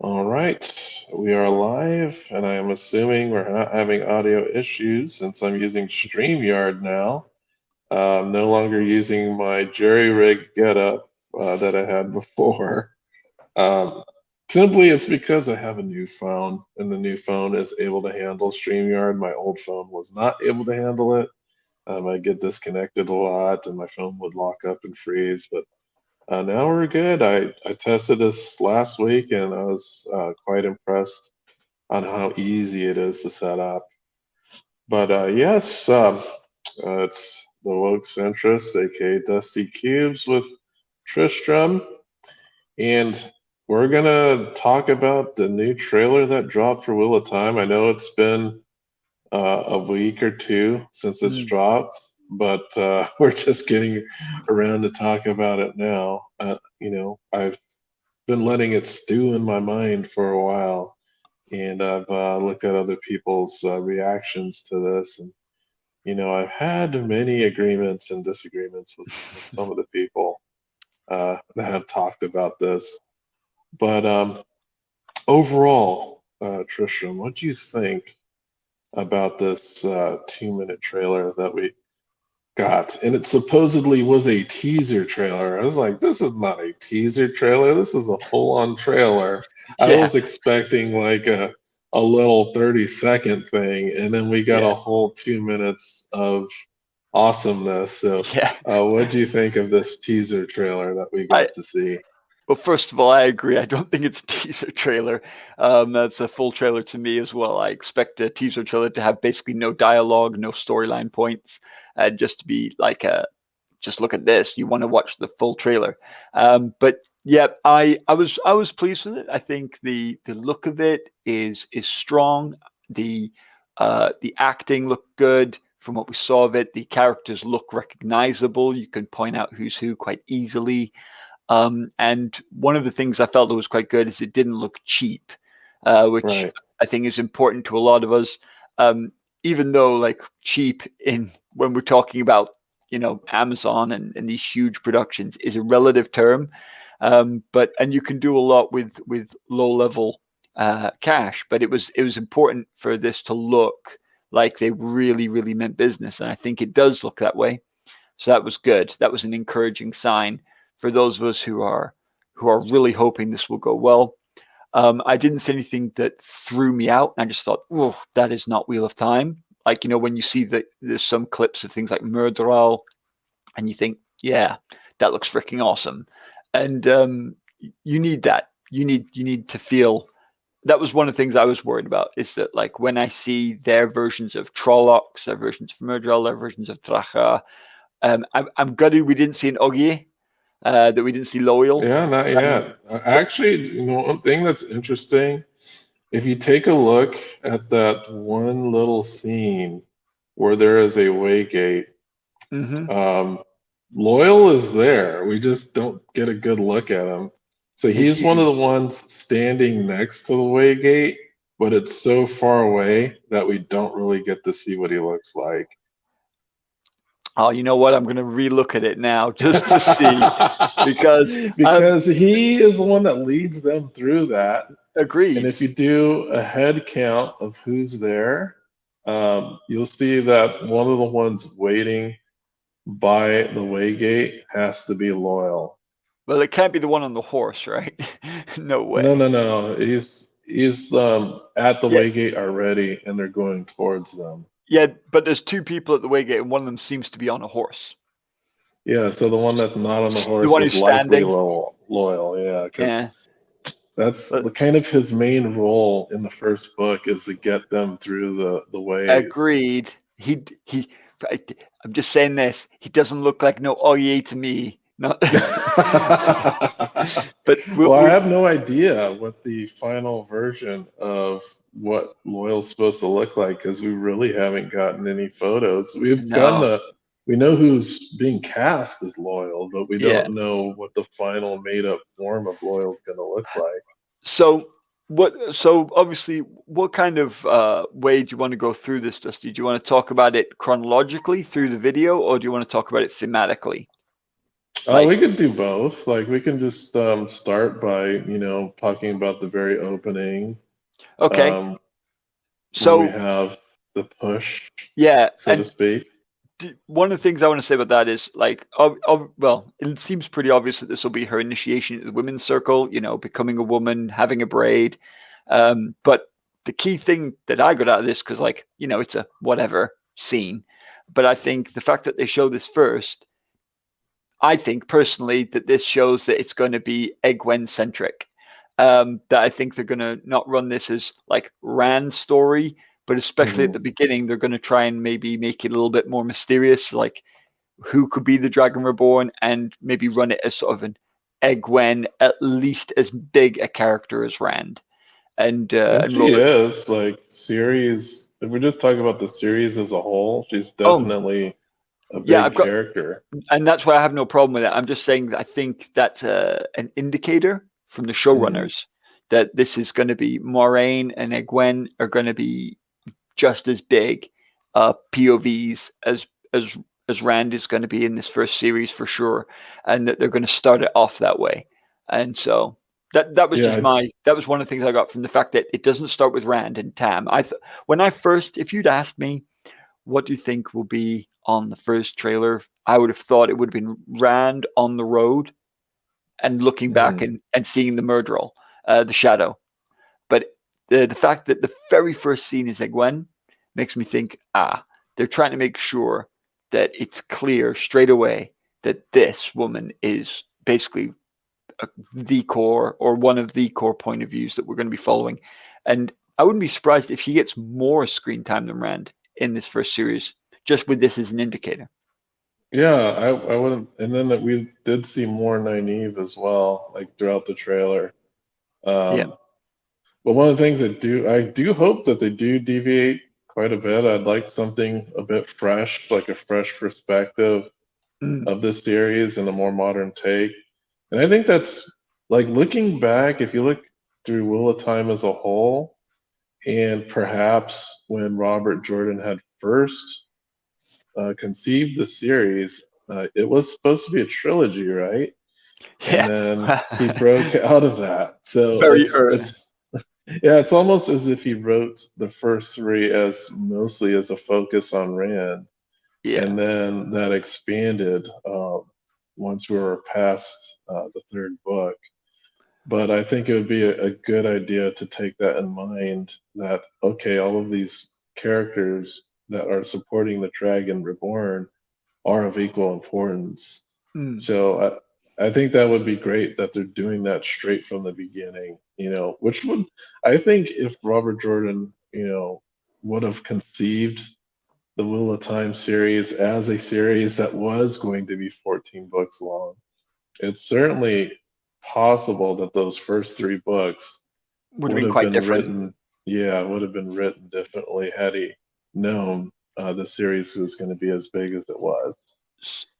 All right, we are live, and I am assuming we're not having audio issues since I'm using StreamYard now. I'm no longer using my jerry-rigged getup that I had before. Um, Simply, it's because I have a new phone, and the new phone is able to handle StreamYard. My old phone was not able to handle it. I get disconnected a lot, and my phone would lock up and freeze, but now we're good. I tested this last week and I was quite impressed on how easy it is to set up. But yes, it's the WoT Centrist, aka Dusty Cubes with Tristram, and we're gonna talk about the new trailer that dropped for Wheel of Time. I know it's been a week or two since it's Mm. dropped, but we're just getting around to talk about it now. I've been letting it stew in my mind for a while, and I've looked at other people's reactions to this, and I've had many agreements and disagreements with some of the people that have talked about this. But overall, Tristram, what do you think about this 2-minute trailer that we got? And it supposedly was a teaser trailer. I was like, this is not a teaser trailer. This is a full-on trailer. I Yeah, was expecting like a little 30-second thing, and then we got yeah, a whole 2 minutes of awesomeness. So, yeah. what do you think of this teaser trailer that we I got to see? Well, first of all, I agree. I don't think it's a teaser trailer. That's a full trailer to me as well. I expect a teaser trailer to have basically no dialogue, no storyline points, just to be like a just look at this. You want to watch the full trailer. But yeah, I was pleased with it. I think the look of it is strong. The acting looked good from what we saw of it. The characters look recognizable. You can point out who's who quite easily. And one of the things I felt that was quite good is it didn't look cheap, which Right, I think is important to a lot of us. Um, Even though like cheap in when we're talking about Amazon and these huge productions is a relative term, but and you can do a lot with low level cash, but it was important for this to look like they really meant business, and I think it does look that way. So that was good. That was an encouraging sign for those of us who are really hoping this will go well. I didn't see anything that threw me out. I just thought, oh, that is not Wheel of Time. Like when you see that there's some clips of things like Murderal, and you think, yeah, that looks freaking awesome, and you need that. You need to feel. That was one of the things I was worried about. Is that like when I see their versions of Trollocs, their versions of Murderal, their versions of Tracha, I'm gutted we didn't see an Ogie, that we didn't see Loyal. yeah, not Um, yet. but Actually, one thing that's interesting, if you take a look at that one little scene where there is a waygate, hmm um, Loyal is there. We just don't get a good look at him. So is he's one of he? the ones standing next to the waygate, but it's so far away that we don't really get to see what he looks like. Oh, you know what? I'm gonna relook at it now just to see because Because he is the one that leads them through that. And agreed. if you do a head count of who's there, you'll see that one of the ones waiting by the waygate has to be Loyal. Well, it can't be the one on the horse, right? No No, way. no, no. He's at the Yeah, waygate already, and they're going towards them. yeah, but there's two people at the Waygate, and one of them seems to be on a horse. Yeah, so the one that's not on the The horse one is who's likely standing. loyal. Yeah, because Yeah, that's but the kind of his main role in the first book is to get them through the ways. agreed. He. I- I'm just saying this. He doesn't look like no Oye to me. Not. But Well, I we have no idea what the final version of what Loyal's supposed to look like because we really haven't gotten any photos. no. We know who's being cast as Loyal, but we Yeah. don't know what the final made up form of Loyal's going to look like. So what? So obviously, what kind of way do you want to go through this, Dusty? Do you want to talk about it chronologically through the video, or do you want to talk about it thematically? Like, We could do both. Like we can just start by, talking about the very opening, okay, um, where we so have the push, yeah, so to and speak. one of the things I want to say about that is like, well, it seems pretty obvious that this will be her initiation into the women's circle, becoming a woman, having a braid. But the key thing that I got out of this, because like, it's a whatever scene, but I think the fact that they show this first, I think personally that this shows that it's going to be Egwene centric. That I think they're going to not run this as like Rand's story, but especially at Hmm. the beginning, they're going to try and maybe make it a little bit more mysterious, like who could be the Dragon Reborn, and maybe run it as sort of an Egwene, at least as big a character as Rand, And and she roll it. is like series. If we just talk about the series as a whole, she's Oh, definitely a yeah, big I've got, character. and that's why I have no problem with it. I'm just saying that I think that's an indicator from the Hmm. showrunners that this is going to be Moraine and Egwene are going to be just as big POVs as as Rand is going to be in this first series for sure, and that they're going to start it off that way. And so that was just Yeah, that was one of the things I got from the fact that it doesn't start with Rand and Tam. When I first, if you'd asked me what do you think will be on the first trailer, I would have thought it would have been Rand on the road and looking back mhm. and seeing the murderer, the shadow. But the fact that the very first scene is Egwene makes me think, they're trying to make sure that it's clear straight away that this woman is basically the core or one of the core point of views that we're going to be following. And I wouldn't be surprised if she gets more screen time than Rand in this first series, just with this as an indicator. Yeah, I wouldn't. And then that we did see more Nynaeve as well, like throughout the trailer. Yeah. Um, but one of the things I do hope that they do deviate quite a bit. I'd like something a bit fresh, like a fresh perspective Mm. of this series and a more modern take. And I think that's like looking back, if you look through Wheel of Time as a whole, and perhaps when Robert Jordan had first conceived the series, it was supposed to be a trilogy, right? And Yeah. then he broke out of that. So Very it's early. it's yeah, it's almost as if he wrote the first three as mostly as a focus on Rand, Yeah. and then that expanded once we were past the third book. But I think it would be a good idea to take that in mind that, okay, all of these characters that are supporting the Dragon Reborn are of equal importance. Mm. So I think that would be great that they're doing that straight from the beginning, which would, I think if Robert Jordan, would have conceived the Wheel of Time series as a series that was going to be 14 books long, it's certainly possible that those first three books Would have would been have quite been different. written, yeah, would have been written differently had he known the series was going to be as big as it was.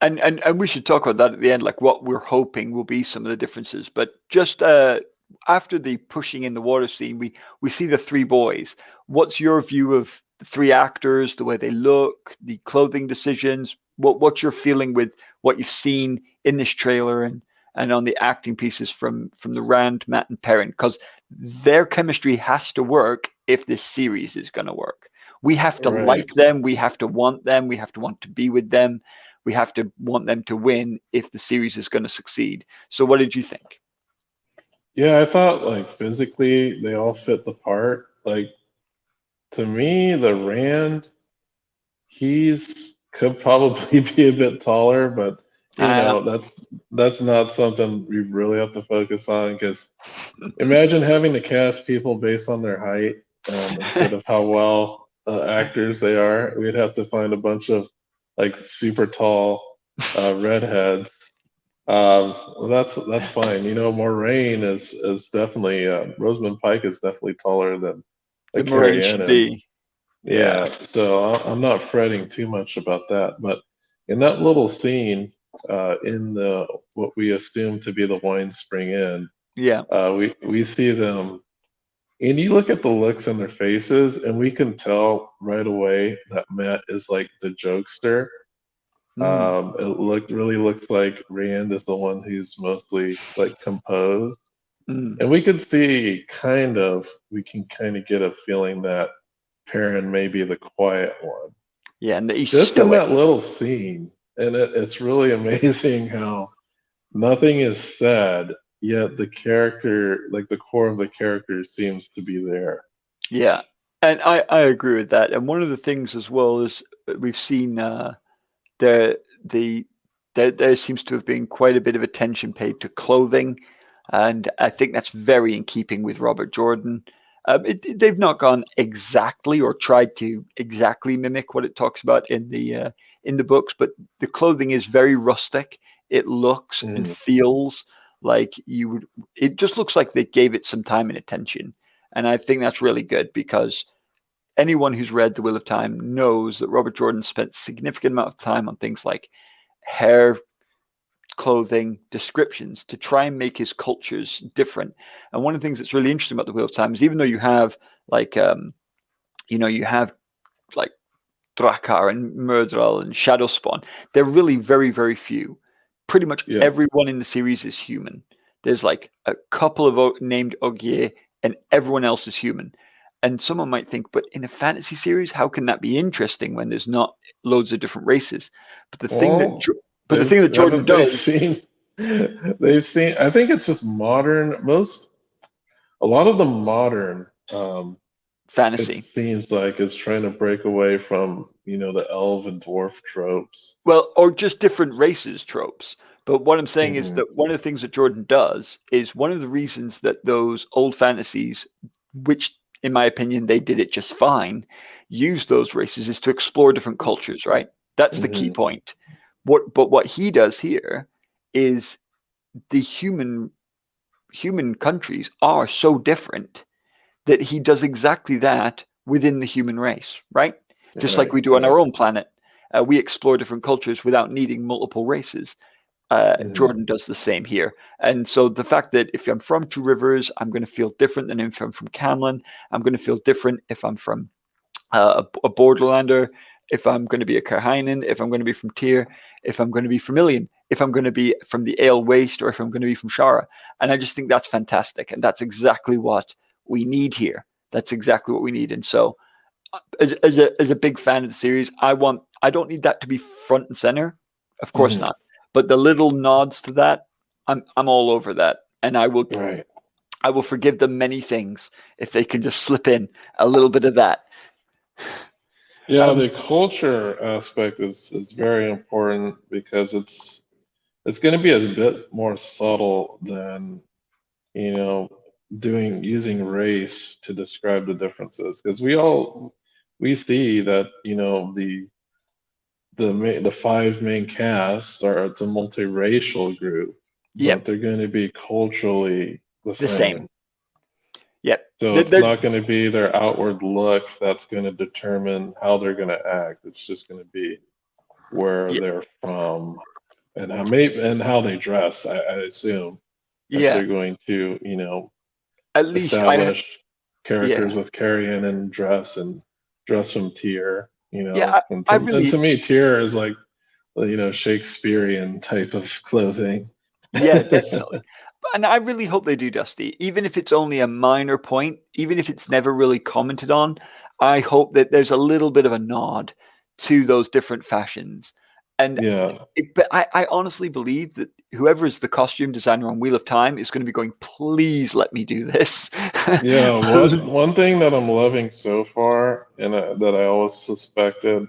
And we should talk about that at the end, like what we're hoping will be some of the differences. But just after the pushing in the water scene, we see the three boys. What's your view of the three actors, the way they look, the clothing decisions? What's your feeling with what you've seen in this trailer and on the acting pieces from the Rand, Matt, and Perrin? Because their chemistry has to work if this series is going to work. We have to Right. like them. We have to want them. We have to want to be with them. We have to want them to win if the series is going to succeed. So, what did you think? Yeah, I thought like physically they all fit the part. Like to me, the Rand, he's could probably be a bit taller, but Uh, that's not something we really have to focus on because imagine having to cast people based on their height instead of how well actors they are. We'd have to find a bunch of like super tall redheads. Well, that's fine. Moraine is definitely Rosamund Pike is definitely taller than the Moraine Carrie should Ann. be. Yeah. Yeah, so I'm not fretting too much about that. But in that little scene, in the what we assume to be the wine spring inn, Yeah. we see them, and you look at the looks on their faces, and we can tell right away that Matt is like the jokester, Mm. Really looks like Rand is the one who's mostly like composed. Mm. And we can kind of get a feeling that Perrin may be the quiet one. Yeah, and he's Just in stoic. that little scene. And it's really amazing how nothing is said, yet the character, like the core of the character, seems to be there. Yeah, and I agree with that. And one of the things as well is we've seen there the there seems to have been quite a bit of attention paid to clothing, and I think that's very in keeping with Robert Jordan. They've not gone exactly or tried to exactly mimic what it talks about in the books, but the clothing is very rustic. It looks and Mm, feels like you would. It just looks like they gave it some time and attention, and I think that's really good because anyone who's read The Wheel of Time knows that Robert Jordan spent significant amount of time on things like hair, clothing, descriptions to try and make his cultures different. And one of the things that's really interesting about The Wheel of Time is even though you have like you have like Drakkar and Myrddraal and Shadowspawn, they're really very, very few. Pretty much yeah. everyone in the series is human. There's like a couple of named Ogier, and everyone else is human. And someone might think, but in a fantasy series, how can that be interesting when there's not loads of different races? But the thing that Well, but the thing that Jordan haven't they does, seen they've seen I think it's just modern most a lot of the modern it fantasy. seems like is trying to break away from, the elf and dwarf tropes. Well, or just different races tropes. But what I'm saying is Hmm. that one of the things that Jordan does is one of the reasons that those old fantasies, which in my opinion they did it just fine, use those races is to explore different cultures, right? That's the key Hmm. point. What he does here is the human countries are so different that he does exactly that within the human race, right? Just like Right, we do on right. our own planet. We explore different cultures without needing multiple races. Hmm. Jordan does the same here. And so the fact that if I'm from Two Rivers, I'm going to feel different than if I'm from Camlin. I'm going to feel different if I'm from a Borderlander, if I'm going to be a Karhainen, if I'm going to be from Tyr, if I'm going to be from Ilion, if I'm going to be from the Ale Waste, or if I'm going to be from Shara. And I just think that's fantastic. And that's exactly what we need here. That's exactly what we need. And so, as a big fan of the series, I don't need that to be front and center, of course Hmm. not. But the little nods to that, I'm all over that, and Right. I will forgive them many things if they can just slip in a little bit of that. Yeah, Um, the culture aspect is very important because it's going to be a bit more subtle than, you know, doing using race to describe the differences because we see that, the five main casts are it's a multiracial group, yep, but they're going to be culturally the the same. same. Yep. So it's not going to be their outward look that's going to determine how they're going to act. It's just going to be where Yeah, they're from and how they dress, I assume, if yeah. they're going to, At least establish yeah, characters with Carrion and dress from Tyr, yeah. I and to really, me, Tyr is like, Shakespearean type of clothing. yeah, definitely. And I really hope they do, Dusty. Even if it's only a minor point, even if it's never really commented on, I hope that there's a little bit of a nod to those different fashions. And Yeah. but I honestly believe that whoever is the costume designer on Wheel of Time is going to be going, please let me do this. Yeah, one thing that I'm loving so far, and that I always suspected,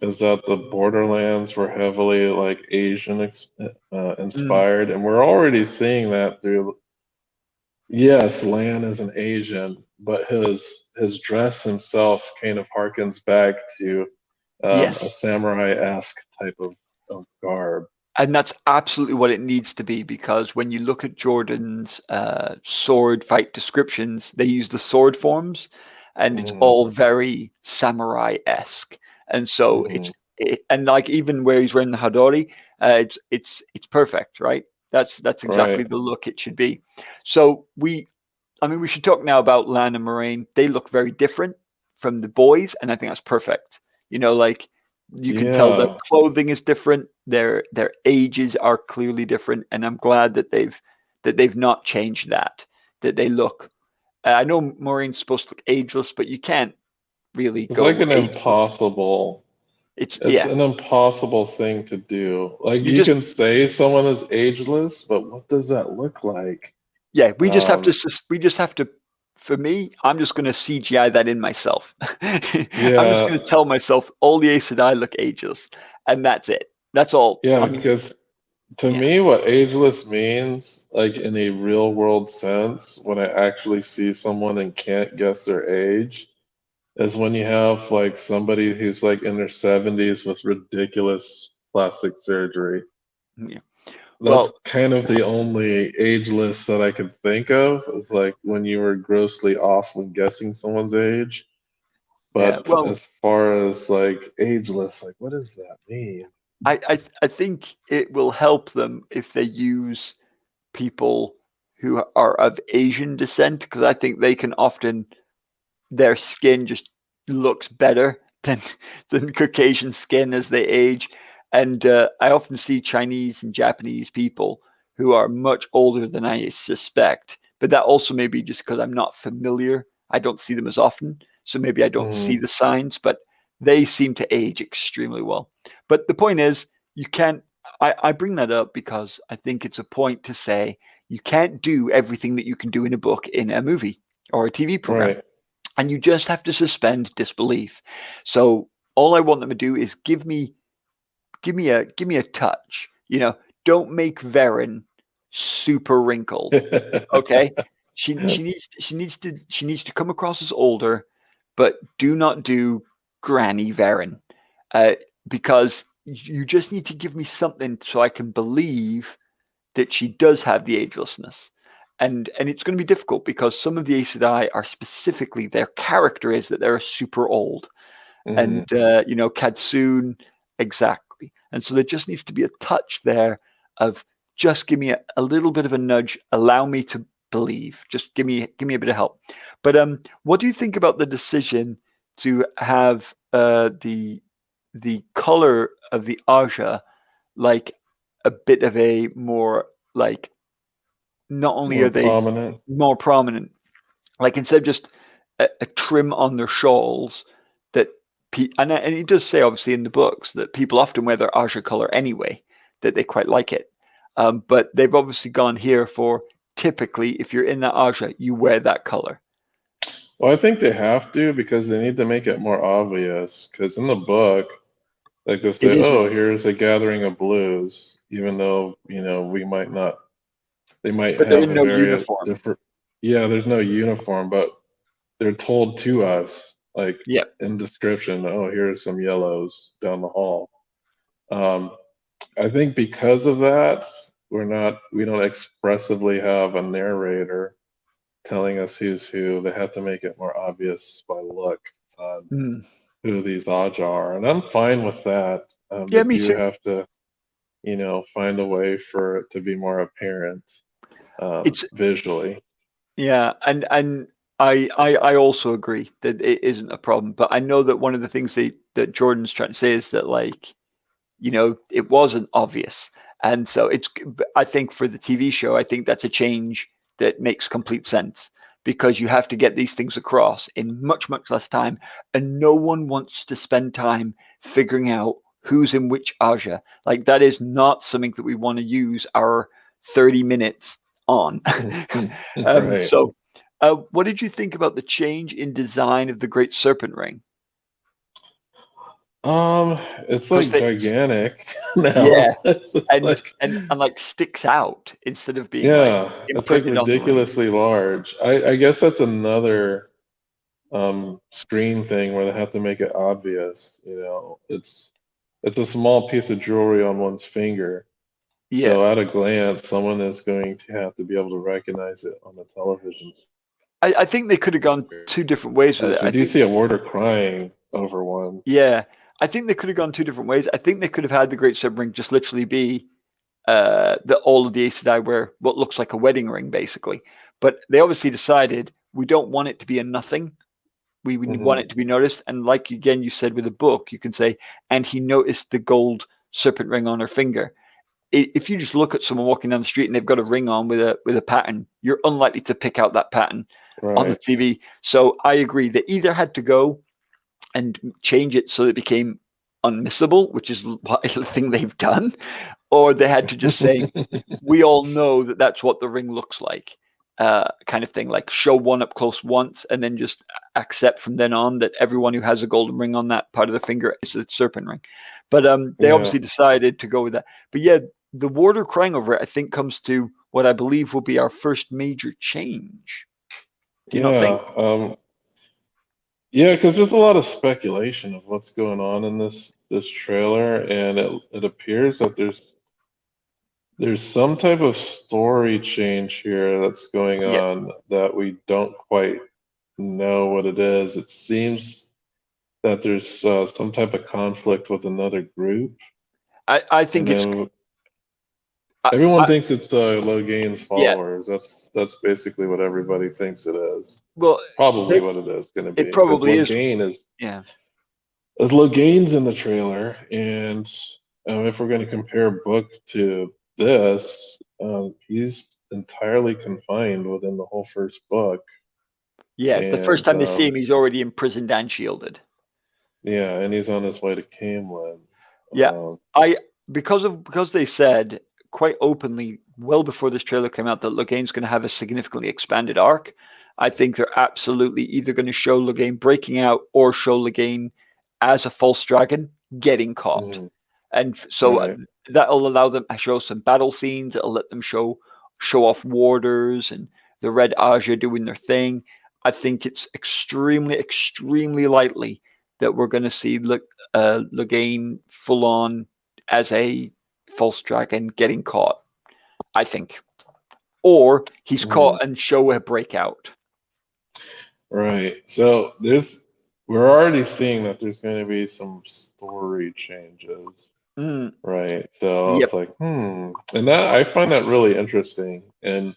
is that the Borderlands were heavily like Asian Mm, inspired, and we're already seeing that through. Yes, Lan is an Asian, but his dress himself kind of harkens back to a yes. samurai-esque type of garb. And that's absolutely what it needs to be because when you look at Jordan's sword fight descriptions, they use the sword forms, and it's Hmm. all very samurai-esque. And so Hmm. and like even where he's wearing the Hadori, it's perfect, right? That's exactly Right. the look it should be. So I mean, we should talk now about Lan and Moraine. They look very different from the boys, and I think that's perfect. You know, like You can tell their Yeah. clothing is different, their ages are clearly different, and I'm glad that they've not changed that. That they look. I know Maureen's supposed to look ageless, but you can't really It's like go an ageless. It's it's yeah. an impossible thing to do. Like You you just can say someone is ageless, but what does that look like? yeah. Um, We just have to. For me, I'm just going to CGI that in myself. I'm just going to yeah, tell myself all the Aes Sedai look ageless, and that's it. That's all. yeah, I mean, because to yeah, me, what ageless means, like in a real world sense, when I actually see someone and can't guess their age, is when you have like somebody who's like in their 70s with ridiculous plastic surgery. yeah. That's Well, kind of the only ageless that I could think of. Is like when you were grossly off when guessing someone's age. yeah. But Well, as far as like ageless, like what does that mean? I think it will help them if they use people who are of Asian descent because I think they can often their skin just looks better than Caucasian skin as they age. And I often see Chinese and Japanese people who are much older than I suspect. But that also may be just because I'm not familiar. I don't see them as often. So maybe I don't see Mm, the signs, but they seem to age extremely well. But the point is, you can't. I bring that up because I think it's a point to say you can't do everything that you can do in a book in a movie or a TV program right. and you just have to suspend disbelief. So all I want them to do is give me a touch. Don't make Varen super wrinkled. Okay, she needs to come across as older, but do not do Granny Varen, uh, because you just need to give me something so I can believe that she does have the agelessness. And it's going to be difficult because some of the Aes Sedai are specifically their character is that they're super old, and Mm, Kadsoon exactly, and so there just needs to be a touch there of just give me a little bit of a nudge, allow me to believe, just give me a bit of help. But what do you think about the decision to have the color of the Aja like a bit of a more like not only more are they prominent. more prominent, like instead of just a trim on their shawls, that and it does say obviously in the books that people often wear their Aja color anyway, that they quite like it. But they've obviously gone here for typically if you're in that Aja, you wear that color. Well, I think they have to because they need to make it more obvious. Because in the book, like they It say, isn't, oh, here's a gathering of blues, even though, we might not, they might but they're have in a no very uniform. different, yeah, there's no uniform, but they're told to us, like Yeah. in description, oh, here's some yellows down the hall. Um, I think because of that, we don't expressively have a narrator telling us who's who. They have to make it more obvious by look on Mm. who these odds are. And I'm fine with that. They Yeah, me do too. have to, find a way for it to be more apparent It's visually. Yeah, and I also agree that it isn't a problem. But I know that one of the things that Jordan's trying to say is that like it wasn't obvious, and so I think for the TV show, I think that's a change that makes complete sense because you have to get these things across in much less time, and no one wants to spend time figuring out who's in which Aja. Like that is not something that we want to use our 30 minutes on. Right. So, what did you think about the change in design of the Great Serpent Ring? It's Because like gigantic now. yeah, It's just and like, and like sticks out instead of being like yeah, it's like imprinted on the ring. ridiculously large. I guess that's another screen thing where they have to make it obvious. It's a small piece of jewelry on one's finger. Yeah, So at a glance, someone is going to have to be able to recognize it on the television I think they could have gone screen. two different ways with it. So we I do think see a warder crying over one. yeah, I think they could have gone two different ways. I think they could have had the Great Serpent Ring just literally be that all of the Aes Sedai wear what looks like a wedding ring, basically. But they obviously decided we don't want it to be a nothing. we would want Hmm. it to be noticed. And like again, you said with a book, you can say, and he noticed the gold serpent ring on her finger. If you just look at someone walking down the street and they've got a ring on with a pattern, you're unlikely to pick out that pattern on the Right. TV. So I agree. They either had to go and change it so it became unmissable, which is the thing they've done, or they had to just say, we all know that that's what the ring looks like, kind of thing. Like show one up close once, and then just accept from then on that everyone who has a golden ring on that part of the finger is a serpent ring. But they Yeah. obviously decided to go with that. But yeah, the warder crying over it, I think, comes to what I believe will be our first major change. Do you not think? Yeah. Yeah, because there's a lot of speculation of what's going on in this trailer, and it appears that there's some type of story change here that's going Yeah, on that we don't quite know what it is. It seems that there's some type of conflict with another group, I and think it's then I, everyone I, thinks it's Logain's yeah. followers. That's basically what everybody thinks it is. Well, Probably there, what it is going to it be, because probably is. Logain is Yeah. as Logain's in the trailer, and if we're going to compare book to this, he's entirely confined within the whole first book, Yeah, the first and time they see him, he's already imprisoned and shielded. yeah, and he's on his way to Camelin. Yeah, Um, I because they said quite openly well before this trailer came out that Logain's going to have a significantly expanded arc. I think they're absolutely either going to show Logain breaking out or show Logain as a false dragon getting caught. mhm, And so right. that'll allow them to show some battle scenes. It'll let them show off warders and the Red Aja doing their thing. I think it's extremely likely that we're going to see Logain full on as a false dragon getting caught. I think, or he's Mhm, caught and show a breakout. right. So we're already seeing that there's going to be some story changes. Mm, Right. So yep. it's like, and that I find that really interesting. And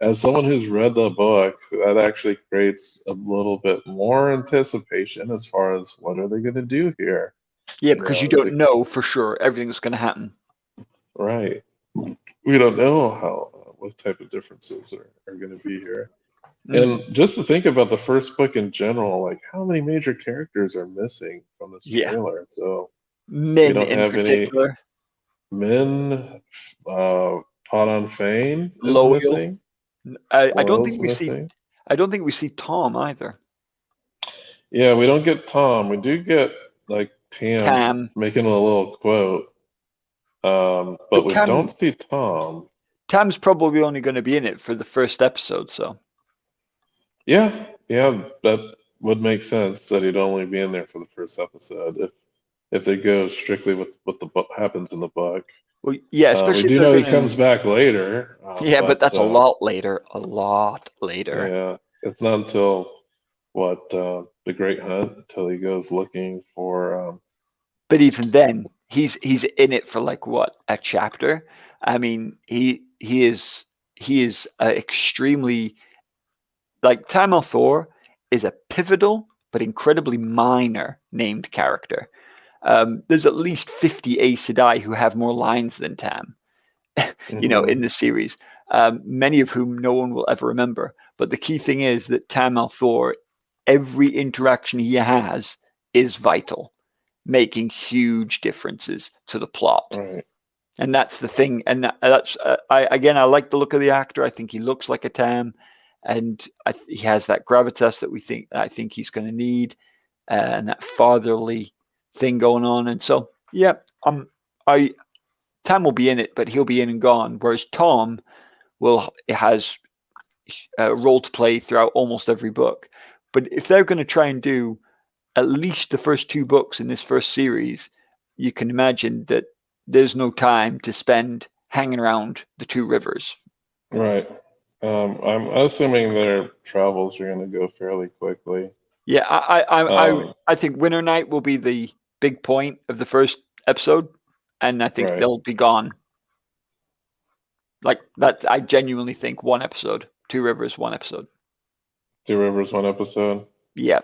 as someone who's read the book, that actually creates a little bit more anticipation as far as what are they going to do here? Yeah, You because you know, is don't it know for sure everything that's going to happen. right? We don't know how what type of differences are going to be here. Mm, And just to think about the first book in general, like how many major characters are missing from this yeah, trailer? So we men don't in have any particular, men. Pot on Fane is loyal. missing. I don't Loyal's think we see. missing. I don't think we see Tom either. Yeah, we don't get Tom. We do get like Tam Tam, making a little quote, but but we don't see Tom. Tam's probably only going to be in it for the first episode. So Yeah, yeah, that would make sense that he'd only be in there for the first episode if they go strictly with what the book happens in the book. well, yeah, We especially if do they're know he going to. comes back later, Yeah, but but that's a lot later. A lot later. yeah, it's not until what the Great Hunt until he goes looking for But even then, he's in it for like what, a chapter. I mean, he is extremely like Tam Thor is a pivotal but incredibly minor named character. There's at least 50 Aes Sedai who have more lines than Tam, in mhm, the series, many of whom no one will ever remember. But the key thing is that Tam Thor, every interaction he has is vital, making huge differences to the plot. right. And that's the thing. And that's I like the look of the actor. I think he looks like a Tam, and he has that gravitas that I think he's going to need, and that fatherly thing going on. And so, yeah, I Tam will be in it, but he'll be in and gone. Whereas Tom has a role to play throughout almost every book. But if they're going to try and do at least the first two books in this first series, you can imagine that there's no time to spend hanging around the two rivers. Right. I'm assuming their travels are going to go fairly quickly. Yeah, Um, I think Winter Night will be the big point of the first episode, and I think right. they'll be gone. Like that, I genuinely think one episode, Two Rivers, one episode. Two Rivers, one episode. Yeah,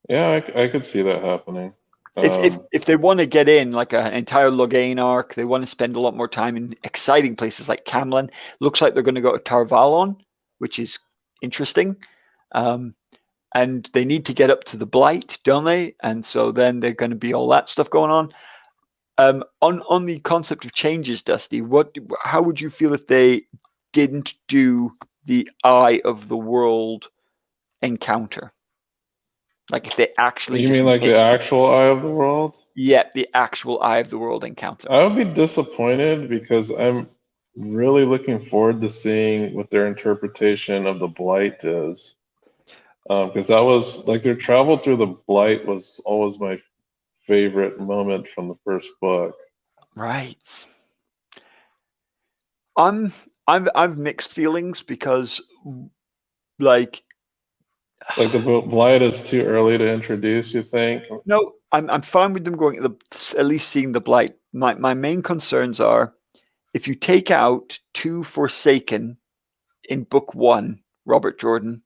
Yeah, I could see that happening. If Um, if they want to get in like an entire Loghain arc, they want to spend a lot more time in exciting places like Camlan. Looks like they're going to go to Tarvalon, which is interesting. Um, and they need to get up to the Blight, don't they? And so then they're going to be all that stuff going on. On the concept of changes, Dusty, how would you feel if they didn't do the Eye of the World encounter? Like if they actually you just mean like made, the actual Eye of the World? yeah, the actual Eye of the World encounter. I would be disappointed because I'm really looking forward to seeing what their interpretation of the Blight is. Because that was like their travel through the Blight was always my favorite moment from the first book. Right. I'm I've mixed feelings because like Like the Blight is too early to introduce, you think? no, I'm fine with them going at least seeing the Blight. My main concerns are if you take out two Forsaken in book one, Robert Jordan,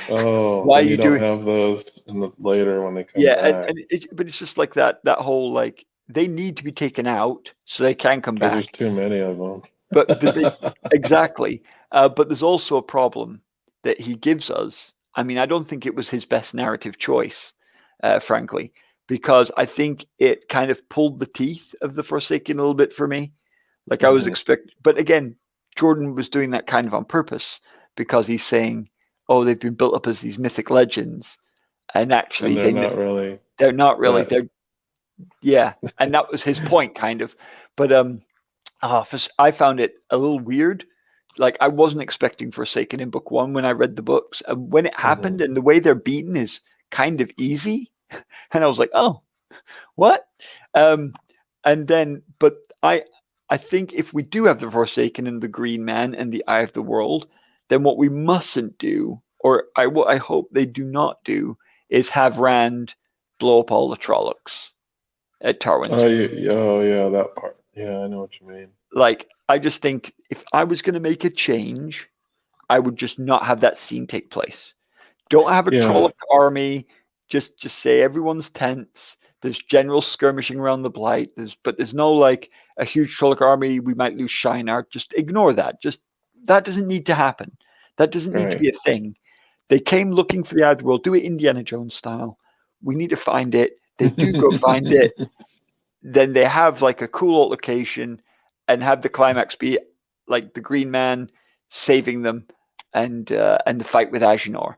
Oh, why are then you you don't doing? have those in the later when they come Yeah, back but it's just like that whole like they need to be taken out so they can come because there's back. too many of them. But they exactly. But there's also a problem that he gives us. I mean, I don't think it was his best narrative choice, frankly, because I think it kind of pulled the teeth of the Forsaken a little bit for me. Like I was Hmm. expect, but again, Jordan was doing that kind of on purpose because he's saying, "Oh, they've been built up as these mythic legends, and And actually they're not really they're not really. that. They're yeah." And that was his point, kind of. But I found it a little weird. Like I wasn't expecting Forsaken in book one when I read the books. And when it Hmm. happened, and the way they're beaten is kind of easy, and I was like, "Oh, what?" Um, and then, but I think if we do have the Forsaken and the Green Man and the Eye of the World, then what we mustn't do, or what I hope they do not do, is have Rand blow up all the Trollocs at Tarwin's. Oh yeah, that part. Yeah, I know what you mean. Like, I just think if I was going to make a change, I would just not have that scene take place. Don't have a Yeah, Trolloc army. Just say everyone's tense. There's general skirmishing around the Blight. There's no like a huge Trolloc army. We might lose Shinar. Just ignore that. Just that doesn't need to happen. That doesn't need to right. be a thing. They came looking for the Eye of the World. Do it Indiana Jones style. We need to find it. They do go find it. Then they have like a cool altercation and have the climax be like the Green Man saving them and the fight with Agenor.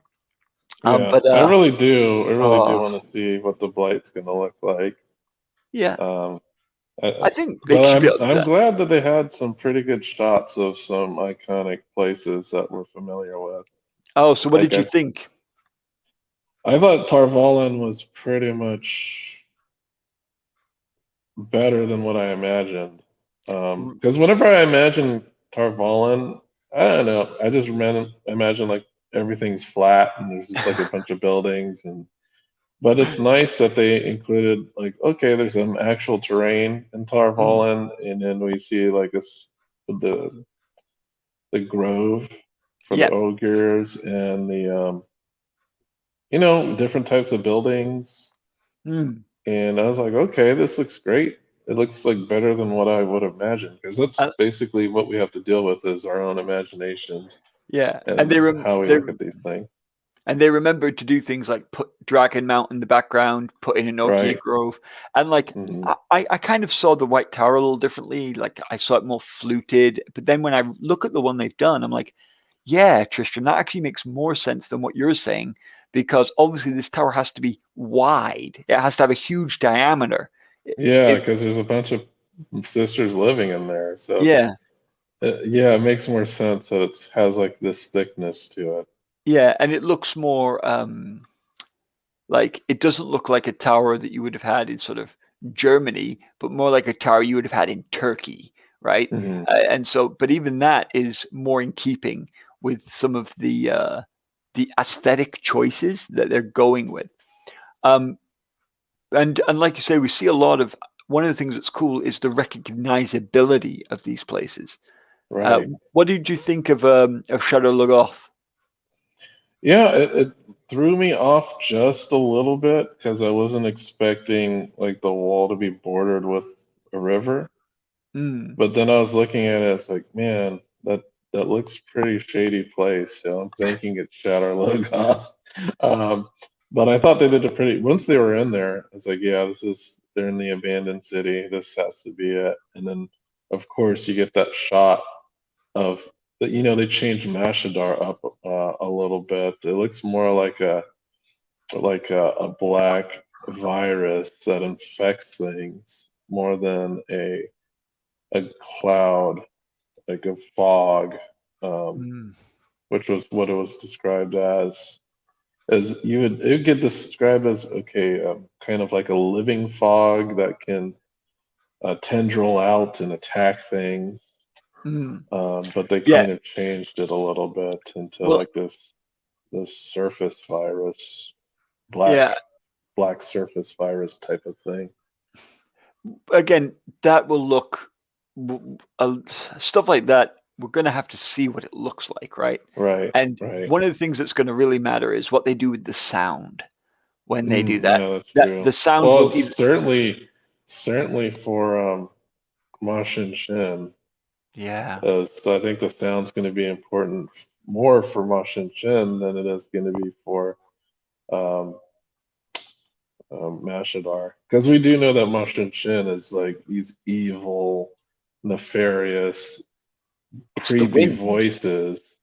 Yeah, But I really do oh want to see what the Blight's gonna look like. yeah, Um, I think they but should be able to do I'm that. glad that they had some pretty good shots of some iconic places that we're familiar with. Oh, so what Like did you think? I thought Tarvalin was pretty much better than what I imagined. Because whenever I imagine Tarvalin, I don't know, I just imagine like everything's flat and there's just like a bunch of buildings and but it's nice that they included like okay, there's some actual terrain in Mm, Tarvalin and then we see like this the grove for the yeah, ogres and the different types of buildings. mm. And I was like, okay, this looks great. It looks like better than what I would have imagined because that's Uh, basically what we have to deal with is our own imaginations yeah, and how we they look at these things. and they remembered to do things like put Dragon Mount in the background, put in a Nokia Right. Grove, and like Hmm. I kind of saw the White Tower a little differently. Like I saw it more fluted, but then when I look at the one they've done, I'm like, yeah, Tristram, that actually makes more sense than what you're saying because obviously this tower has to be wide. It has to have a huge diameter. Yeah, It, because there's a bunch of sisters living in there, so it's yeah, yeah, it makes more sense that it has like this thickness to it. yeah, and it looks more like it doesn't look like a tower that you would have had in sort of Germany, but more like a tower you would have had in Turkey, right? Hmm. And so, but even that is more in keeping with some of the aesthetic choices that they're going with. Um, and like you say, we see a lot of one of the things that's cool is the recognizability of these places. Right. What did you think of Shadow Lugoth? Yeah, threw me off just a little bit because I wasn't expecting like the wall to be bordered with a river. Mm, But then I was looking at it, it's like, man, that looks pretty shady place. So I'm thinking it's Shadow Logoth. Um, but I thought they did a pretty. Once they were in there, I was like, yeah, this is they're in the abandoned city. This has to be it. And then, of course, you get that shot of that. They changed Mashadar up a little bit. It looks more like a black virus that infects things more than a cloud, like a fog, um, mm, which was what it was described as. As it would get described as okay, kind of like a living fog that can tendril out and attack things. mm. But they Yeah. kind of changed it a little bit into Well, like this surface virus, yeah. black surface virus type of thing. Again, that will look stuff like that. We're going to have to see what it looks like, right? Right, And right. one of the things that's going to really matter is what they do with the sound when they do that. Yeah, that's That true. the sound Well, will it's either, certainly for Ma Shin. yeah. So I think the sound's going to be important more for Ma Shin than it is going to be for um, Mashadar. Because we do know that Ma Shin is like these evil, nefarious, It's the creepy wind. voices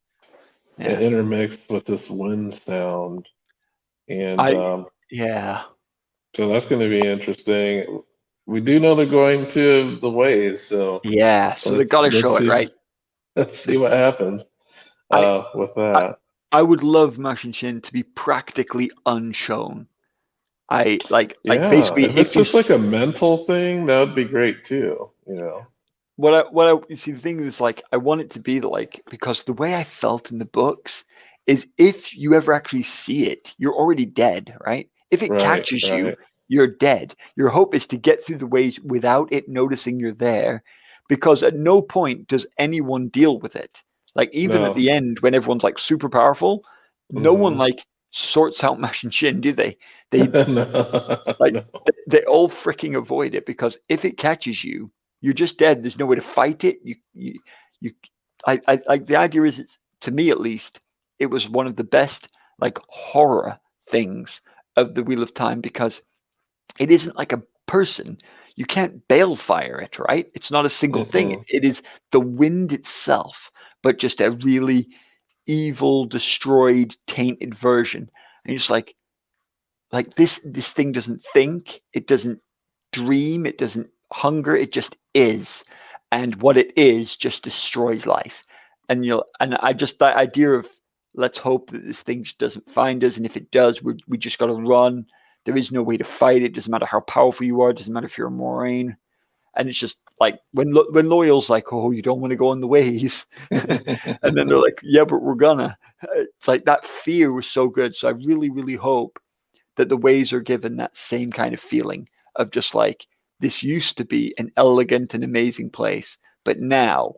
Yeah. intermixed with this wind sound. And I yeah. so that's going to be interesting. We do know they're going to the ways, so Yeah. So they got let's to let's show it, see right? let's see what happens I with I, that. I would love Mashin Shin to be practically unshown. I like Yeah, basically if if it's you just like a mental thing, that would be great too. what I you see the thing is like I want it to be like because the way I felt in the books is if you ever actually see it, you're already dead, right? If it Right, catches you, right. you're dead. Your hope is to get through the ways without it noticing you're there, because at no point does anyone deal with it. Like even at No. the end when everyone's like super powerful, no one Hmm. like sorts out Mash and Shin, do they? They No, like no. they all freaking avoid it because if it catches you, you're just dead. There's no way to fight it. You I like the idea is it's, to me at least, it was one of the best like horror things of the Wheel of Time because it isn't like a person. You can't balefire it, right? It's not a single thing. Mm-mm. It is the wind itself, but just a really evil, destroyed, tainted version. And you're just like this thing doesn't think, it doesn't dream, it doesn't hunger, it just is. And what it is just destroys life. And I just that idea of let's hope that this thing just doesn't find us, and if it does, we just got to run. There is no way to fight it. Doesn't matter how powerful you are. Doesn't matter if you're a Moraine. And it's just like when Loyal's like, oh, you don't want to go on the ways, and then they're like, yeah, but we're gonna. It's like that fear was so good. So I really, really hope that the ways are given that same kind of feeling of just like this used to be an elegant and amazing place, but now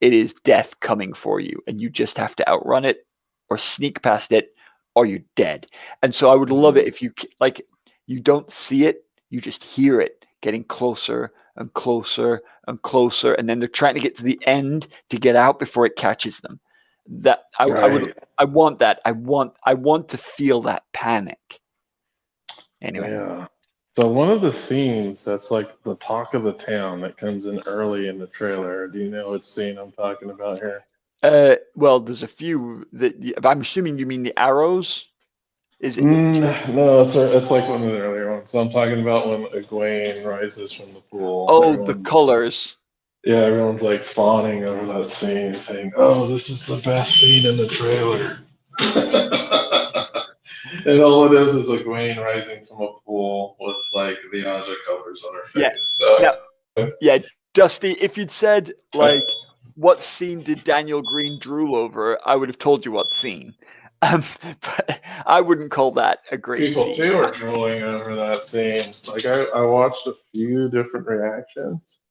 it is death coming for you, and you just have to outrun it or sneak past it, or you're dead. And so I would love it Mhm. if you like you don't see it, you just hear it getting closer and closer and closer, and then they're trying to get to the end to get out before it catches them. That I would Right. I want that. I want to feel that panic. Anyway, Yeah. So one of the scenes that's like the talk of the town that comes in early in the trailer. Do you know which scene I'm talking about here? well, there's a few that I'm assuming you mean the arrows. Is it? No, it's like one of the earlier ones. So I'm talking about when Egwene rises from the pool. Oh, the colors. Everyone's like fawning over that scene, saying, "Oh, this is the best scene in the trailer." And all it is Egwene rising from a pool with like the Aja colors on her Yeah. face. So Now, yeah, Dusty. If you'd said like, what scene did Daniel Green drool over, I would have told you what scene. But I wouldn't call that a great people scene. too are drooling over that scene. Like I watched a few different reactions,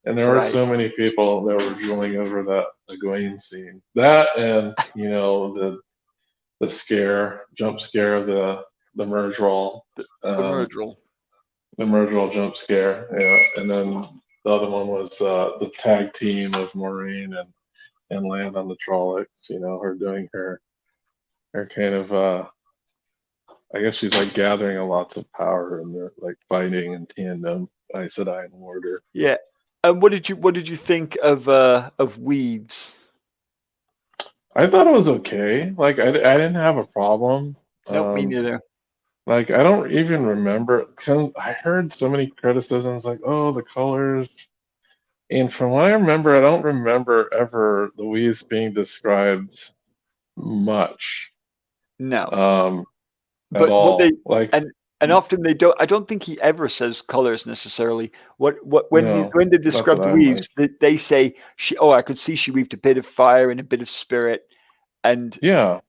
and there were Right. so many people that were drooling over that Egwene scene. That and jump scare of the merge roll, The um, merge roll. the merge roll jump scare, yeah. And then the other one was the tag team of Maureen and Land on the Trollocs. Her doing her kind of I guess she's like gathering a lots of power and they're like fighting in tandem, Aes Sedai and Order. Yeah. And what did you think of Weaves? I thought it was okay. Like I didn't have a problem. Nope, me Um, neither. like I don't even remember. I heard so many criticisms like, oh, the colors. And from what I remember, I don't remember ever Louise being described much No. um, at But what they all. Like, and often they don't. I don't think he ever says colors necessarily. What no, when they not that describe the I'm like, weaves, they say she. Oh, I could see she weaved a bit of fire and a bit of spirit, and yeah,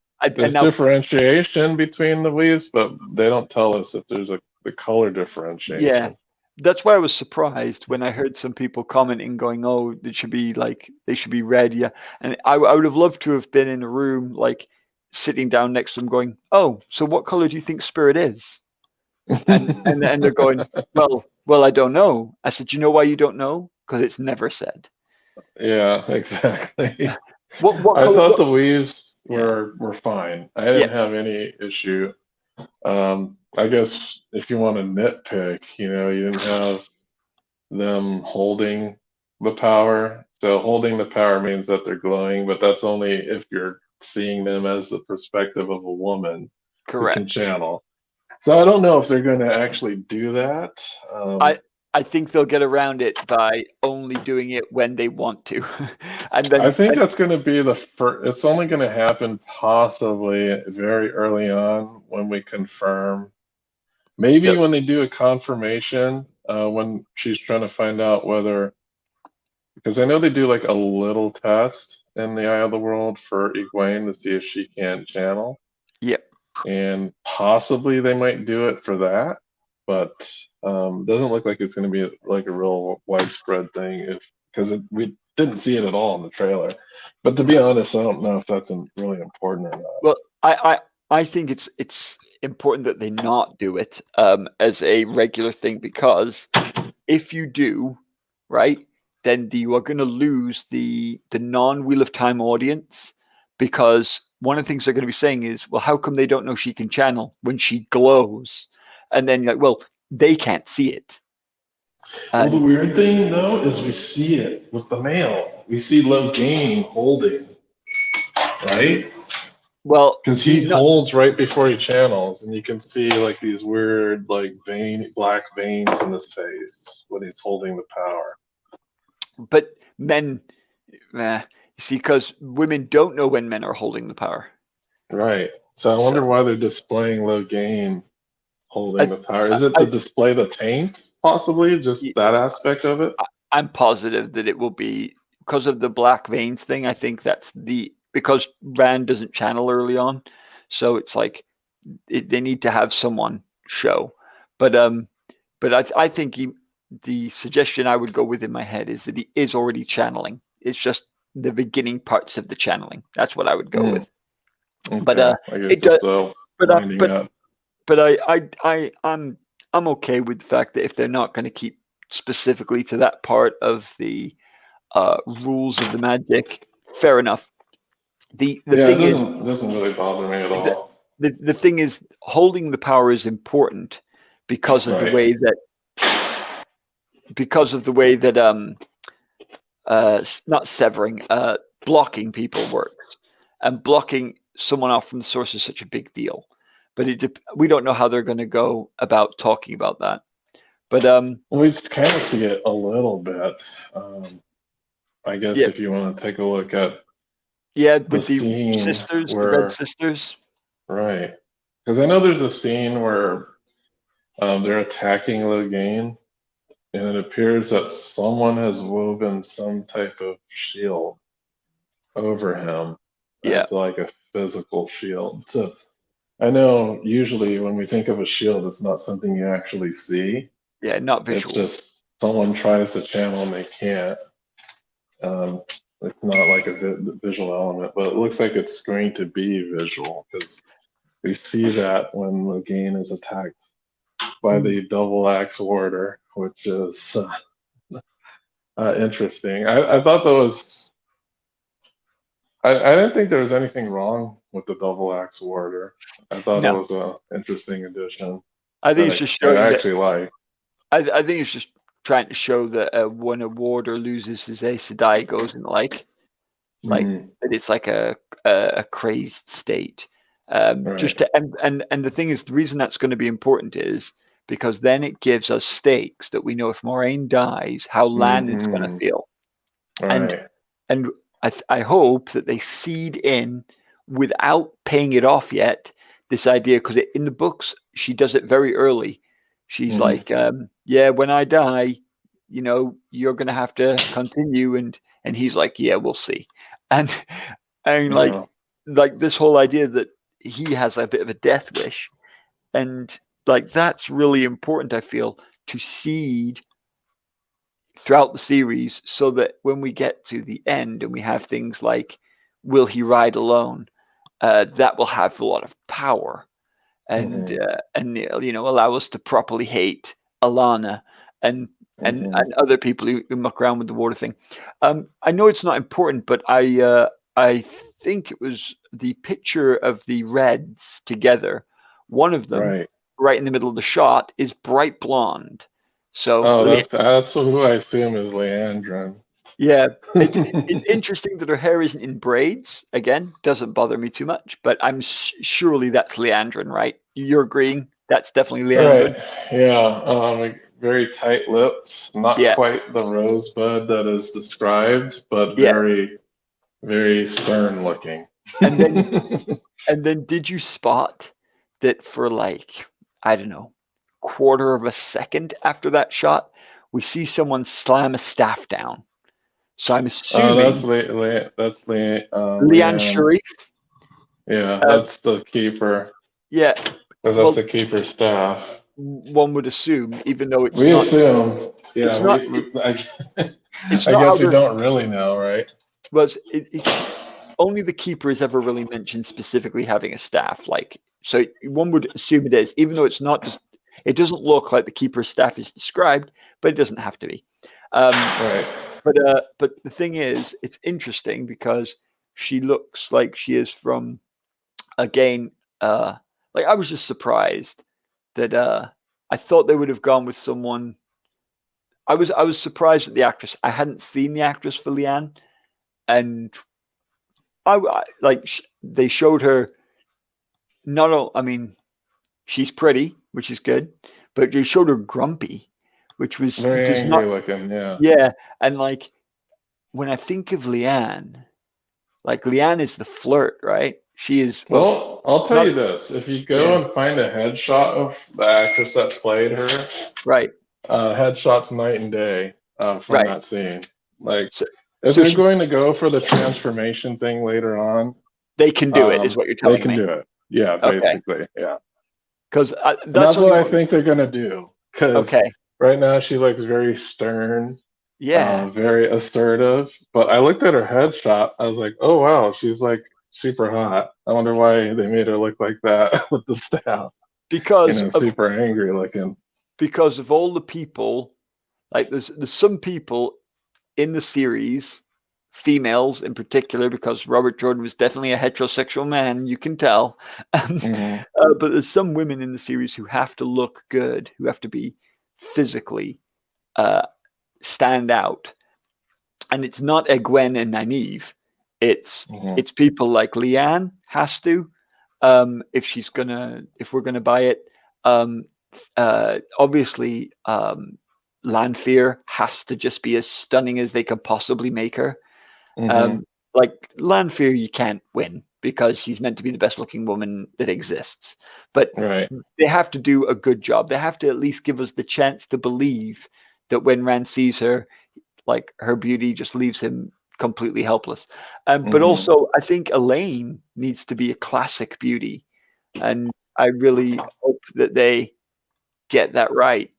and there's now differentiation between the leaves, but they don't tell us if there's the color yeah, differentiation. that's why I was surprised when I heard some people commenting, going, "Oh, they should be red." Yeah, and I would have loved to have been in a room like sitting down next to them, going, "Oh, so what color do you think spirit is?" And they're going, well, I don't know. I said, you know why you don't know? Because it's never said. Yeah, exactly. What I color? thought What? the weaves Yeah, were fine. I yeah, didn't have any issue. I guess if you want to nitpick, you didn't have them holding the power. So holding the power means that they're glowing, but that's only if you're seeing them as the perspective of a woman who can correct. channel. So I don't know if they're going to actually do that. I I think they'll get around it by only doing it when they want to, and I then think that's going to be the first. It's only going to happen possibly very early on when we confirm. Maybe the, when they do a confirmation, when she's trying to find out whether, because I know they do like a little test in the Eye of the World for Egwene to see if she can channel, yeah, and possibly they might do it for that, but doesn't look like it's going to be like a real widespread thing if because we didn't see it at all in the trailer. But to be honest, I don't know if that's really important or not. well, I think it's important that they not do it as a regular thing because if you do, right, then you are going to lose the non Wheel of Time audience because one of the things they're going to be saying is, well, how come they don't know she can channel when she glows? And then you're like, well, they can't see it. Well, the And weird thing though is we see it with the male. We see Logain holding, right? well, Because he he's not, holds right before he channels, and you can see like these weird like black veins in his face when he's holding the power. but men, you see, because women don't know when men are holding the power. Right. So I So wonder why they're displaying Logain holding I, the power. Is it I, to display the taint, possibly? Just that aspect of it? I'm positive that it will be because of the black veins thing. I think that's because Rand doesn't channel early on, so it's like they need to have someone show. But I think the suggestion I would go with in my head is that he is already channeling. It's just the beginning parts of the channeling. That's what I would go with. Mm, But okay. I guess it it's does. still But winding up. but I'm okay with the fact that if they're not going to keep specifically to that part of the rules of the magic, fair enough. The Yeah, thing is it doesn't really bother me at the, all. the thing is holding the power is important because of the Right. way that because of the way that not severing blocking people works, and blocking someone off from the source is such a big deal. But we don't know how they're going to go about talking about that. But Well, we kind of see it a little bit. Um, I guess yeah, if you want to take a look at yeah, the with the scene sisters, the Red where, Sisters. right. Because I know there's a scene where they're attacking Logain, and it appears that someone has woven some type of shield over him Yeah, as like a physical shield. So I know usually when we think of a shield, it's not something you actually see. yeah, not It's visual. just someone tries to channel and they can't. Um, It's not like a visual element, but it looks like it's going to be visual because we see that when Logain is attacked by Mm. the double axe warder, which is interesting. I thought that was. I didn't think there was anything wrong with the double axe warder. I thought it No, was a interesting addition I think that it's just I showing that. actually like. I think it's just trying to show that when a warder loses his Aes Sedai, goes in like Mm, that it's like a crazed state. right. Just to and the thing is, the reason that's going to be important is because then it gives us stakes that we know if Moraine dies, how Lan is going to Hmm. feel, and Right. and I hope that they seed in without paying it off yet this idea because in the books she does it very early. She's Hmm. like, yeah, when I die, you're gonna have to continue, and he's like, yeah, we'll see, and and Yeah. like this whole idea that he has a bit of a death wish, and like that's really important. I feel to seed throughout the series so that when we get to the end and we have things like will he ride alone, that will have a lot of power and Hmm. allow us to properly hate Alana and Hmm. other people who muck around with the water thing. I know it's not important, but I think it was the picture of the Reds together. One of them, Right. right in the middle of the shot, is bright blonde. So Oh, that's who I assume is Leandrin. yeah, it's interesting that her hair isn't in braids. Again, doesn't bother me too much, but I'm surely that's Leandrin, right? You're agreeing that's definitely Right. Leandrin. Yeah. Very tight-lipped, not Yeah, quite the rosebud that is described, but yeah. very, very stern looking. And then did you spot that for like I don't know, quarter of a second after that shot, we see someone slam a staff down. So I'm That's assuming Leanne. Sharif. Yeah, Uh, that's the keeper, yeah, because that's well, the keeper staff. one would assume, even though We assume. Yeah, it's not, it's I not guess we other. don't really know, right? Well, it's only the keeper is ever really mentioned specifically having a staff. Like, so one would assume it is, even though it's not. It doesn't look like the keeper's staff is described, but it doesn't have to be. Um, Right. but the thing is, it's interesting because she looks like she is from again. Like I was just surprised that I thought they would have gone with someone. I was surprised at the actress. I hadn't seen the actress for Leanne, and they showed her not all, I mean she's pretty, which is good, but they showed her grumpy, which was Very does not angry looking, yeah. yeah, and like when I think of Leanne, like Leanne is the flirt, right? She is well Well, I'll tell not you this. If you yeah, go and find a headshot of the actress that played her, right, headshots night and day from right. that scene. Like, So if so they're she going to go for the transformation thing later on, they can do it is what you're they telling can me. do it. Yeah, Okay. basically, yeah. Because And that's that's what only I one. think they're gonna do. Because Okay. right now she looks very stern, Yeah. very assertive. But I looked at her headshot. I was like, oh wow, she's like super hot. I wonder why they made her look like that with the staff. Because of Super angry looking. all the people, like there's some people in the series, females in particular, because Robert Jordan was definitely a heterosexual man, you can tell. Hmm. But there's some women in the series who have to look good, who have to be physically uh, stand out, and it's not Egwene and Nynaeve. It's Hmm. it's people like Leanne has to, if we're gonna buy it. Um, Obviously, Lanfear has to just be as stunning as they could possibly make her. Hmm. Um, like Lanfear, you can't win because she's meant to be the best looking woman that exists. But Right. they have to do a good job. They have to at least give us the chance to believe that when Rand sees her, like her beauty just leaves him completely helpless. But Hmm. also, I think Elaine needs to be a classic beauty, and I really hope that they get that right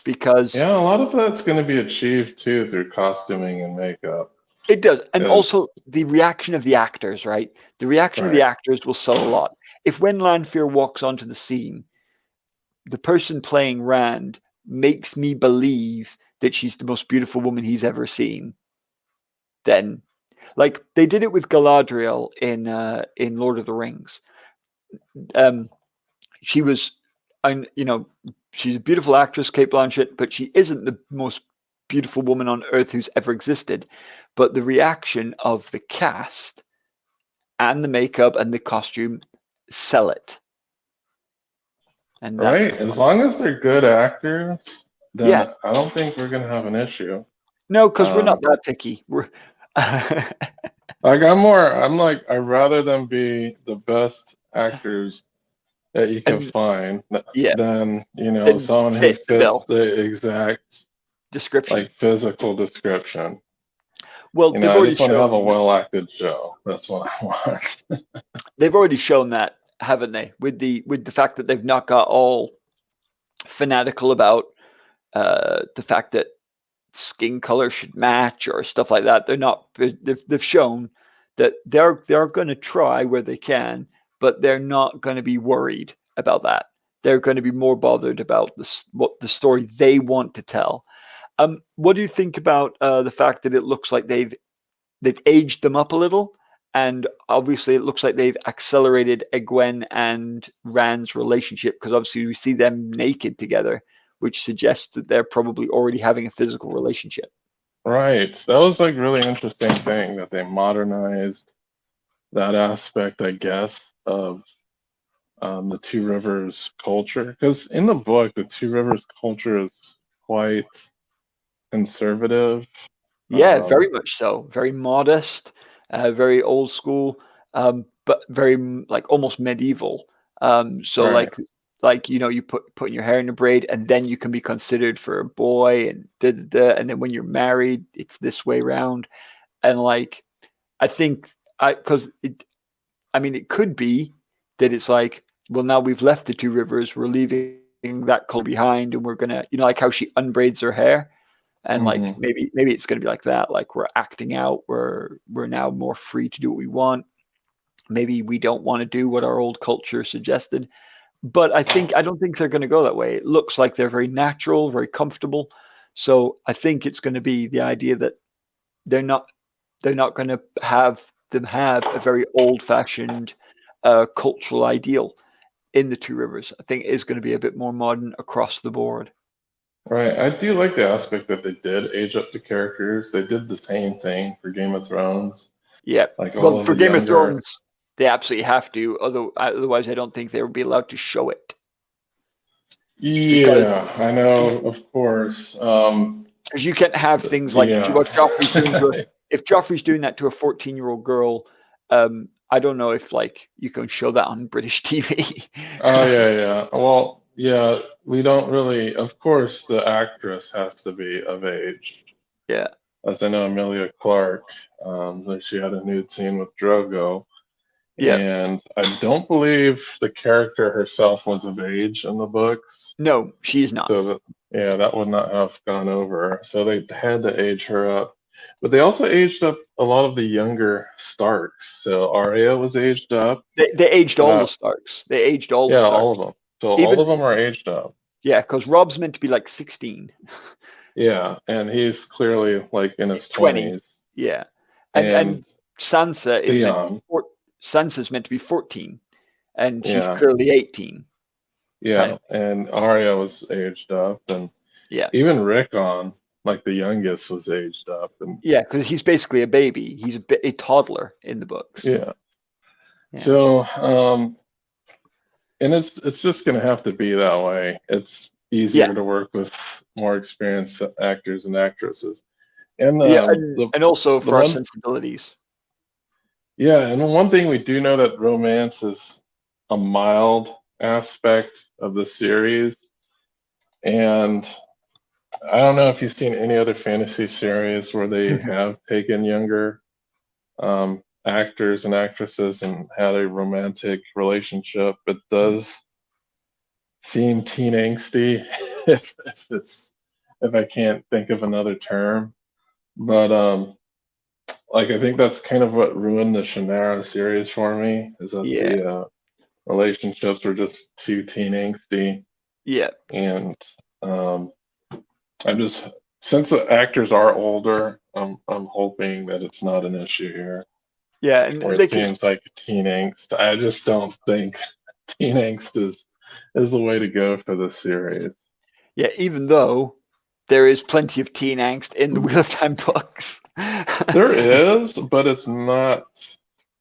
because Yeah, a lot of that's going to be achieved too through costuming and makeup. It does. And Because also the reaction of the actors, right? The reaction of the right, actors will sell a lot. If when Lanfear walks onto the scene, the person playing Rand makes me believe that she's the most beautiful woman he's ever seen, then like they did it with Galadriel in Lord of the Rings. Um, she was, and she's a beautiful actress, Kate Blanchett, but she isn't the most beautiful woman on earth who's ever existed. But the reaction of the cast and the makeup and the costume sell it, and that's right. the As fun. long as they're good actors, then Yeah, I don't think we're gonna have an issue. no, because we're not Um, that picky. We're like I'm like I'd rather them be the best actors that you can and find yeah, than then someone who fit the fits bill the exact description. like physical description. Well, they've I already just want to have a shown well acted show. That's what I want. they've already shown that, haven't they? With the fact that they've not got all fanatical about the fact that skin color should match or stuff like that. They're not. They've shown that they're going to try where they can, but they're not going to be worried about that. They're going to be more bothered about this, what the story they want to tell. What do you think about the fact that it looks like they've aged them up a little, and obviously it looks like they've accelerated Egwene and Rand's relationship because obviously we see them naked together, which suggests that they're probably already having a physical relationship. Right. That was like really interesting thing that they modernized that aspect, I guess, of the Two Rivers culture. Because in the book, the Two Rivers culture is quite conservative. Yeah, Um, very much so. Very modest, very old school, but very like almost medieval. So right. like you putting your hair in a braid, and then you can be considered for a boy, and and then when you're married, it's this way round. And like I think I because I mean it could be that it's like, well, now we've left the two rivers, we're leaving that culture behind, and we're gonna, like how she unbraids her hair, and like Hmm. maybe it's going to be like that, like we're acting out, we're now more free to do what we want. Maybe we don't want to do what our old culture suggested, but I don't think they're going to go that way. It looks like they're very natural, very comfortable. So I think it's going to be the idea that they're not they're not going to have a very old fashioned cultural ideal in the two rivers. I think it is going to be a bit more modern across the board. Right. I do like the aspect that they did age up the characters. They did the same thing for Game of Thrones. Yeah. Like all Well, of for the Game of younger. Thrones, they absolutely have to. Otherwise, I don't think they would be allowed to show it because Yeah, I know, of course. you can't have things like Yeah. what Joffrey's doing to a. If Joffrey's doing that to a 14-year-old girl, I don't know if like you can show that on British TV. Oh, yeah, yeah. Well, yeah, we don't really, of course, the actress has to be of age. Yeah. As I know, Amelia Clark, that she had a nude scene with Drogo. Yeah. And I don't believe the character herself was of age in the books. No, she is not. So that, yeah, that would not have gone over. So they had to age her up. But they also aged up a lot of the younger Starks. So Arya was aged up. They aged all the Uh, Starks. They aged all the yeah, all Starks. of them. So all Even of them are aged up. yeah, because Rob's meant to be like 16. Yeah, and he's clearly like in He's his 20. 20s. Yeah. And And Sansa is meant to be Theon, Sansa's meant to be 14, and she's yeah, clearly 18. Kind yeah, of. and Arya was aged up, and Yeah. even Rickon, like the youngest, was aged up, and Yeah, because he's basically a baby. He's a toddler in the books. yeah. Yeah. So, and it's just gonna have to be that way. It's Yeah. easier to work with more experienced actors and actresses, and Yeah, the and also the for our one, sensibilities. yeah, and one thing we do know that romance is a mild aspect of the series, and I don't know if you've seen any other fantasy series where they have taken younger actors and actresses and had a romantic relationship. It does seem teen angsty, if I can't think of another term. But like I think that's kind of what ruined the Shannara series for me, is that Yeah, the relationships were just too teen angsty, yeah, and um, I'm just since the actors are older, I'm hoping that it's not an issue here, yeah, where and it they can. seems like teen angst. I just don't think teen angst is the way to go for this series. Yeah, even though there is plenty of teen angst in the Wheel of Time books. There is, but it's not.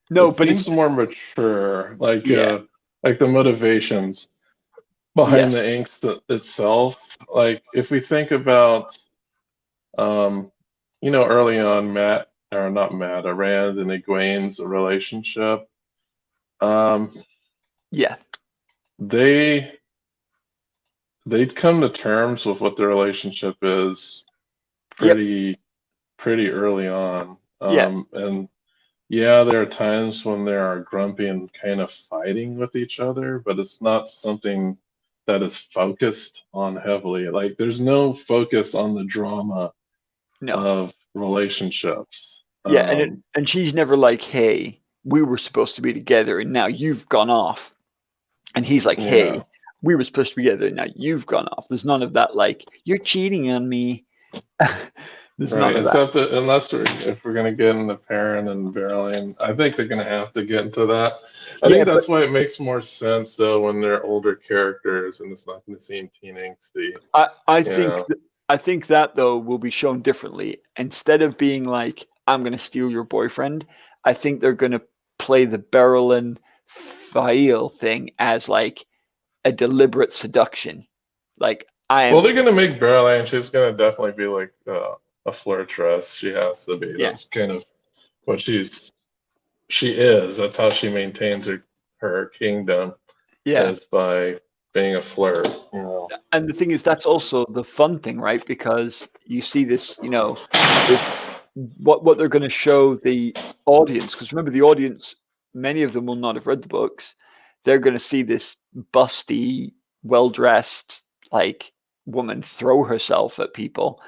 No, It but it's seems more mature, yeah, like the motivations behind yes, the angst itself. Like if we think about, um, early on, Matt or not Matt, Rand and Egwene's relationship, um, yeah, they they'd come to terms with what their relationship is yep, pretty pretty early on. yeah, And yeah, there are times when they are grumpy and kind of fighting with each other, but it's not something that is focused on heavily. Like there's no focus on the drama no, of relationships. yeah, and she's never like, hey, we were supposed to be together, and now you've gone off. And he's like, Yeah, hey, we were supposed to be together, now you've gone off. There's none of that like, you're cheating on me. There's none right. of that. Except that if we're gonna get into Perrin and Berlin, I think they're gonna have to get into that. I Yeah, think but that's why it makes more sense though when they're older characters and it's not gonna seem teen angsty. I think Yeah. I think that though will be shown differently. Instead of being like, I'm gonna steal your boyfriend, I think they're gonna play the Berylin Fail thing as like a deliberate seduction. Like I Well, am they're gonna make Berlin. She's gonna definitely be like a flirtress. She has to be. yeah, That's kind of what she is. That's how she maintains her kingdom yeah. is by being a flirt. And the thing is that's also the fun thing, right? Because you see this, this what they're going to show the audience, because remember the audience, many of them will not have read the books. They're going to see this busty, well dressed like woman throw herself at people,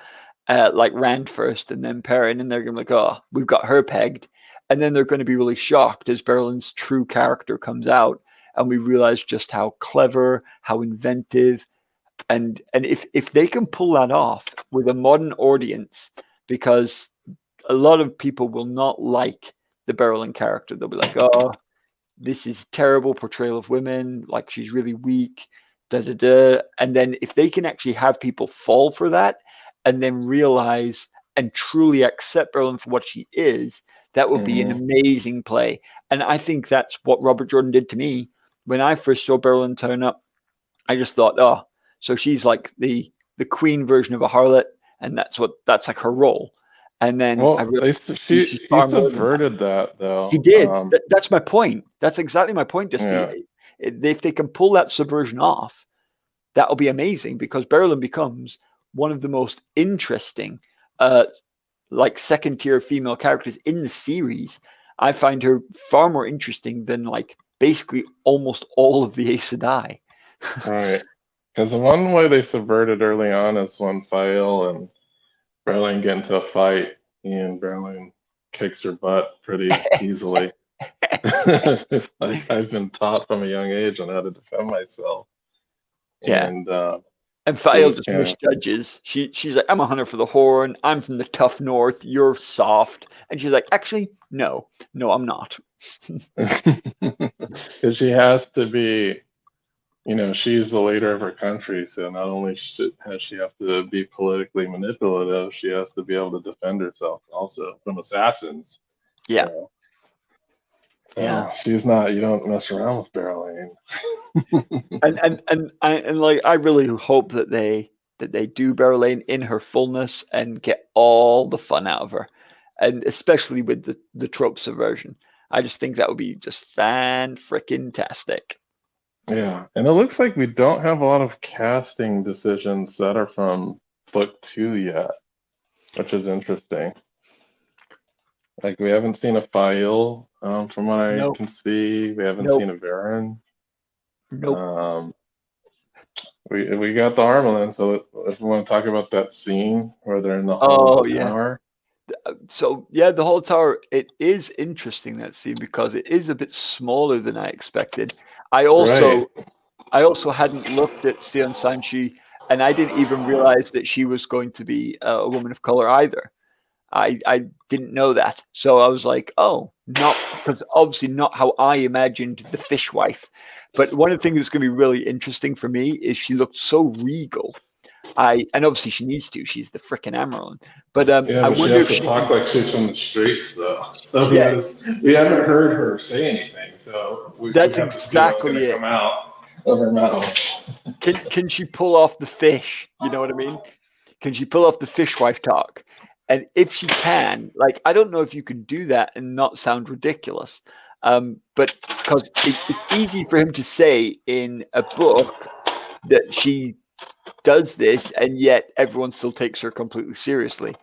like Rand first and then Perrin, and they're going to be like, oh, we've got her pegged, and then they're going to be really shocked as Berlin's true character comes out, and we realize just how clever, how inventive, and if they can pull that off with a modern audience, because a lot of people will not like the Berylin character. They'll be like, "Oh, this is terrible portrayal of women. Like she's really weak." Da da da. And then if they can actually have people fall for that, and then realize and truly accept Berylin for what she is, that would be an Hmm. amazing play. And I think that's what Robert Jordan did to me when I first saw Berylin turn up. I just thought, oh, so she's like the queen version of a harlot, and that's like her role. And then I Well, realized she's he far more than that. subverted that He though. did. That's my point. That's exactly my point, Dusty. Yeah. If they can pull that subversion off, that'll be amazing because Berylin becomes one of the most interesting, uh, like second tier female characters in the series. I find her far more interesting than like basically almost all of the Aes Sedai. Right. Because the one way they subverted early on is when Fael and Berlin get into a fight, and Berlin kicks her butt pretty easily. It's like I've been taught from a young age on how to defend myself, Yeah. and And she Fael was just kind misjudges. She's like, I'm a hunter for the horn. I'm from the tough north. You're soft. And she's like, actually, no, no, I'm not. of because she has to be. She's the leader of her country, so not only has she have to be politically manipulative, she has to be able to defend herself also from assassins. Yeah, So, yeah. she's not. You don't mess around with Berylane. And like I really hope that they do Berylane in her fullness and get all the fun out of her, and especially with the trope subversion. I just think that would be just fan freaking tastic. Yeah, and it looks like we don't have a lot of casting decisions that are from book two yet, which is interesting. Like we haven't seen a Fail, from what I Nope, can see. We haven't nope, seen a Varen. nope. Um, we got the Armelin, so if we want to talk about that scene where they're in the hall of Oh the yeah, tower, So yeah, the whole tower, it is interesting, that scene, because it is a bit smaller than I expected. I Right. also I also hadn't looked at Sion Sanchi, and I didn't even realize that she was going to be a woman of color either. I didn't know that. So I was like, oh, not, because obviously not how I imagined the fishwife. But one of the things that's going to be really interesting for me is she looked so regal. And obviously she needs to. She's the frickin' Emerald. But Yeah, I but she wonder has if to she talk can. like she's from the streets, though. So Yeah, we haven't heard her say anything. So we that's have to see what's going exactly to it. come out of her mouth. Can she pull off the fish? You know what I mean? Can she pull off the fishwife talk? And if she can, like, I don't know if you could do that and not sound ridiculous. But because it's easy for him to say in a book that she does this, and yet everyone still takes her completely seriously.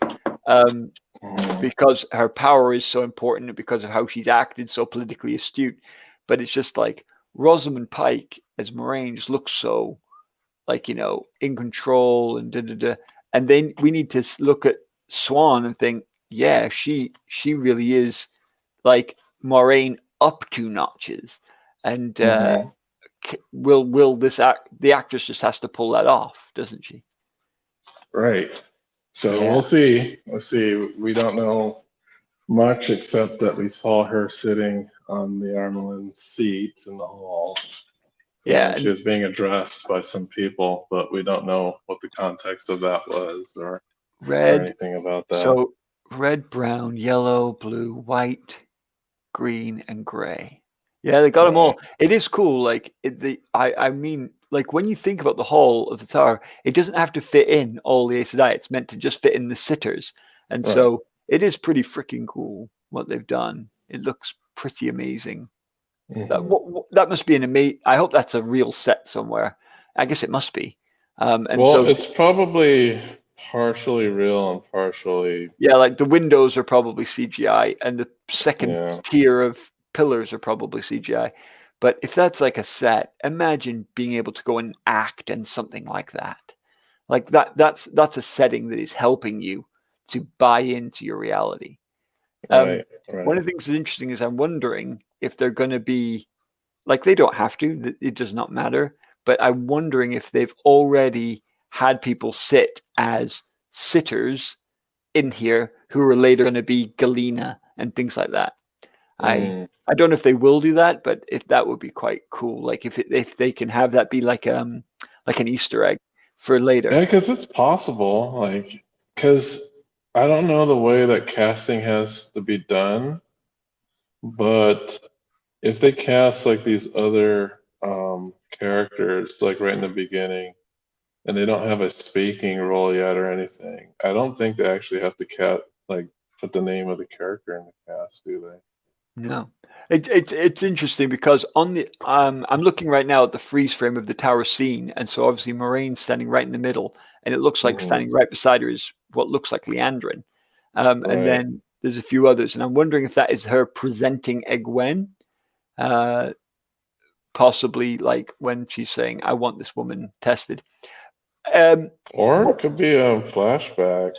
Um, Mhm. because her power is so important and because of how she's acted so politically astute. But it's just like Rosamund Pike as Moraine just looks so, like, in control and da da da. And then we need to look at Swan and think, yeah, she really is like Moraine up two notches. And Mhm. will this act? The actress just has to pull that off, doesn't she? Right. So Yeah, we'll see. We'll see. We don't know much except that we saw her sitting on the Armelin seat in the hall, yeah. and she And was being addressed by some people, but we don't know what the context of that was or red. anything about that. So red, brown, yellow, blue, white, green, and gray. Yeah, they got them Right. all. It is cool. Like I mean, like when you think about the hall of the tower, it doesn't have to fit in all the Aes Sedai. It's meant to just fit in the sitters, and Right. so it is pretty freaking cool what they've done. It looks pretty amazing. Hmm. That must be an amazing. I hope that's a real set somewhere. I guess it must be. And Well, so it's probably partially real and partially, yeah, like the windows are probably CGI, and the second yeah, tier of pillars are probably CGI. But if that's like a set, imagine being able to go and act in something like that. Like that's a setting that is helping you to buy into your reality. Um, right, right. One of the things that's interesting is I'm wondering if they're going to be, like, they don't have to, it does not matter. But I'm wondering if they've already had people sit as sitters in here who are later going to be Galena and things like that. I Mm. I don't know if they will do that, but if that would be quite cool. Like if they can have that be like an Easter egg for Yeah, later. because it's possible, like, because I don't know the way that casting has to be done, but if they cast like these other characters, like right in the beginning, and they don't have a speaking role yet or anything, I don't think they actually have to like put the name of the character in the cast, do they? No, it's interesting because on the I'm looking right now at the freeze frame of the tower scene, and so obviously Moraine's standing right in the middle, and it looks like Hmm. standing right beside her is what looks like Leandrin, and Right. then there's a few others, and I'm wondering if that is her presenting Egwene, uh, possibly like when she's saying, "I want this woman tested." Um, Or but it could be a flashback,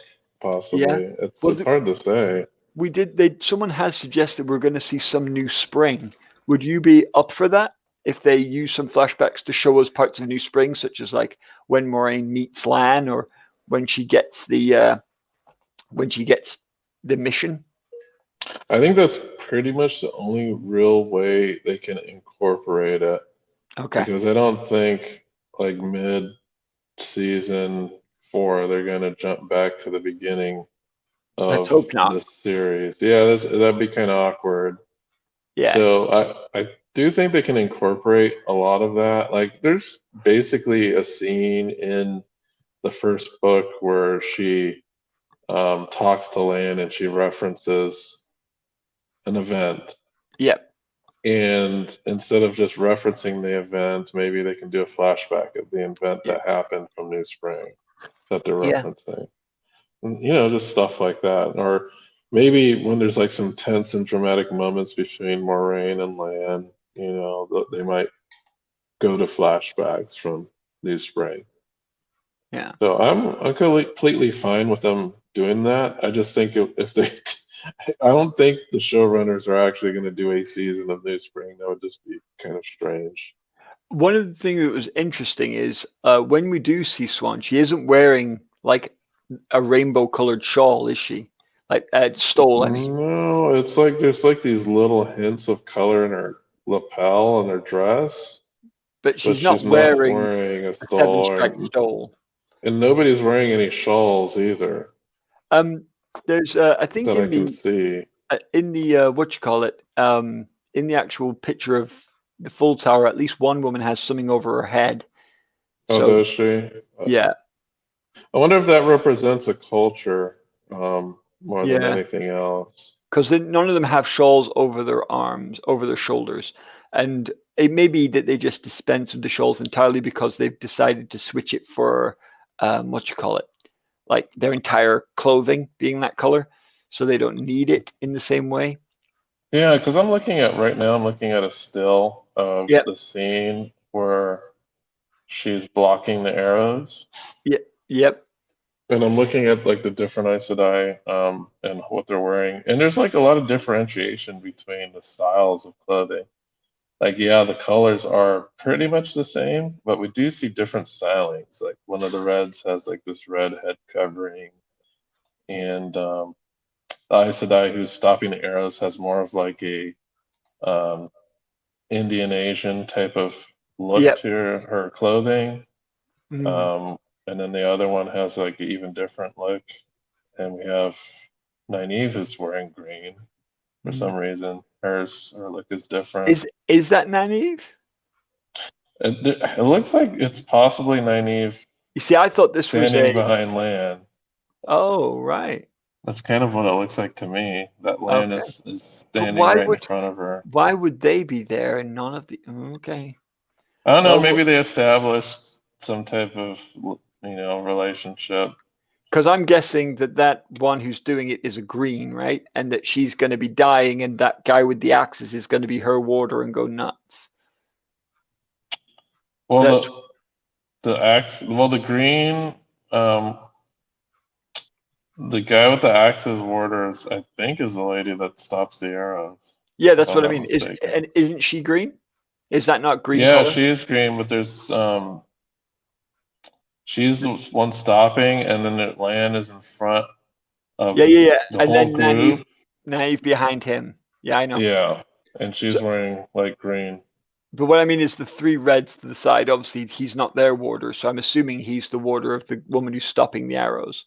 yeah, possibly. It's well, it's hard to say. we did. They Someone has suggested we're going to see some new spring. Would you be up for that if they use some flashbacks to show us parts of New Spring, such as like when Moraine meets Lan, or when she gets the mission? I think that's pretty much the only real way they can incorporate it Okay, because I don't think like mid-season 4 they're gonna jump back to the beginning let's of hope not. the series. Yeah, that'd be kind of awkward. Yeah, So I do think they can incorporate a lot of that. Like there's basically a scene in the first book where she talks to Lan and she references an event. yeah, And instead of just referencing the event, maybe they can do a flashback of the event yeah, that happened from New Spring that they're yeah, referencing. And, just stuff like that. Or maybe when there's like some tense and dramatic moments between Moraine and Lan, they might go to flashbacks from New Spring. yeah. So I'm completely fine with them doing that. I just think if they, I don't think the showrunners are actually going to do a season of New Spring. That would just be kind of strange. One of the things that was interesting is when we do see Swan, she isn't wearing like a rainbow colored shawl, is she? Like stole, I mean. No, it's like there's like these little hints of color in her lapel and her dress, But but she's not she's not wearing wearing a a seven stole, stripe stole. and nobody's wearing any shawls either Um, there's I think that I can see. in the what you call it in the actual picture of the full tower, at least one woman has something over her head. Oh, So does she? yeah, I wonder if that represents a culture more than yeah, anything else. because none of them have shawls over their arms, over their shoulders, and it may be that they just dispense with the shawls entirely because they've decided to switch it for what you call it, like their entire clothing being that color, so they don't need it in the same way. Yeah, because I'm looking at right now, I'm looking at a still of Yep, the scene where she's blocking the arrows. yep, yep, And I'm looking at like the different Aes Sedai and what they're wearing. And there's like a lot of differentiation between the styles of clothing. Like, yeah, the colors are pretty much the same, but we do see different stylings. Like one of the reds has like this red head covering, and Aes Sedai who's stopping the arrows has more of like a um, Indian Asian type of look yep. to her clothing. Mm. Um, and then the other one has like an even different look. And we have Nynaeve who's wearing green for some Mm. reason. Her look is different. Is that Nynaeve? It looks like it's possibly Nynaeve You see, I thought this was standing a. behind Lan. Oh, right. That's kind of what it looks like to me. That Lan Okay. is But standing right in front of her. why would they be there and none of the? Okay. I don't know, Well, maybe they established some type of relationship. because I'm guessing that that one who's doing it is a green, right? And that she's going to be dying, and that guy with the axes is going to be her warder and go nuts. Well, That's the green, um, the guy with the axes warders, I think, is the lady that stops the arrows, yeah, if that's I'm what I not mean. Is mistaken. and isn't she green? Is that not green Yeah, color? she is green, but she's the one stopping, and then the land is in front Yeah, of yeah, yeah. the And whole then group. Nynaeve behind him. Yeah, I know. Yeah, and So, she's wearing like green. but what I mean is the three reds to the side. Obviously, he's not their warder, so I'm assuming he's the warder of the woman who's stopping the arrows.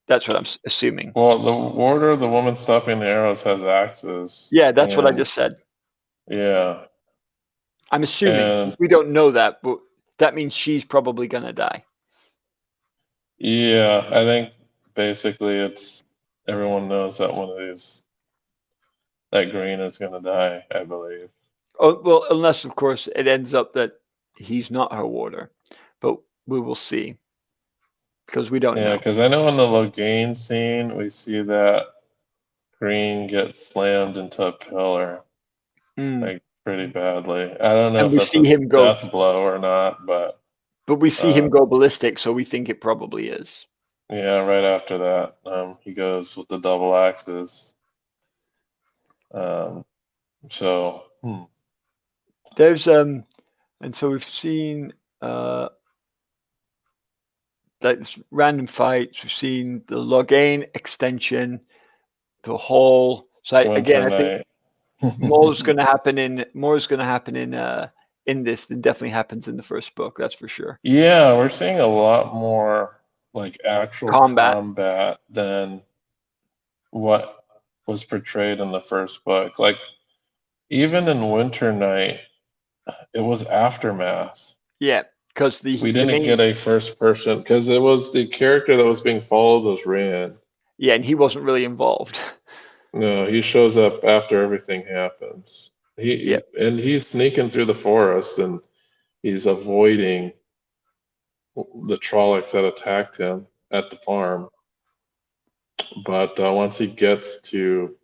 That's what I'm assuming. Well, the warder, the woman stopping the arrows, has axes, Yeah, that's what I and just said. yeah, I'm assuming. and We don't know that, but that means she's probably gonna die. yeah, I think basically it's everyone knows that one of these that green is gonna die, I believe. Oh well, unless of course it ends up that he's not her warder, but we will see because we don't Yeah, know. because I know in the Logain scene we see that green gets slammed into a pillar Mm. like pretty badly. I don't know And if we that's see a him go, death blow or not, but we see uh, him go ballistic, so we think it probably is. yeah, right after that, he goes with the double axes. Um, so, There's and so we've seen like random fights. We've seen the Logain extension, the hall. So again, Winter I think Night. more is going to happen in this than definitely happens in the first book. That's for sure. Yeah, we're seeing a lot more like actual Combat. combat than what was portrayed in the first book. Like even in Winter Night, it was aftermath. Yeah, because We the didn't get main a first person because it was the character that was being followed was Rand. yeah, and he wasn't really involved. No, he shows up after everything happens. Yeah, And he's sneaking through the forest and he's avoiding the Trollocs that attacked him at the farm. But once he gets to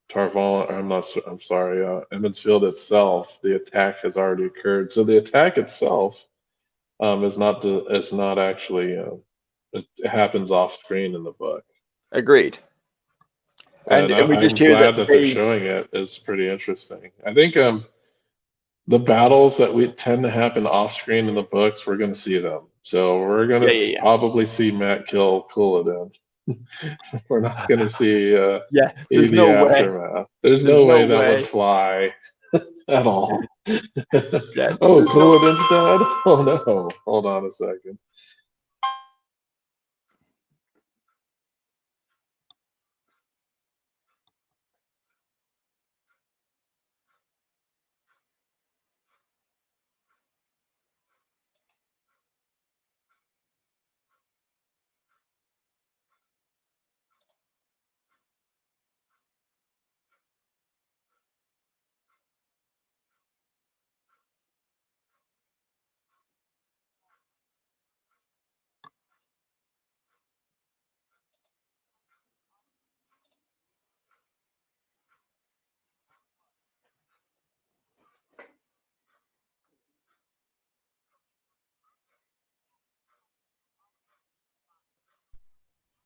Tarvalon, I'm sorry, Emmons Field itself, the attack has already occurred. So the attack itself is not actually it happens off screen in the book. Agreed. And And we just I'm hear that glad that they're they, showing it. It's pretty interesting. I think the battles that we tend to happen off screen in the books, we're going to see them. So we're going yeah, to yeah, probably see Matt kill Couladin. We're not going to see yeah. There's the no way. aftermath. There's There's no no way that would way. fly at all. Yeah, Oh, there's no. Couladin's dead? Oh no. Hold on a second.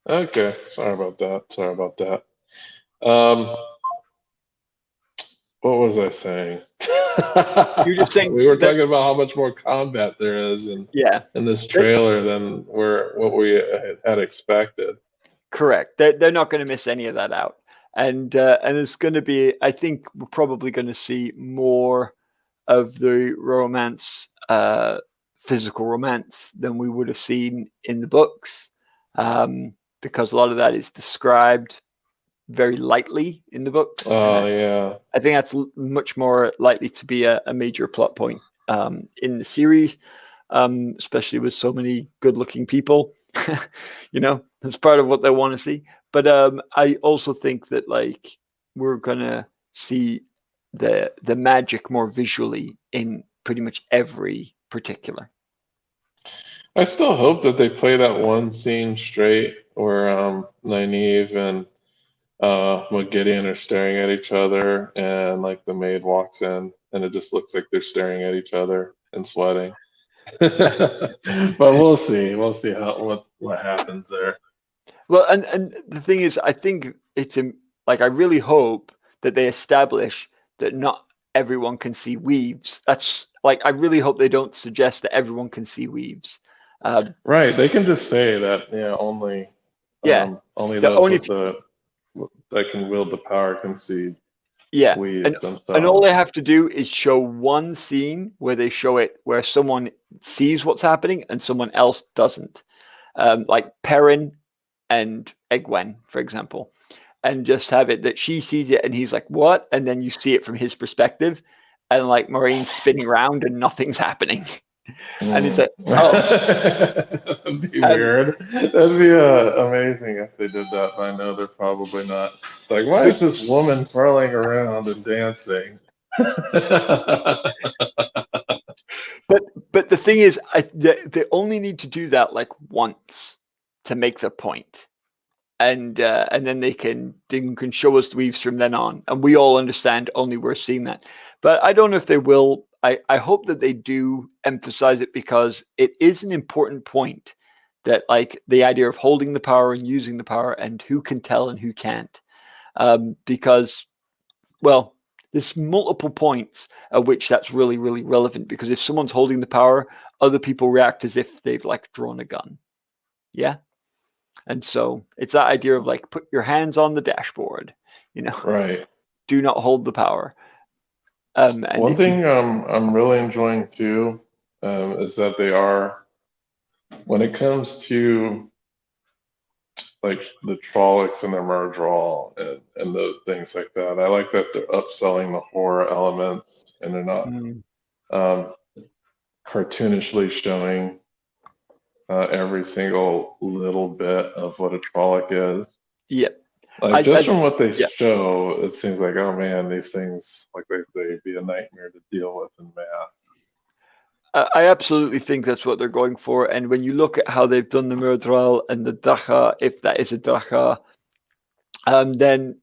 Okay, sorry about that. Sorry about that. Um, what was I saying? You're just saying We were that. talking about how much more combat there is Yeah. in this That, trailer than what we had expected. correct. They're not going to miss any of that out. And it's going to be. I think we're probably going to see more of the romance, physical romance, than we would have seen in the books, because a lot of that is described very lightly in the books, and Oh yeah. I think that's much more likely to be a major plot point in the series, especially with so many good-looking people. That's part of what they want to see. But I also think that like we're gonna see the magic more visually in pretty much every particular. I still hope that they play that one scene straight where Nynaeve and Gideon are staring at each other, and like the maid walks in, and it just looks like they're staring at each other and sweating. But we'll see. We'll see what happens there. Well, and the thing is, I think it's like I really hope that they establish that not everyone can see weaves. That's like I really hope they don't suggest that everyone can see weaves. Um, Right. They can just say that, yeah, yeah, only the those only with the that can wield the power can see yeah, weaves and all themselves. they have to do is show one scene where they show it where someone sees what's happening and someone else doesn't, like Perrin and Egwene, for example, and just have it that she sees it and he's like, "What?" And then you see it from his perspective, and like Maureen's spinning around and nothing's happening, and it's Mm. like, "Oh," That'd be and weird. That'd be amazing if they did that, but I know they're probably not. Like, why but is this woman twirling around and dancing? but but the thing is, they only need to do that like once to make the point. And then they can show us the weaves from then on, and we all understand only we're seeing that. But I don't know if they will. I hope that they do emphasize it because it is an important point that like the idea of holding the power and using the power and who can tell and who can't. Because well, there's multiple points at which that's really really relevant because if someone's holding the power, other people react as if they've like drawn a gun. Yeah. And so it's that idea of like put your hands on the dashboard, you know, Right. do not hold the power. And One if you, thing I'm really enjoying too is that they are, when it comes to like the Trollocs and their Murdral and the things like that, I like that they're upselling the horror elements and they're not mm, um, cartoonishly showing every single little bit of what a Trolloc is. yeah, Like just I, from what they yeah, show, it seems like, oh man, these things like they'd be a nightmare to deal with in math. I absolutely think that's what they're going for. And when you look at how they've done the Murdral and the Dracha, if that is a Dracha, then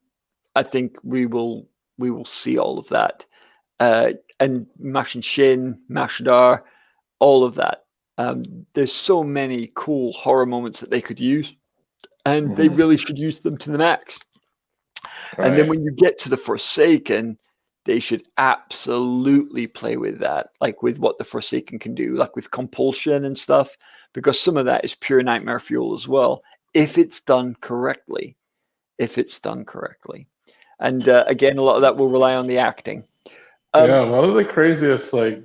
I think we will see all of that. And Mash and Shin, Mashdar, all of that. There's so many cool horror moments that they could use, and they Mhm. really should use them to the max. And then Right. when you get to the Forsaken, they should absolutely play with that, like with what the Forsaken can do, like with compulsion and stuff, because some of that is pure nightmare fuel as well, if it's done correctly. If it's done correctly. And again, a lot of that will rely on the acting. Um, Yeah, one of the craziest like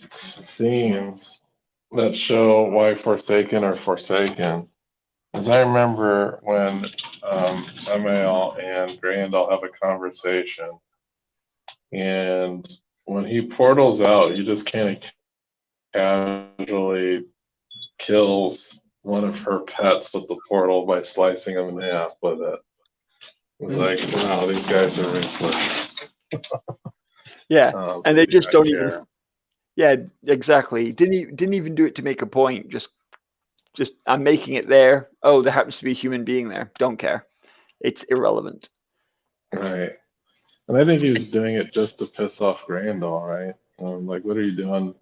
scenes that show why Forsaken are Forsaken is I remember when Samael and Grandal have a conversation, and when he portals out, he just kind of casually kills one of her pets with the portal by slicing him in half with it. It's like, wow, these guys are ruthless. yeah, They and they do just not don't even. care. Yeah, exactly. Didn't even do it to make a point. Just I'm making it there. Oh, there happens to be a human being there. Don't care. It's irrelevant. Right. And I think he was doing it just to piss off Grandal, right? Like, what are you doing?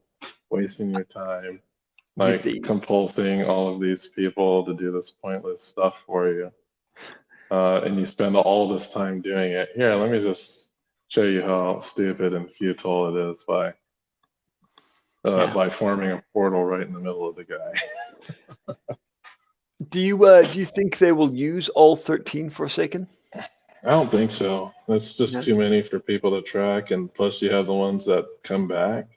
Wasting your time, With like these. compulsing all of these people to do this pointless stuff for you. And you spend all this time doing it. Here, let me just show you how stupid and futile it is Yeah. by forming a portal right in the middle of the guy. Do you think they will use all 13 Forsaken? I don't think so. That's just No. too many for people to track, and plus you have the ones that come back.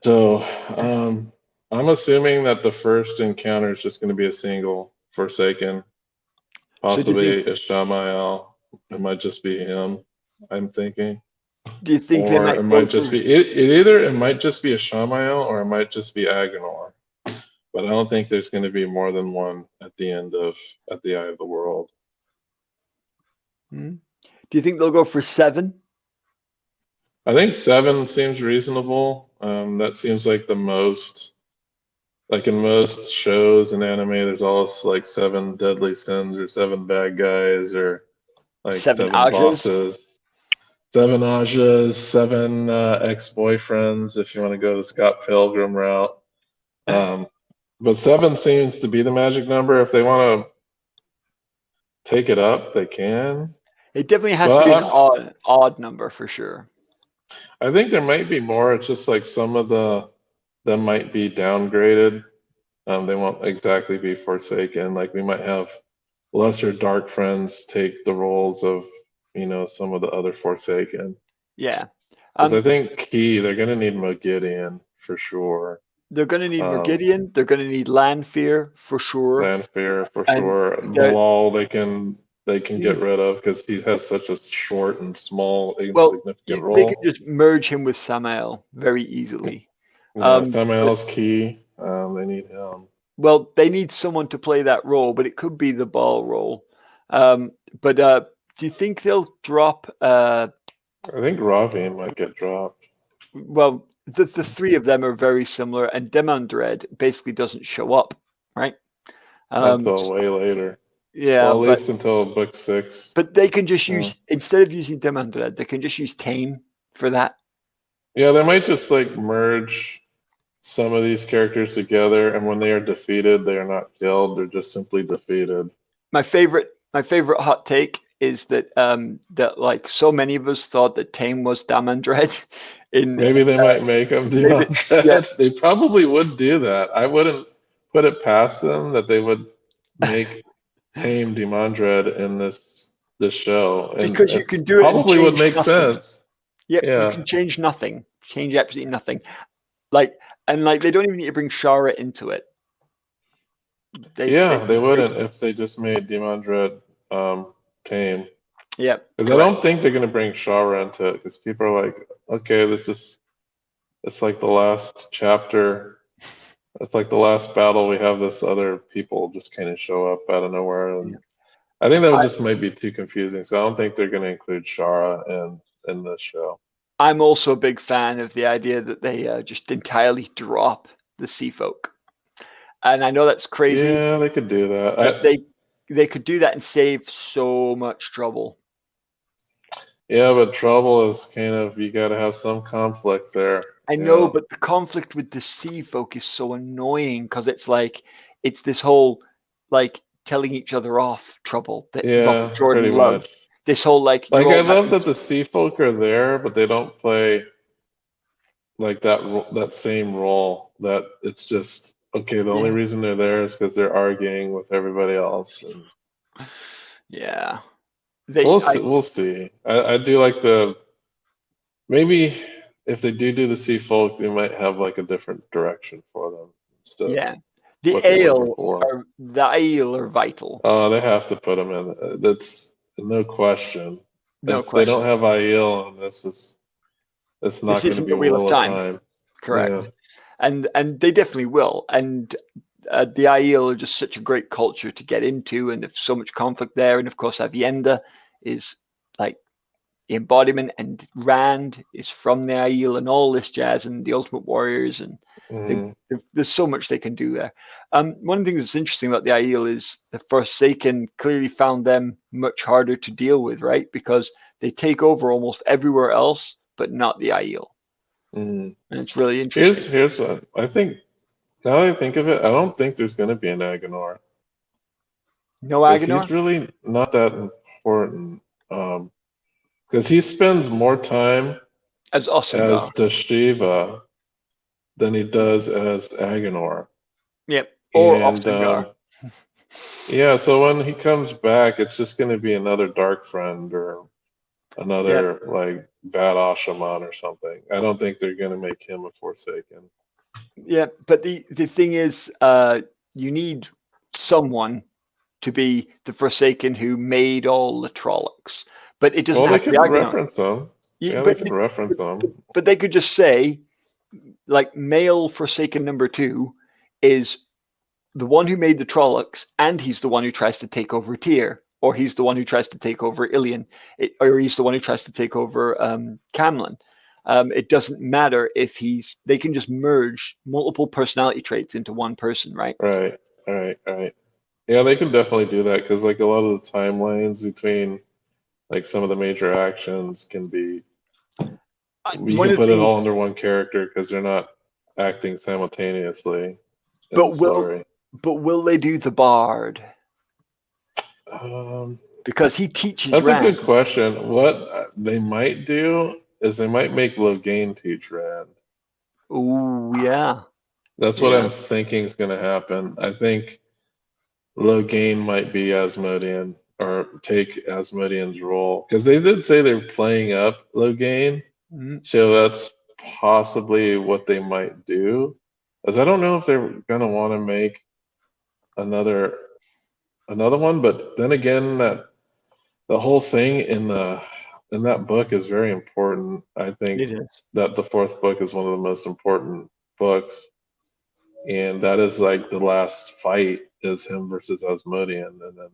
So I'm assuming that the first encounter is just going to be a single Forsaken, So possibly Ishamael. It might just be him, I'm thinking. do you think they Or might it go might just for be it might just be a Shamael or it might just be Agonor. But I don't think there's going to be more than one at the end of at the Eye of the World. do you think they'll go for 7? I think 7 seems reasonable. That seems like the most, like in most shows and anime, there's always like 7 deadly sins or 7 bad guys or like 7 7 Ajas? bosses, 7 Ajas, 7 ex-boyfriends. If you want to go the Scott Pilgrim route, um, but 7 seems to be the magic number. If they want to take it up, they can. It definitely has to But be an odd number for sure. I think there might be more. It's just like some of them might be downgraded. They won't exactly be Forsaken. Like we might have lesser Dark Friends take the roles of some of the other Forsaken. Yeah. Because I Um, think key they're gonna need Mogideon for sure. they're going to need Um, Mergidian. They're going to need Lanfear for sure. Lanfear for And sure. the Malal they can get rid of because he has such a short and small well, insignificant they could role. just merge him with Samael very easily. Yeah, But Samael's key. They need him. well, they need someone to play that role, but it could be the ball role. Um, but do you think they'll drop? I think Ravi might get dropped. Well, the three of them are very similar, and Demandred basically doesn't show up, right? Um, Until way later. yeah, Well, at least until book 6. but they can just Uh, use instead of using Demandred, they can just use Tame for that. yeah, they might just like merge some of these characters together, and when they are defeated, they are not killed. They're just simply defeated. My favorite hot take is that like so many of us thought that Tame was Damandred in Maybe they might make them maybe yeah. Demondread. They probably would do that. I wouldn't put it past them that they would make Tame Demondred in this show, and Because you it can do it and probably would change make nothing. sense. Yep, you Yeah, can change nothing. Change absolutely nothing. Like and like they don't even need to bring Shara into it. They yeah, they can they wouldn't if they just made Demondred Tame. yeah, Because I correct. don't think they're gonna bring Shara into it. Because people are like, okay, it's like the last chapter. It's like the last battle. We have this other people just kind of show up out of nowhere, Yeah. and I think that would I, just might be too confusing. So I don't think they're going to include Shara in this show. I'm also a big fan of the idea that they just entirely drop the sea folk. And I know that's crazy, Yeah, they could do that. but they could do that and save so much trouble. Yeah, but trouble is kind of you got to have some conflict there. I know, Yeah. but the conflict with the sea folk is so annoying because it's like it's this whole like telling each other off trouble that Robert Yeah, Jordan pretty loves. much. This whole like you're Like I all love acting. that the sea folk are there, but they don't play like that same role. That it's just okay. The only Yeah, reason they're there is because they're arguing with everybody else, and yeah. They, I we'll see. I do like the maybe if they do the sea folk, they might have like a different direction for them instead of yeah. The what they were ale before. are the ale are vital, They have to put them in. That's no question. no If they don't question. have Aiel on this, it's This not going to isn't be the Wheel of Wheel of Time, Time. correct? Yeah. And they definitely will. And the IEL are just such a great culture to get into, and there's so much conflict there. And of course, Avienda is like the embodiment, and Rand is from the IEL, and all this jazz, and the Ultimate Warriors, and Hmm. there's so much they can do there. One of the things that's interesting about the IEL is the Forsaken clearly found them much harder to deal with, right? Because they take over almost everywhere else, but not the IEL, Hmm. and it's really Here's interesting. here's what I think. Now that I think of it, I don't think there's going to be an Agenor No because he's Agenor really not that important. Um, because he spends more time as Ostengar. as Dashiva than he does as Agenor. Yep, or And Ostengar. yeah, so when he comes back, it's just going to be another Dark Friend or Yep, another like bad Ashaman or something. I don't think they're going to make him a Forsaken. yep. But the thing is, you need someone to be the Forsaken who made all the Trollocs. But it doesn't Well, they have to be could Agenor. reference them. Yeah, Yeah, they could reference them. but they could just say like male Forsaken number two is the one who made the Trollocs, and he's the one who tries to take over Tyr, or he's the one who tries to take over Ilion, or he's the one who tries to take over Camlin. It doesn't matter if he's. They can just merge multiple personality traits into one person, right? Right, right. Yeah, they can definitely do that because like a lot of the timelines between like some of the major actions can be you One can of put it the all under one character because they're not acting simultaneously in the but will story. but will they do the Bard Um, because he teaches that's a Rand? good question. What they might do is they might make Logain teach Rand. Oh yeah, That's what yeah. I'm thinking is going to happen. I think Logain might be Asmodean or take Asmodean's role because they did say they're playing up Logain, Mm, so that's possibly what they might do. As I don't know if they're going to want to make another another one, but then again, that the whole thing in that book is very important. I think it is. that the fourth book is one of the most important books, and that is like the last fight is him versus Asmodean, and then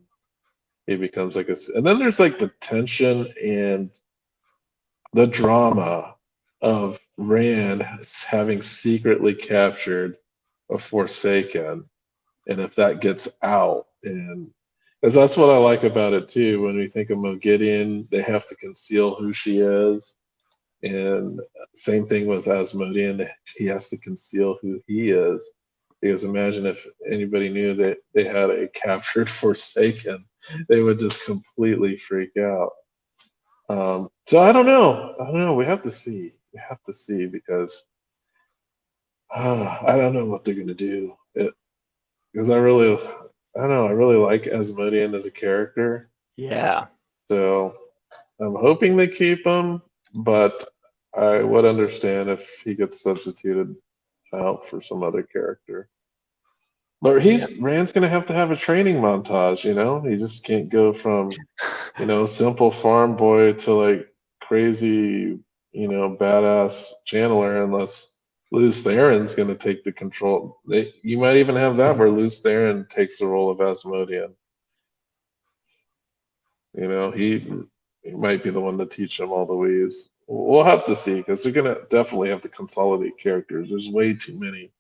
he becomes like a. And then there's like the tension and the drama of Rand having secretly captured a Forsaken, and if that gets out, and because that's what I like about it too. When we think of Mogideon, they have to conceal who she is, and same thing with Asmodean, he has to conceal who he is. Because imagine if anybody knew that they had a captured Forsaken, they would just completely freak out. So I don't know. I don't know. We have to see. We have to see because I don't know what they're gonna do. Because I don't know. I really like Asmodean as a character. Yeah, So I'm hoping they keep him, but I would understand if he gets substituted out for some other character. But yeah. he's Rand's gonna have a training montage, you know? He just can't go from, simple farm boy to like crazy, badass channeler unless Luz Theron's gonna take the control. You might even have that where Luz Theron takes the role of Asmodean. He might be the one to teach them all the ways. We'll have to see because they're gonna definitely have to consolidate characters. There's way too many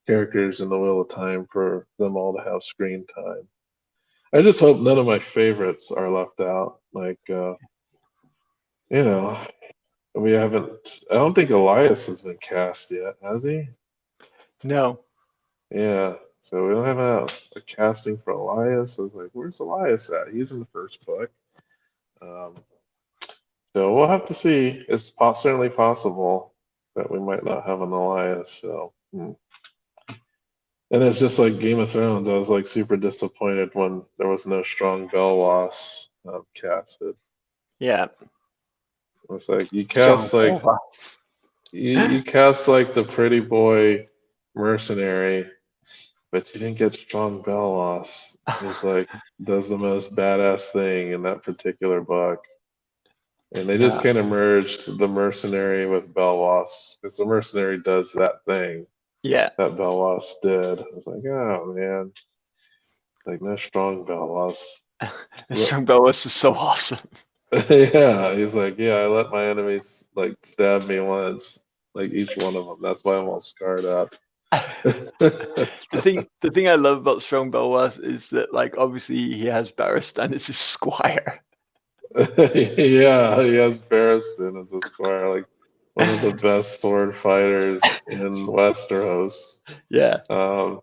characters in the Wheel of Time for them all to have screen time. I just hope none of my favorites are left out. Like, you know, We haven't. I don't think Elias has been cast yet, has he? No. Yeah. So we don't have a casting for Elias. I was like, where's Elias at? He's in the first book. Um, so we'll have to see. It's certainly possible that we might not have an Elias. So, and it's just like Game of Thrones. I was like super disappointed when there was no strong Belwas casted. Yeah. It's like Strong Belfast. you cast like the pretty boy mercenary, but you didn't get strong Belwas. He's like does the most badass thing in that particular book. And they just Yeah. kind of merged the mercenary with Belwas because the mercenary does that thing Yeah. that Belwas did. I was like, oh man, like no strong Belwas. The Strong Belfast was so awesome. Yeah, he's like, yeah, I let my enemies like stab me once, like each one of them. That's why I'm all scarred up. The thing I love about Strong Belfast is that, like, obviously he has Barristan as his squire. Yeah, he has Barristan as a squire, like one of the best sword fighters in Westeros. Yeah. Um,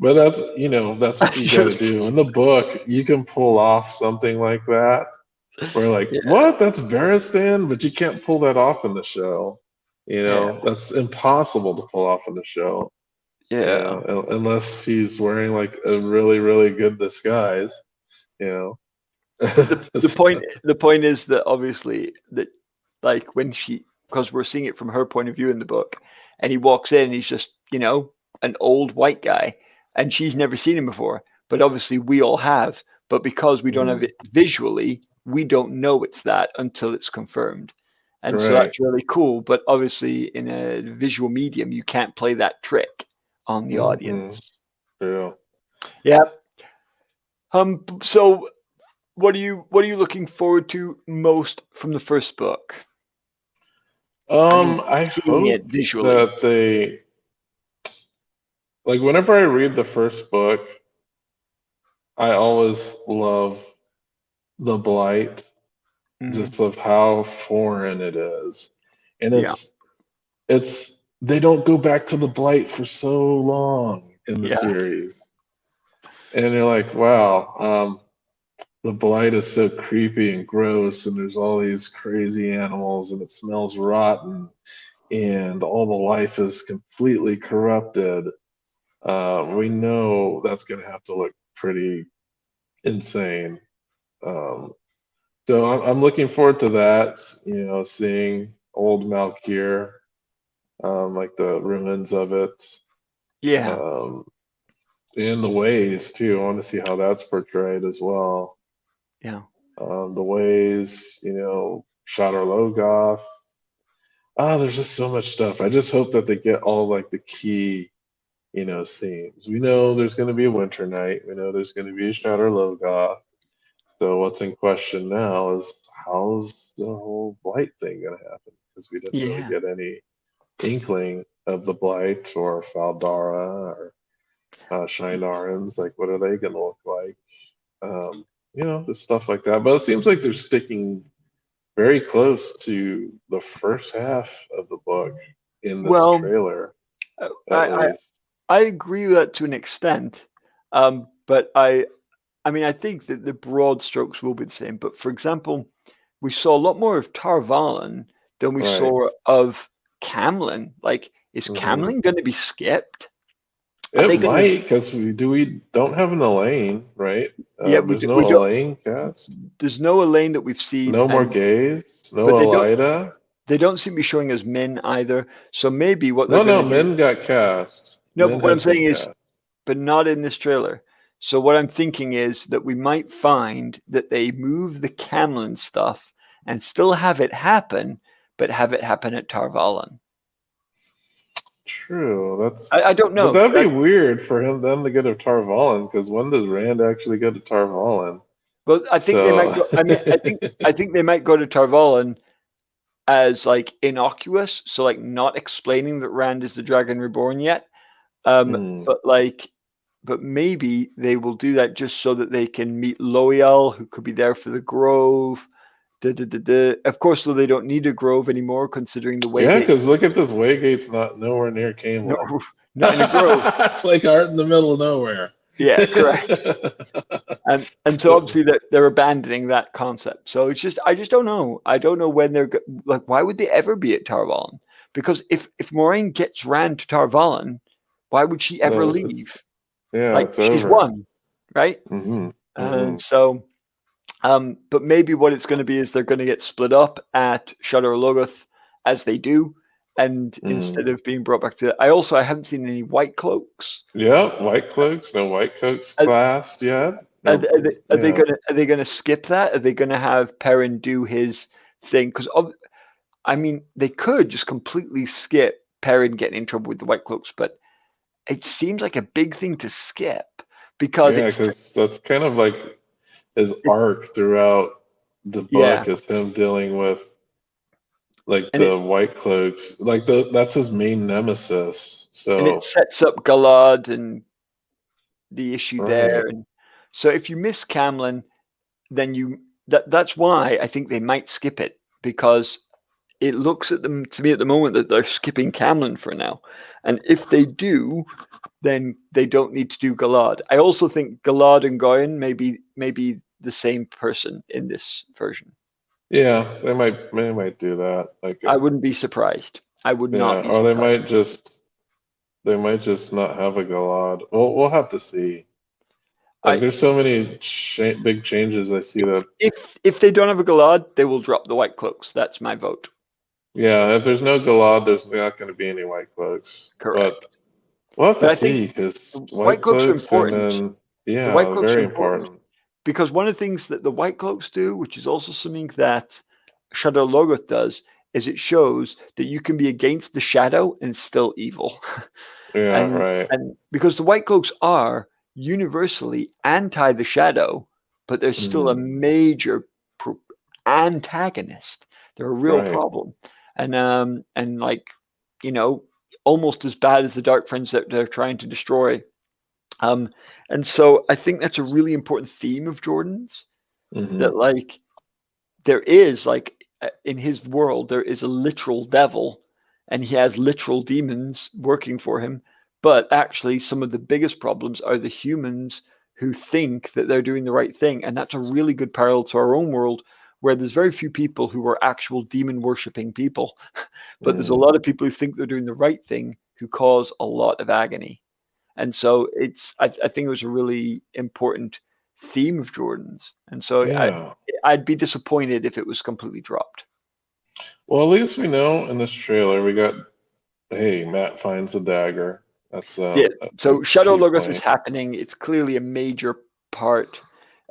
but that's that's what you got to Just do. In the book, you can pull off something like that. We're like, yeah. what? That's Barristan, but you can't pull that off in the show. Yeah. That's impossible to pull off in the show. Yeah. Unless he's wearing like a really, really good disguise. You But the know. point is that obviously that, like, when she, because we're seeing it from her point of view in the book, and he walks in and he's just, an old white guy, and she's never seen him before, but obviously we all have, but because we don't have Mhm. it visually, we don't know it's that until it's confirmed. And so Right. that's really cool, but obviously in a visual medium you can't play that trick on the Hmm. audience. True. Yeah. So what are you looking forward to most from the first book? I mean, I seeing it hope visually. that they like whenever I read the first book, I always love the blight, Mhm. just of how foreign it is. And Yeah, it's they don't go back to the blight for so long in the yeah, series. And you're like, wow, the blight is so creepy and gross, and there's all these crazy animals, and it smells rotten, and all the life is completely corrupted. We know that's going to have to look pretty insane. Um, so I'm looking forward to that. Seeing old Malkir, like the ruins of it, yeah, um, and the ways too. I want to see how that's portrayed as well. yeah, The ways, Shadar Logoth. There's just so much stuff. I just hope that they get all like the key, scenes. We know there's going to be a Winter Night. We know there's going to be a Shadar Logoth. So what's in question now is how's the whole blight thing going to happen? Because we didn't really yeah. get any inkling of the blight or Faldara or Shinarans. Like, what are they going to look like? Just stuff like that. But it seems like they're sticking very close to the first half of the book in this Well, trailer, I, at I least. I agree with that to an extent, but I mean I think that the broad strokes will be the same. But for example, we saw a lot more of Tar Valon than we Right. saw of Camlin. Like, is Hmm. Camlin going to be skipped? Are It they going to? might, because we don't have an Elaine, right? Yeah, we There's do, we no don't. Elaine cast. There's no Elaine that we've seen, No more and gays. No but Elida. they don't seem to be showing us Min either. So maybe what they're No, going no, to do. Min got cast. No, Min but what I'm has been saying is, cast. but not in this trailer. So what I'm thinking is that we might find that they move the Camlin stuff and still have it happen, but have it happen at Tar Valon. True. I don't But know. that'd be weird for them to go to Tarvalin, because when does Rand actually go to Tarvalin? Well, I think they might So, go. I mean, I think they might go to Tar Valon as like innocuous, so like not explaining that Rand is the Dragon Reborn yet. hmm, But like, but maybe they will do that just so that they can meet Loyal, who could be there for the Grove. Of course, though, they don't need a grove anymore, considering the Yeah, Waygate. because look at this Waygate's not nowhere near No, Camelin. not in a grove. It's like out in the middle of nowhere. Yeah, correct. And so obviously they're abandoning that concept. So it's just I just don't know. I don't know when like why would they ever be at Tarvalon? Because if Moraine gets ran to Tarvalon, why would she ever No, leave? it's yeah, Like it's she's over. won, right? Hmm. And so but maybe what it's going to be is they're going to get split up at Shadar Logoth as they do, and Mm. instead of being brought back to, I haven't seen any white cloaks. Yeah, White Cloaks. No White Cloaks Are, class yet. No, yeah, are they gonna skip that? Are they gonna have Perrin do his thing? Because I mean, they could just completely skip Perrin getting in trouble with the white cloaks, but it seems like a big thing to skip because yeah, because that's kind of like his it, arc throughout the yeah, book is him dealing with like and it the White Cloaks. Like that's his main nemesis. and it So sets up Galad and the issue there. right. And so if you miss Camlin, then that's why I think they might skip it because it looks at them to me at the moment that they're skipping Camlin for now. And if they do, then they don't need to do Galad. I also think Galad and Goyen maybe the same person in this version. Yeah, they might do that. Like I wouldn't be surprised. I would not yeah, be or they surprised. might just not have a Galad. We'll have to see. Like I there's so many big changes I see that if if they don't have a Galad, they will drop the white cloaks. That's my vote. yeah, if there's no Galad, there's not going to be any White Cloaks. But Correct. we'll have to But I think see because White white cloaks are Cloaks and important. then The white yeah, cloaks are very important important. because one of the things that the white cloaks do, which is also something that Shadow Logoth does, is it shows that you can be against the shadow and still evil. Yeah, and right. and because the white cloaks are universally anti the shadow, but they're still a Hmm. major antagonist. They're a real Right. problem, and like you know, almost as bad as the dark friends that they're trying to destroy. Um, and so I think that's a really important theme of Jordan's Hmm. that like there is like in his world there is a literal devil and he has literal demons working for him, but actually some of the biggest problems are the humans who think that they're doing the right thing, and that's a really good parallel to our own world where there's very few people who are actual demon worshipping people, but there's a Hmm. lot of people who think they're doing the right thing who cause a lot of agony. And so I think it was a really important theme of Jordan's. And so Yeah. I'd be disappointed if it was completely dropped. Well, at least we know in this trailer we got hey, Matt finds a dagger. That's Yeah. a So Shadow key Logoth is point. happening. It's clearly a major part.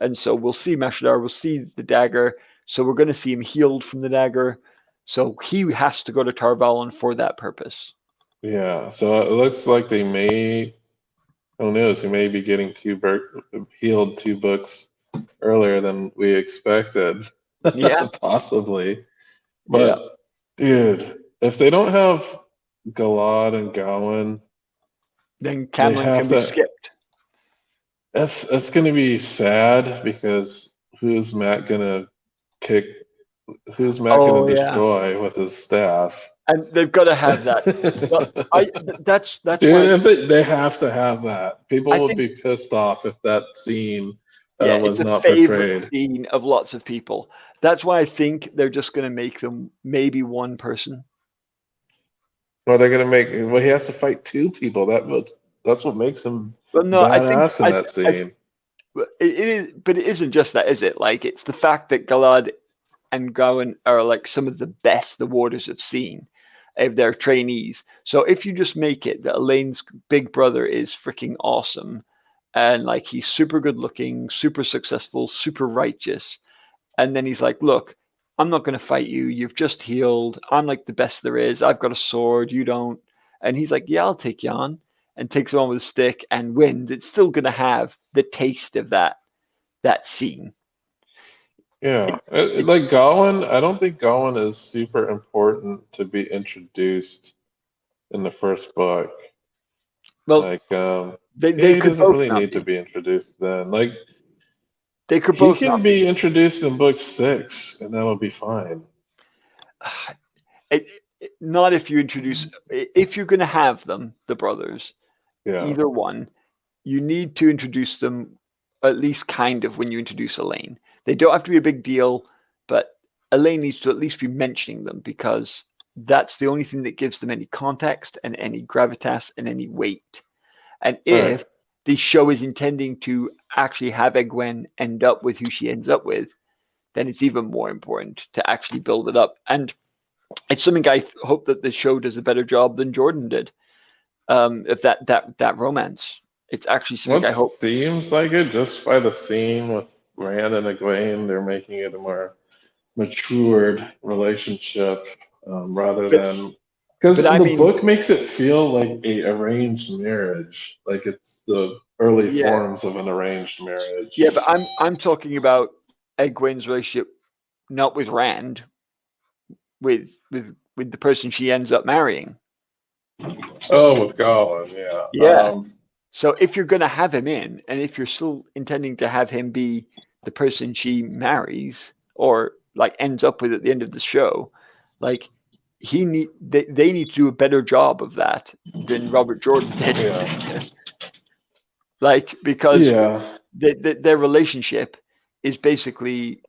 And so we'll see Mashadar, we'll see the dagger. So we're going to see him healed from the dagger. So he has to go to Tarvalon for that purpose. Yeah. So it looks like they may who knows? He may be getting healed 2 books earlier than we expected, Yeah. possibly. Yeah. But dude, if they don't have Galad and Gawain, Then they Camlin have can be to. skipped. That's going to be sad because who's Matt gonna kick? Who's Matt gonna Oh yeah. destroy with his staff? And they've got to have that. Well, that's Dude, why if they have to have that. I People would think be pissed off if that scene yeah, it's was a not favorite portrayed. scene of lots of people. That's why I think they're just going to make them maybe one person. Well, they're gonna make. Well, he has to fight 2 people. That's what makes him But no, badass in that scene. it is, but it isn't just that, is it? Like it's the fact that Galad and Gawain are like some of the best the Warders have seen if they're trainees. So if you just make it that Elaine's big brother is freaking awesome and like he's super good looking, super successful, super righteous, and then he's like, "Look, I'm not going to fight you. You've just healed. I'm like the best there is. I've got a sword. You don't." And he's like, "Yeah, I'll take you on." And takes him on with a stick and wins. It's still going to have the taste of that scene. Yeah, It, it, like Gawain. I don't think Gawain is super important to be introduced in the first book. well, Like, they yeah, they he could doesn't both really not need to be. be introduced then. Like, They could He both can not. be introduced in book 6, and that'll be fine. Not if you introduce. If you're going to have them, the brothers, Yeah. either one, you need to introduce them at least kind of when you introduce Elaine. They don't have to be a big deal, but Elaine needs to at least be mentioning them because that's the only thing that gives them any context and any gravitas and any weight. And Right. if the show is intending to actually have Egwene end up with who she ends up with, then it's even more important to actually build it up. And it's something I hope that the show does a better job than Jordan did of that romance. It's actually something What I hope. seems like it, just by the scene with Rand and Egwene, they're making it a more matured relationship rather But than but because I the mean, book makes it feel like a arranged marriage, like it's the early yeah, forms of an arranged yeah. marriage. But I'm talking about Egwene's relationship not with Rand, with with the person she ends up marrying. Oh, with Gollum, yeah. Yeah. So if you're going to have him in, and if you're still intending to have him be the person she marries or like ends up with at the end of the show, like they need to do a better job of that than Robert Jordan did. Yeah, Like because yeah. their relationship is basically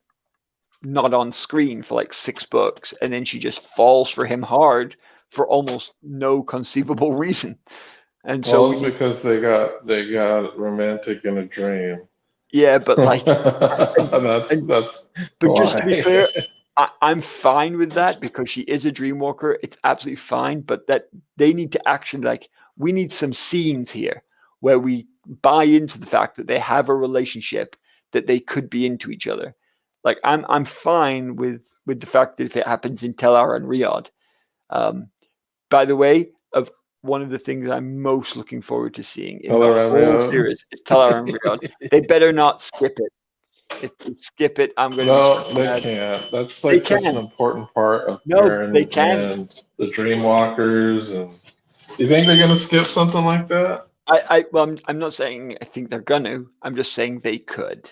not on screen for like 6 books, and then she just falls for him hard for almost no conceivable reason. And so Well, we it's need, because they got romantic in a dream. yeah, but like, and That's and that's but just to be why. clear, I'm fine with that because she is a dream walker. It's absolutely fine, but that they need to actually like we need some scenes here where we buy into the fact that they have a relationship that they could be into each other. Like I'm fine with the fact that if it happens in Telar and Riyadh. Um, by the way, of one of the things I'm most looking forward to seeing in All the around whole Rio. series is Telar and Riyadh. They better not skip it. If they skip it, I'm going to be so No, they mad. can't. That's They like such an can. important part of No, they Perrin can. and the Dreamwalkers. And you think they're gonna skip something like that? Well, I'm not saying I think they're going to. I'm just saying they could.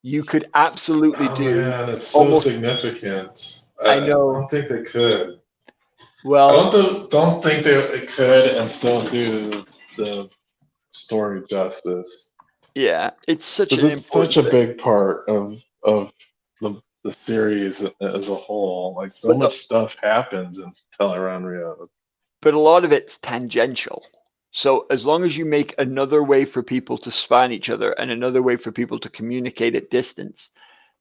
You could absolutely Oh do man, it's so almost. significant. I I know. don't think they could. I Well, don't think they could and still do the story justice yeah, it's such because an it's such important a thing. big part of the series as a whole. Like so But much stuff happens in Teleron. but a lot of it's tangential. So as long as you make another way for people to span each other and another way for people to communicate at distance,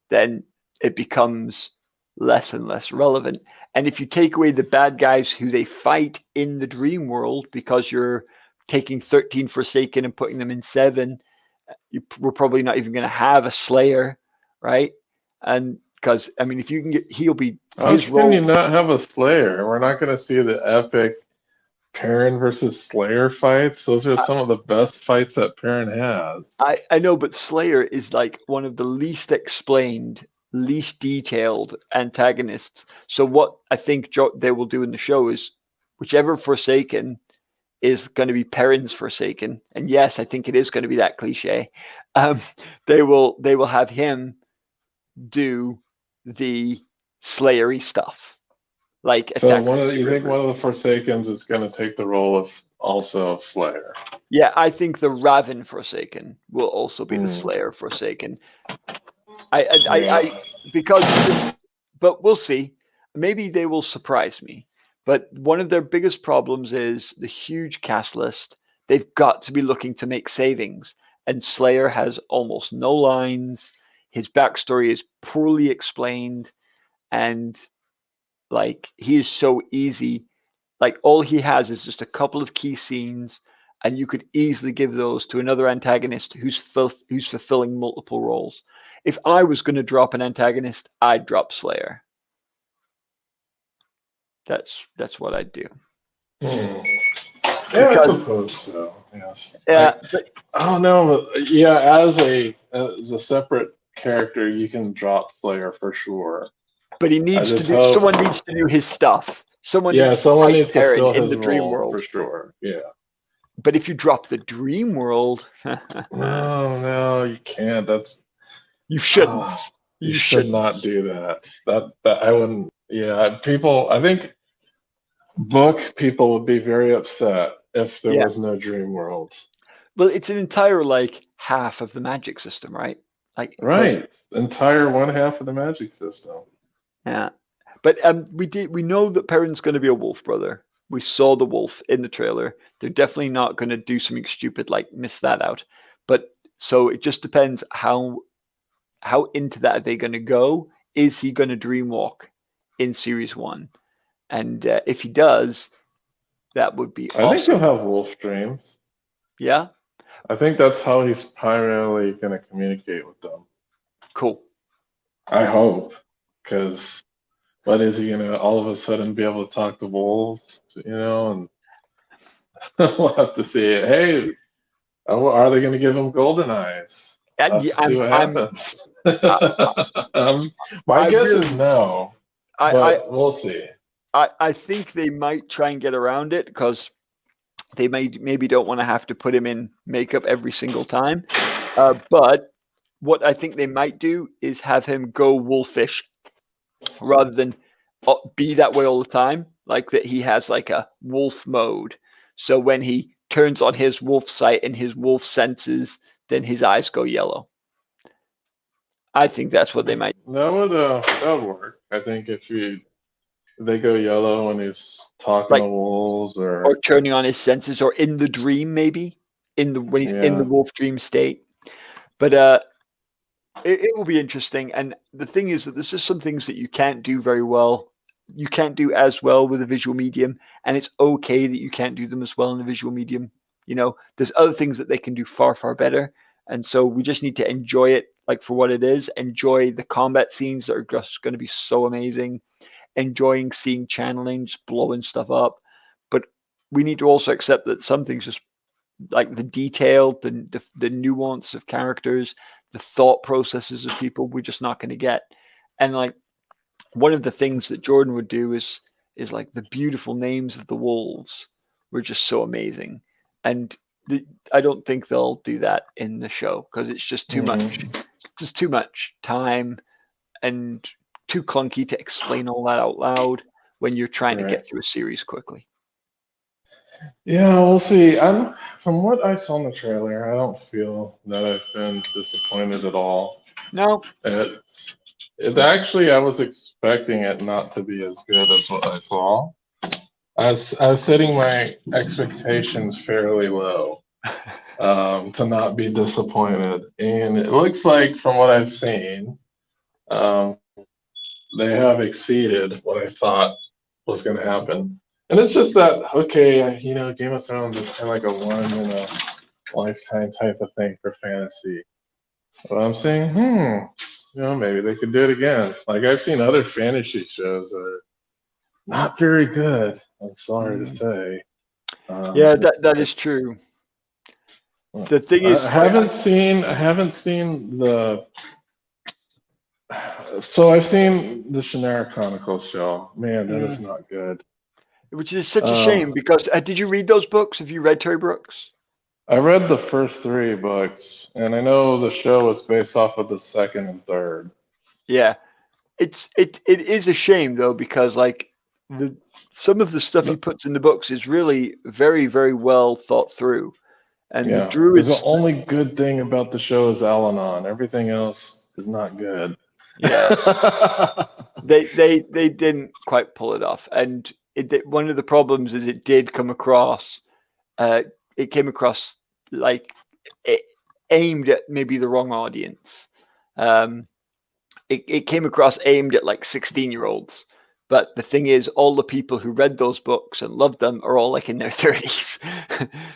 then it becomes less and less relevant. And if you take away the bad guys who they fight in the dream world because you're taking 13 Forsaken and putting them in 7, we're probably not even going to have a Slayer, right? And because I mean, if you can get, he'll be How his can you role. not have a Slayer? We're not going to see the epic Perrin versus Slayer fights. Those are I, some of the best fights that Perrin has. I know, but Slayer is like one of the least explained, least detailed antagonists. So what I think they will do in the show is whichever Forsaken is going to be Perrin's Forsaken, and yes, I think it is going to be that cliche. Um, they will have him do the Slayery stuff, like So attack Lucy you think River. one of the Forsakens is going to take the role of also of Slayer? Yeah, I think the Raven Forsaken will also be the Hmm. Slayer Forsaken. I Yeah. because but we'll see. Maybe they will surprise me. But one of their biggest problems is the huge cast list. They've got to be looking to make savings, and Slayer has almost no lines. His backstory is poorly explained, and like he is so easy. Like all he has is just a couple of key scenes, and you could easily give those to another antagonist who's fulfilling multiple roles. If I was going to drop an antagonist, I'd drop Slayer. That's what I'd do Hmm. Yeah, I because suppose so. Yes. but I don't know. Yeah, as a separate character, you can drop Slayer for sure. he I needs to just do hope. someone needs to do his stuff. Someone Yeah, needs to someone fight needs to Perrin fill in his the dream role for world. sure. Yeah. But if you drop the dream world, No, no, you can't. You shouldn't. You You should shouldn't. not do that. That I wouldn't. Yeah, people. I think book people would be very upset if there Yeah. was no dream world. Well, it's an entire like half of the magic system, right? Like because Right. Entire one half of the magic system. yeah. But we know that Perrin's going to be a wolf brother. We saw the wolf in the trailer. They're definitely not going to do something stupid like miss that out. But so it just depends how into that are they going to go? Is he going to dreamwalk in series one? And if he does, that would be I think he'll awesome. have wolf dreams. Yeah, I think that's how he's primarily going to communicate with them. cool. I hope, because what is he going to all of a sudden be able to talk to wolves? And we'll have to see it. Hey, are they going to give him golden eyes? We'll have Yeah, to see what I'm happens. I, um, my I guess is really no, I but we'll see. I think they might try and get around it because they maybe don't want to have to put him in makeup every single time. But what I think they might do is have him go wolfish rather than be that way all the time. Like that he has like a wolf mode. So when he turns on his wolf sight and his wolf senses, then his eyes go yellow. I think that's what they might That would work. I think if they go yellow when he's talking to like, wolves, or or turning on his senses, or in the dream maybe in the when he's in the yeah, wolf dream state. But it will be interesting. And the thing is that there's just some things that you can't do very well. You can't do as well with a visual medium, and it's okay that you can't do them as well in a visual medium. There's other things that they can do far, far better. And so we just need to enjoy it like for what it is. Enjoy the combat scenes that are just going to be so amazing. Enjoying seeing channeling, just blowing stuff up. But we need to also accept that some things just like the detail, the nuance of characters, the thought processes of people, we're just not going to get. And like one of the things that Jordan would do is like the beautiful names of the wolves were just so amazing, and I don't think they'll do that in the show because it's hmm just too much time and too clunky to explain all that out loud when you're trying to right. get through a series quickly. Yeah, we'll see. From what I saw in the trailer, I don't feel that I've been disappointed at all. No, It actually, I was expecting it not to be as good as what I saw. I was setting my expectations fairly low, to not be disappointed, and it looks like from what I've seen, um, they have exceeded what I thought was going to happen. And it's just that, okay, Game of Thrones is kind of like a one in a lifetime type of thing for fantasy. But I'm saying, maybe they could do it again. Like I've seen other fantasy shows that are not very good. I'm sorry to mm. say. Yeah, Um, that is true. The thing I is, like, haven't seen the. So I've seen the Shannara Chronicles show. Man, that is mm, not good. which is such a Um, shame because did you read those books? Have you read Terry Brooks? I read the first three books, and I know the show was based off of the second and third. Yeah, it is a shame though because like the some of the stuff he The- puts in the books is really very very well thought through, and the yeah, because the druids, only good thing about the show is Al-Anon. Everything else is not good. yeah, they didn't quite pull it off, and one of the problems is it did come across, uh, it came across like it aimed at maybe the wrong audience. Um, it came across aimed at like 16-year-olds. But the thing is, all the people who read those books and loved them are all like in their 30s.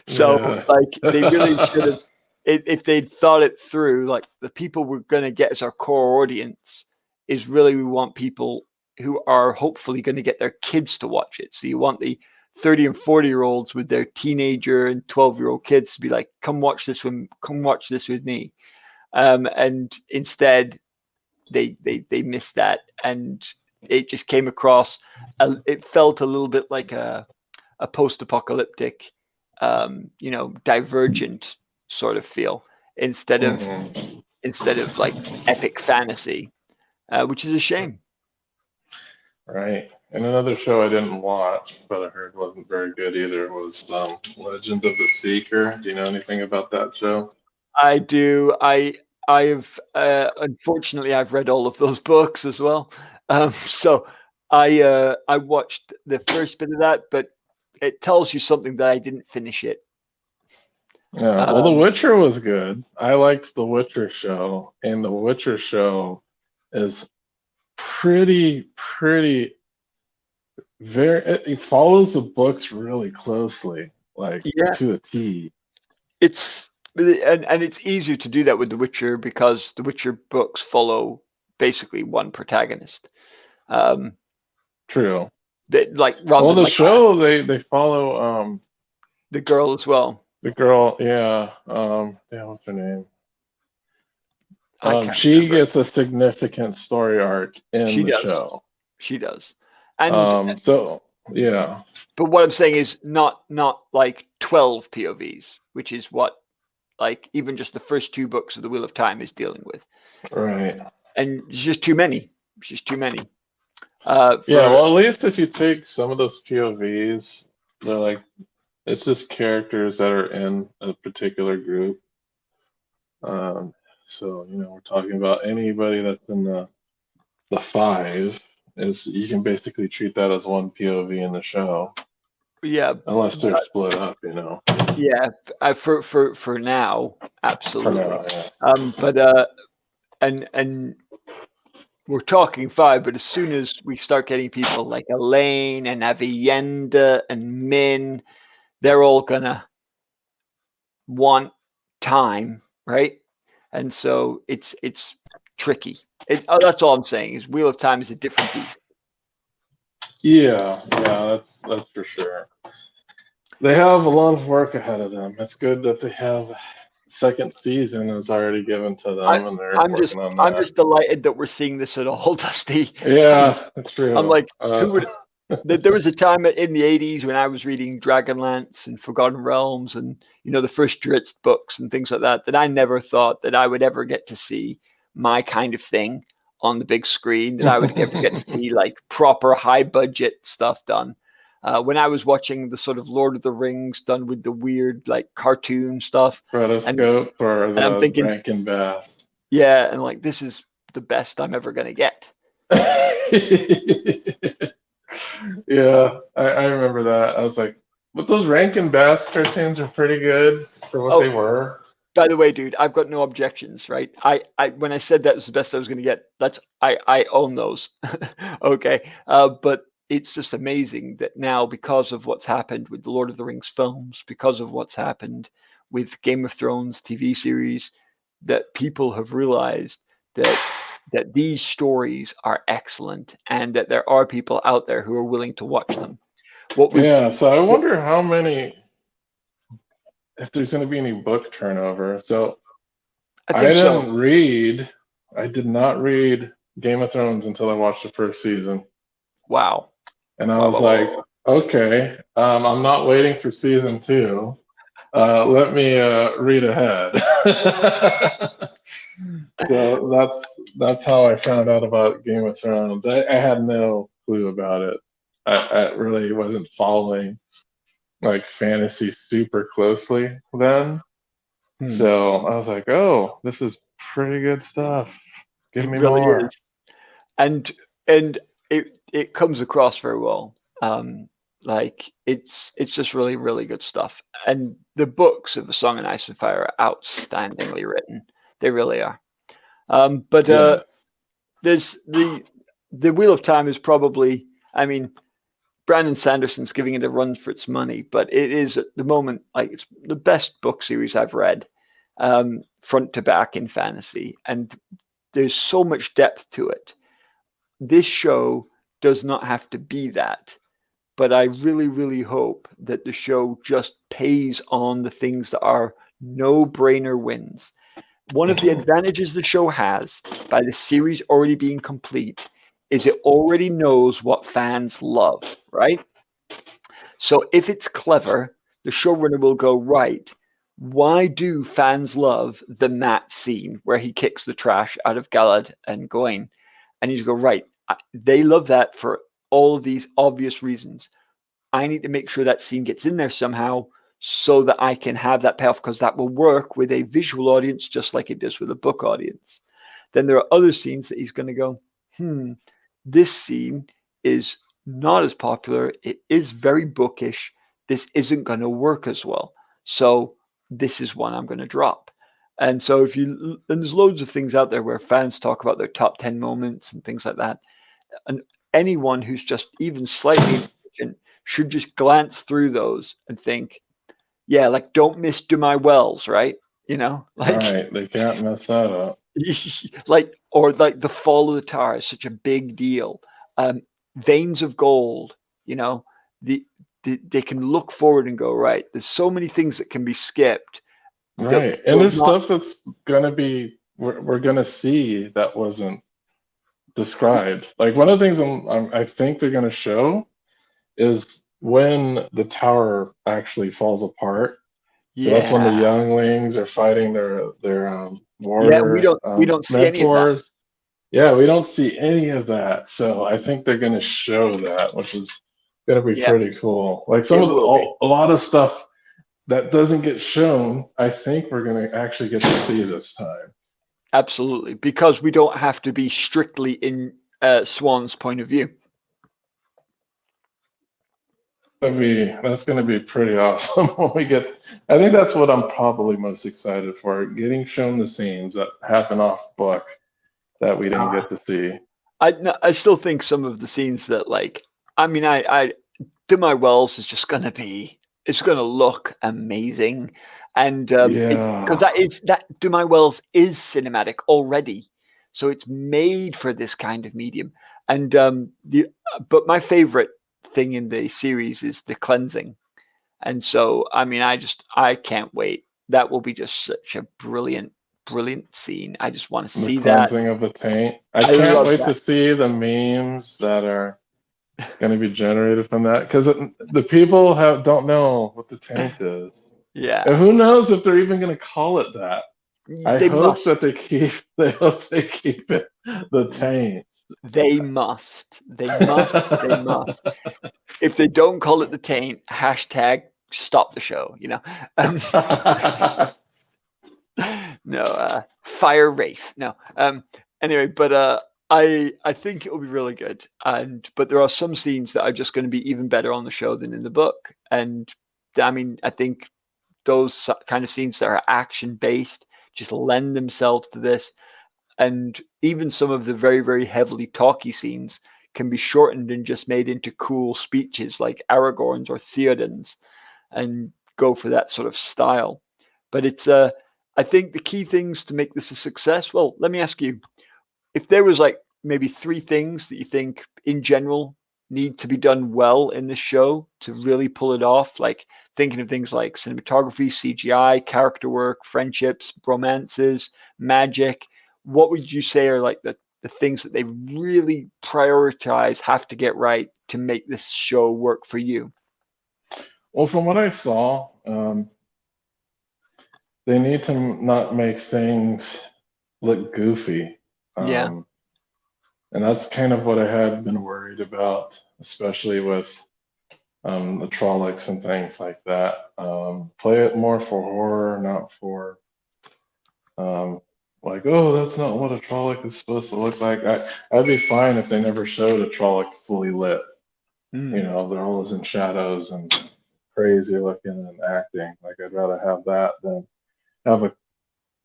So, Yeah. like, they really should have, if they'd thought it through, like, the people we're going to get as our core audience is really we want people who are hopefully going to get their kids to watch it. So you want the 30 and 40-year-olds with their teenager and 12-year-old kids to be like, come watch this with me. And instead, they missed that, and it just came across. It felt a little bit like a post-apocalyptic, divergent sort of feel instead of Mhm. instead of like epic fantasy, which is a shame. Right. And another show I didn't watch, but I heard wasn't very good either, was Legend of the Seeker. Do you know anything about that show? I do. I've unfortunately I've read all of those books as well. So I watched the first bit of that, but it tells you something that I didn't finish it. Yeah. Well, The Um, Witcher was good. I liked The Witcher show, and The Witcher show is pretty very. It follows the books really closely, like yeah, to a T. it's and it's easier to do that with The Witcher because The Witcher books follow basically one protagonist. Um, True. that like rather Well, than the like show they follow the girl as well. the girl. Yeah. Yeah. What's her name? I can't She remember. gets a significant story arc in She the does. show. She does. And So yeah, but what I'm saying is not like 12 POVs, which is what like even just the first two books of the Wheel of Time is dealing with. right. And it's just too many. It's just too many. Yeah, For well, at least if you take some of those POVs, they're like it's just characters that are in a particular group. Um, so we're talking about anybody that's in the five is you can basically treat that as one POV in the show, yeah, unless they're split up. yeah. For now, For absolutely. now, yeah. But and we're talking five, but as soon as we start getting people like Elaine and Avienda and Min, they're all gonna want time, right? And so it's tricky. That's all I'm saying is Wheel of Time is a different beast. Yeah, that's for sure. They have a lot of work ahead of them. It's good that they have second season is already given to I, them and they're I'm just working on I'm that. just delighted that we're seeing this at all, Dusty. Yeah, that's I'm true. like, who would? There was a time in the '80s when I was reading Dragonlance and Forgotten Realms and the first Drizzt books and things like that. That I never thought that I would ever get to see my kind of thing on the big screen. That I would ever get to see like proper high budget stuff done. When I was watching the sort of Lord of the Rings done with the weird like cartoon stuff, and Rotoscope or and I'm the thinking, Rankin Bass. yeah, and like this is the best I'm ever gonna get. Yeah, I remember that. I was like, but those Rankin Bass cartoons are pretty good for what they Oh, were. by the way, dude, I've got no objections, right? I when I said that was the best I was going to get, I own those. Okay, but it's just amazing that now, because of what's happened with the Lord of the Rings films, because of what's happened with Game of Thrones TV series, that people have realized that these stories are excellent and that there are people out there who are willing to watch them. What we've Yeah, so I what, wonder how many, if there's going to be any book turnover. So I I think so. didn't read, I did not read Game of Thrones until I watched the first season. Wow. And I Wow, was wow, wow, like, wow. okay, I'm not waiting for season two. Let me read ahead. So that's how I found out about Game of Thrones. I had no clue about it. I really wasn't following like fantasy super closely then. Hmm. So I was like, oh, this is pretty good stuff. Give It me really is. more. and and it comes across very well. Like it's just really good stuff. And the books of the Song and Ice and Fire are outstandingly written. They really are. But Yeah. there's the Wheel of Time is probably. I mean, Brandon Sanderson's giving it a run for its money, but it is at the moment like it's the best book series I've read, front to back in fantasy, and there's so much depth to it. This show does not have to be that, but I really hope that the show just pays on the things that are no-brainer wins. One of the Mhm. advantages the show has by the series already being complete is it already knows what fans love, right? So if it's clever, the showrunner will go, right, Why do fans love the Matt scene where he kicks the trash out of Galad and Gawain? And you just go, right, they love that for all of these obvious reasons. I need to make sure that scene gets in there somehow so that I can have that payoff, because that will work with a visual audience just like it does with a book audience. Then there are other scenes that he's going to go, this scene is not as popular. It is very bookish. This isn't going to work as well. So this is one I'm going to drop. And so and there's loads of things out there where fans talk about their top 10 moments and things like that. And anyone who's just even slightly intelligent should just glance through those and think, yeah, like don't miss Do My Wells, right? Like Right, they can't mess that up. like the fall of the tower is such a big deal. Veins of gold, the, they can look forward and go, right, there's so many things that can be skipped that Right, and will there's not. stuff that's gonna be we're gonna see that wasn't described. Like one of the things I think they're gonna show is when the tower actually falls apart. So that's when the Yeah, younglings are fighting their yeah, we warrior don't see any of that. mentors. Yeah, we don't see any of that. So I think they're going to show that, which is going to be Yeah, pretty cool. Like it will be. a lot of stuff that doesn't get shown, I think we're going to actually get to see this time. Absolutely, because we don't have to be strictly in Swan's point of view. That's going to be pretty awesome when we get. I think that's what I'm probably most excited for, getting shown the scenes that happen off book that we didn't Uh, get to see. I still think some of the scenes that, like, I mean, I Do My Wells is just gonna be, it's gonna look amazing, and because Yeah, that Do My Wells is cinematic already, so it's made for this kind of medium. And but my favorite thing in the series is the cleansing, and so I mean, I can't wait. That will be just such a brilliant scene. I just want to the see that. cleansing of the taint. I I can't love wait that. to see the memes that are going to be generated from that because the people don't know what the taint is. And Yeah, who knows if they're even going to call it that. I they hope must. that they hope they keep it the taint. They must. They must. They must. If they don't call it the taint, hashtag stop the show. Um, no, fire Rafe. No. Anyway, but I think it will be really good. But there are some scenes that are just going to be even better on the show than in the book. And I mean, I think those kind of scenes that are action based just lend themselves to this. And even some of the very, very heavily talky scenes can be shortened and just made into cool speeches like Aragorn's or Theoden's, and go for that sort of style. But it's I think the key things to make this a success. Well, let me ask you, if there was like maybe three things that you think in general need to be done well in this show to really pull it off, like thinking of things like cinematography, CGI, character work, friendships, romances, magic, what would you say are like the things that they really prioritize, have to get right to make this show work for you? Well, from what I saw, they need to not make things look goofy. Yeah. Um, and that's kind of what I had been worried about, especially with the Trollocs and things like that. Play it more for horror, not for um, like, oh, that's not what a Trolloc is supposed to look like. I'd be fine if they never showed a Trolloc fully lit. You Mm. know, they're always in shadows and crazy looking and acting. Like I'd rather have that than have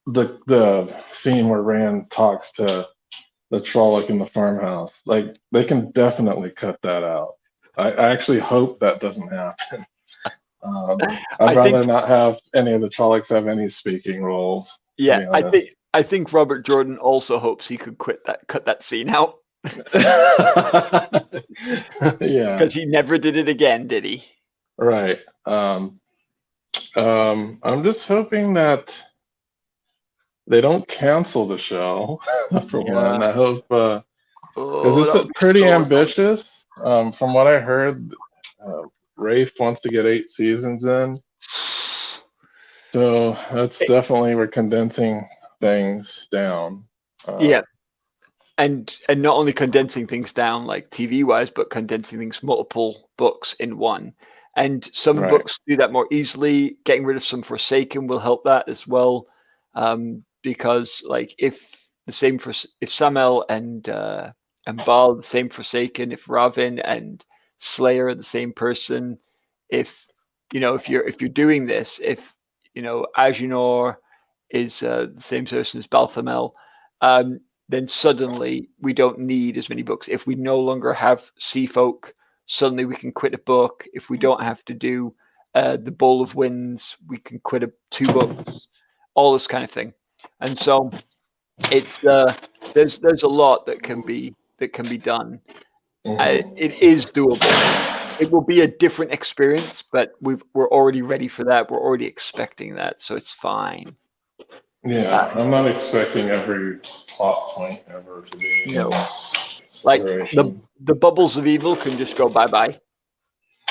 the scene where Rand talks to the Trolloc in the farmhouse. Like they can definitely cut that out. I actually hope that doesn't happen. I'd I rather think, not have any of the Trollocs have any speaking roles, to yeah, be honest. I think Robert Jordan also hopes he could cut that scene out, Yeah, because he never did it again, did he? right. I'm just hoping that they don't cancel the show, for one. Yeah. I hope because Oh, it's that would be pretty so annoying. ambitious. From what I heard, Rafe wants to get 8 seasons in. So that's definitely, we're condensing things down. Yeah, and not only condensing things down like TV wise, but condensing things multiple books in one. And some Right. books do that more easily. Getting rid of some Forsaken will help that as well, because like if the same for if Samel and Baal the same Forsaken, if Ravin and Slayer are the same person, if if you're doing this, if Ajinor is the same person as Balthamel, um, then suddenly we don't need as many books. If we no longer have Sea Folk, suddenly we can quit a book. If we don't have to do the Bowl of Winds, we can quit two books. All this kind of thing, and so it's there's a lot that can be done. It is doable. It will be a different experience, but we're already ready for that. We're already expecting that, so it's fine. Yeah, I'm not expecting every plot point ever to be in No, like consideration. the bubbles of evil can just go bye bye.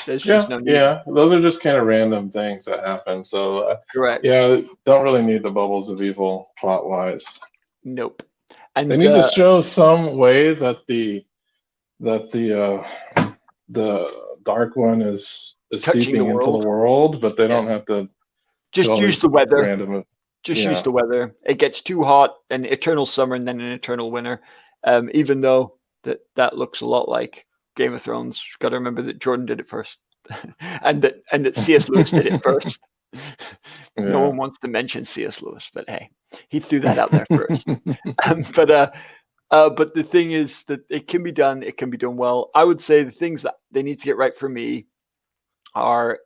There's just Yeah, no need. yeah, those are just kind of random things that happen. So, Correct. yeah, don't really need the bubbles of evil plot wise. Nope. They And need to show some way that the dark one is touching the seeping into the world. world, but they Yeah. don't have to do Just all use these the weather. random. Just use Yeah, the weather. It gets too hot, an eternal summer and then an eternal winter. Even though that looks a lot like Game of Thrones. Got to remember that Jordan did it first, and that C.S. Lewis did it first. No yeah. one wants to mention C.S. Lewis, but hey, he threw that out there first. But but the thing is that it can be done. It can be done well. I would say the things that they need to get right for me are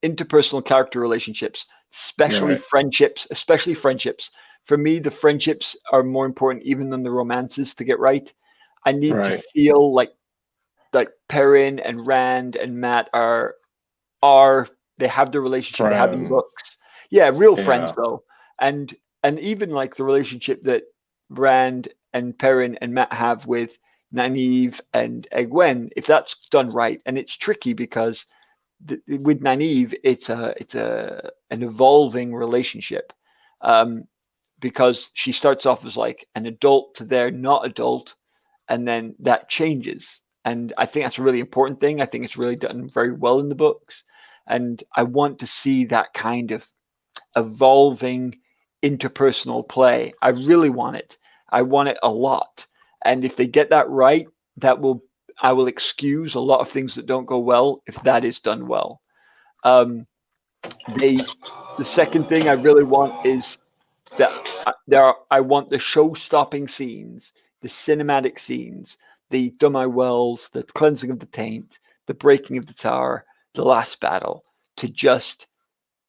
interpersonal character relationships, especially Right, friendships. Especially friendships. For me, the friendships are more important even than the romances to get right. I need to right. feel like Perrin and Rand and Matt are they have the relationship they have in the Friends. books. Yeah, real friends Yeah, though, and even like the relationship that Rand and Perrin and Matt have with Nynaeve and Egwene, if that's done right, and it's tricky because with Nynaeve, it's a an evolving relationship, um, because she starts off as like an adult to their not adult, and then that changes. And I think that's a really important thing. I think it's really done very well in the books, and I want to see that kind of evolving interpersonal play. I really want it. I want it a lot. And if they get that right, that will I will excuse a lot of things that don't go well if that is done well. Um, they the second thing I really want is that I want the show-stopping scenes, the cinematic scenes, the Dumai Wells, the cleansing of the taint, the breaking of the tower, the last battle, to just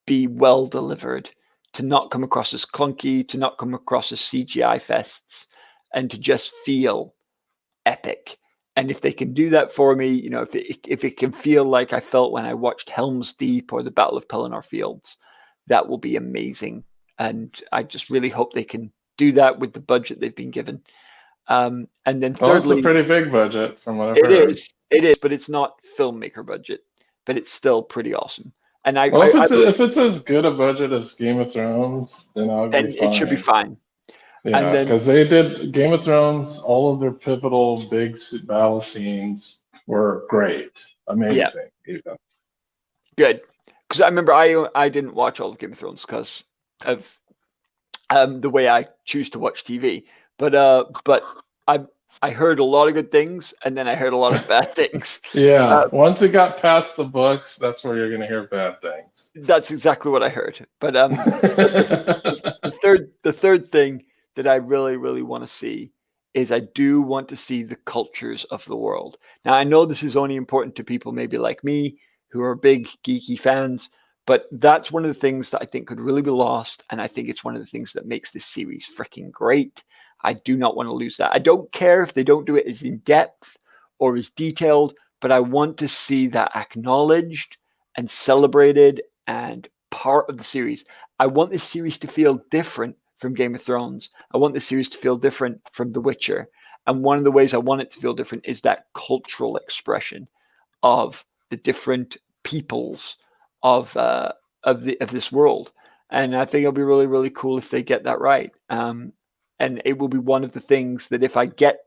be well delivered, to not come across as clunky, to not come across as CGI fests, and to just feel epic. And if they can do that for me, if it can feel like I felt when I watched Helm's Deep or the Battle of Pelennor Fields, that will be amazing. And I just really hope they can do that with the budget they've been given. And then well, it's a thirdly, pretty big budget from what I've heard. it is, but it's not filmmaker budget, but it's still pretty awesome. And Well, if it's as good a budget as Game of Thrones, then I'll be then it should be fine. fine. And Yeah, then because they did Game of Thrones, all of their pivotal big battle scenes were great, yeah, amazing, even. good. Because I remember I didn't watch all of Game of Thrones because of the way I choose to watch TV. But I I heard a lot of good things, and then I heard a lot of bad things. Yeah, once it got past the books, that's where you're gonna hear bad things. That's exactly what I heard. But the third thing that I really really want to see is I do want to see the cultures of the world. Now I know this is only important to people maybe like me who are big geeky fans, but that's one of the things that I think could really be lost, and I think it's one of the things that makes this series freaking great. I do not want to lose that. I don't care if they don't do it as in depth or as detailed, but I want to see that acknowledged and celebrated and part of the series. I want this series to feel different from Game of Thrones. I want this series to feel different from The Witcher. And one of the ways I want it to feel different is that cultural expression of the different peoples of this world. And I think it'll be really, really cool if they get that right. And it will be one of the things that if I get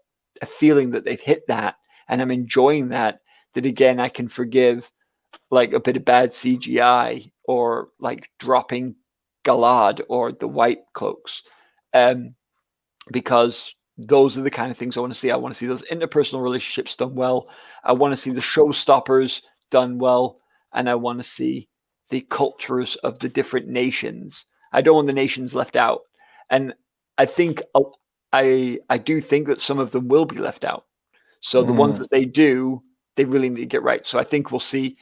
a feeling that they've hit that and I'm enjoying that, that again I can forgive like a bit of bad CGI or like dropping Galad or the White Cloaks, um, because those are the kind of things I want to see. I want to see those interpersonal relationships done well. I want to see the showstoppers done well, and I want to see the cultures of the different nations. I don't want the nations left out, and I think I do think that some of them will be left out. So the ones Mm, that they do, they really need to get right. So I think we'll see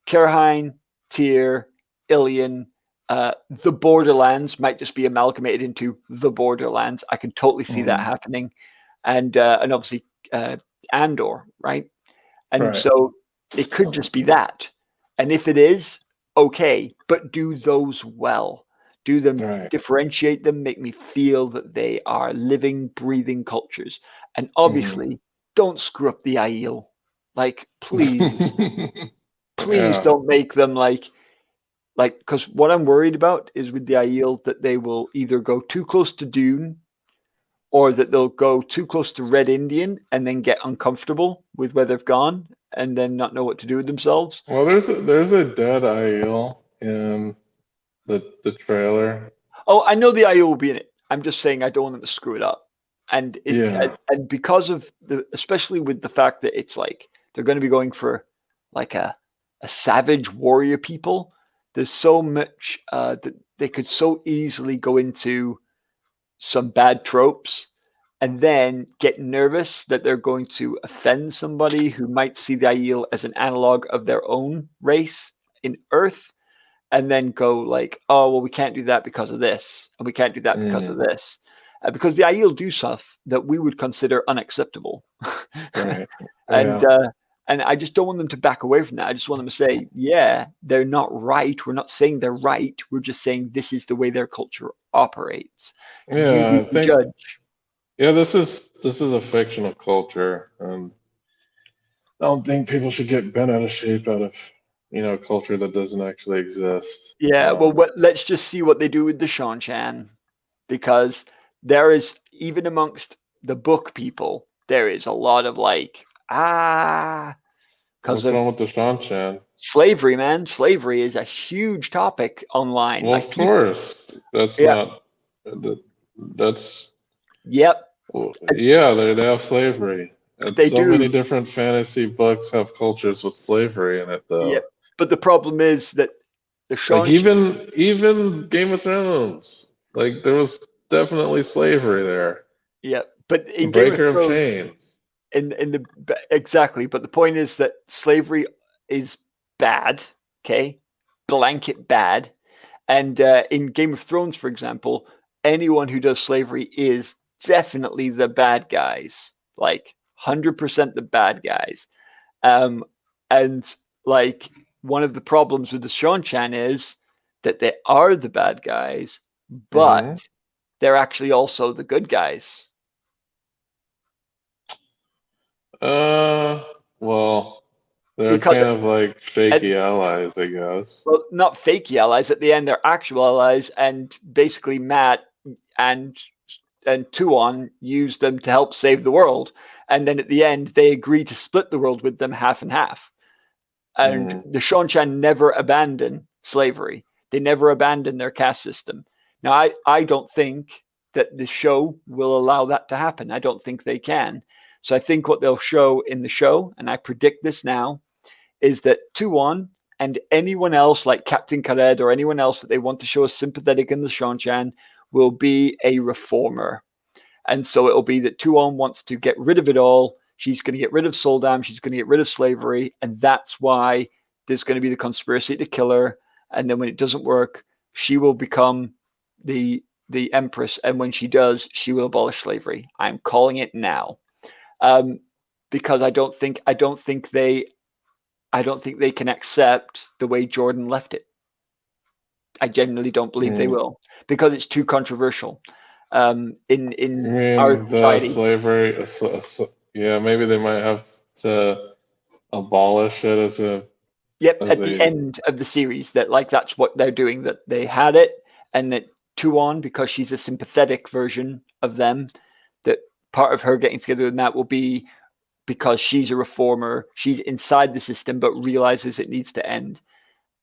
Carahine, Tyr, Ilion, the Borderlands might just be amalgamated into the Borderlands. I can totally see that mm, happening, and obviously Andor, right? And right, so it could just be that. And if it is, okay, but do those well. Do them, right. differentiate them, make me feel that they are living, breathing cultures. And Mm. obviously, don't screw up the Aiel. Like, please, please Yeah. don't make them like because what I'm worried about is with the Aiel that they will either go too close to Dune or that they'll go too close to Red Indian and then get uncomfortable with where they've gone and then not know what to do with themselves. Well, there's a dead Aiel in the trailer. Oh, I know the Aiel will be in it. I'm just saying I don't want them to screw it up. And it Yeah. and because of the especially with the fact that it's like they're going to be going for like a savage warrior people. There's so much that they could so easily go into some bad tropes and then get nervous that they're going to offend somebody who might see the Aiel as an analog of their own race in Earth, and then go like, oh well, we can't do that because of this, and we can't do that because of Mm, this, because the Aiel do stuff that we would consider unacceptable, right. and Yeah. uh, and I just don't want them to back away from that. I just want them to say, yeah, they're not right. We're not saying they're right. We're just saying this is the way their culture operates. You be Yeah, I the think judge. yeah, this is a fictional culture, and I don't think people should get bent out of shape out of, culture that doesn't actually exist. Yeah, well, let's just see what they do with the Shanshan, because there is even amongst the book people, there is a lot of like because What's of wrong with the Shanshan? slavery, man. Slavery is a huge topic online. Well, Like of people, course, that's yeah, not that that's yep, well, yeah, they have slavery. And they so many do, different fantasy books have cultures with slavery in it, yep. though. But the problem is that the Like Shanshan, even Game of Thrones, like there was definitely slavery there. yeah. But The in Game of Breaker of Thrones, Chains. in the exactly. But the point is that slavery is bad. Okay, blanket bad. And in Game of Thrones, for example, anyone who does slavery is definitely the bad guys, like 100% the bad guys. Um, and like one of the problems with the Shonchan is that they are the bad guys, but Hmm. they're actually also the good guys Uh, well, they're because kind of like at, shaky allies, I guess. well, not fake allies. At the end, they're actual allies, and basically Matt and Tuon use them to help save the world. And then at the end, they agree to split the world with them half and half. And Mm, the Shonchan never abandon slavery. They never abandon their caste system. Now, I don't think that the show will allow that to happen. I don't think they can. So I think what they'll show in the show, and I predict this now, is that Tuon and anyone else like Captain Khaled or anyone else that they want to show as sympathetic in the Shonchan will be a reformer. And so it'll be that Tuon wants to get rid of it all. She's going to get rid of Soldam. She's going to get rid of slavery. And that's why there's going to be the conspiracy to kill her. And then when it doesn't work, she will become the empress. And when she does, she will abolish slavery. I'm calling it now. Um, because I don't think they can accept the way Jordan left it. I genuinely don't believe they mm. will because it's too controversial You in our mean the society. slavery? Yeah, maybe they might have to abolish it as a Yep, as at the a. end of the series, that like that's what they're doing. That they had it, and that Tuon, because she's a sympathetic version of them, that part of her getting together with Matt will be because she's a reformer, she's inside the system, but realizes it needs to end.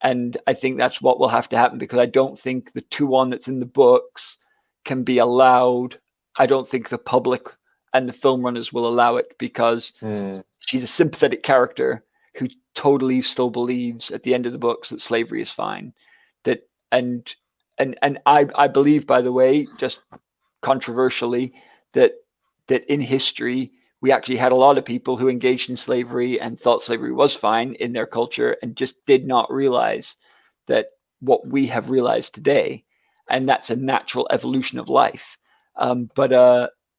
And I think that's what will have to happen, because I don't think the Tuon that's in the books can be allowed. I don't think the public and the film runners will allow it, because she's a sympathetic character who totally still believes at the end of the books that slavery is fine. That and I believe, by the way, just controversially, that in history we actually had a lot of people who engaged in slavery and thought slavery was fine in their culture and just did not realize that what we have realized today, and that's a natural evolution of life. But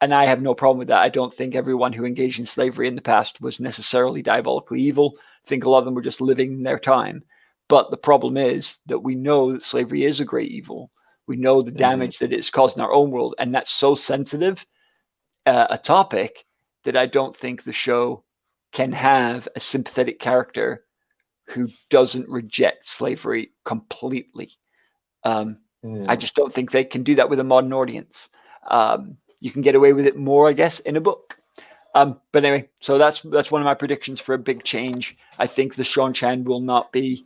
and I have no problem with that. I don't think everyone who engaged in slavery in the past was necessarily diabolically evil. I think a lot of them were just living in their time. But the problem is that we know that slavery is a great evil. We know the damage that it's caused in our own world, and that's so sensitive a topic that I don't think the show can have a sympathetic character who doesn't reject slavery completely. I just don't think they can do that with a modern audience. You can get away with it more, I guess, in a book. But anyway, so that's one of my predictions for a big change. I think the Seanchan will not be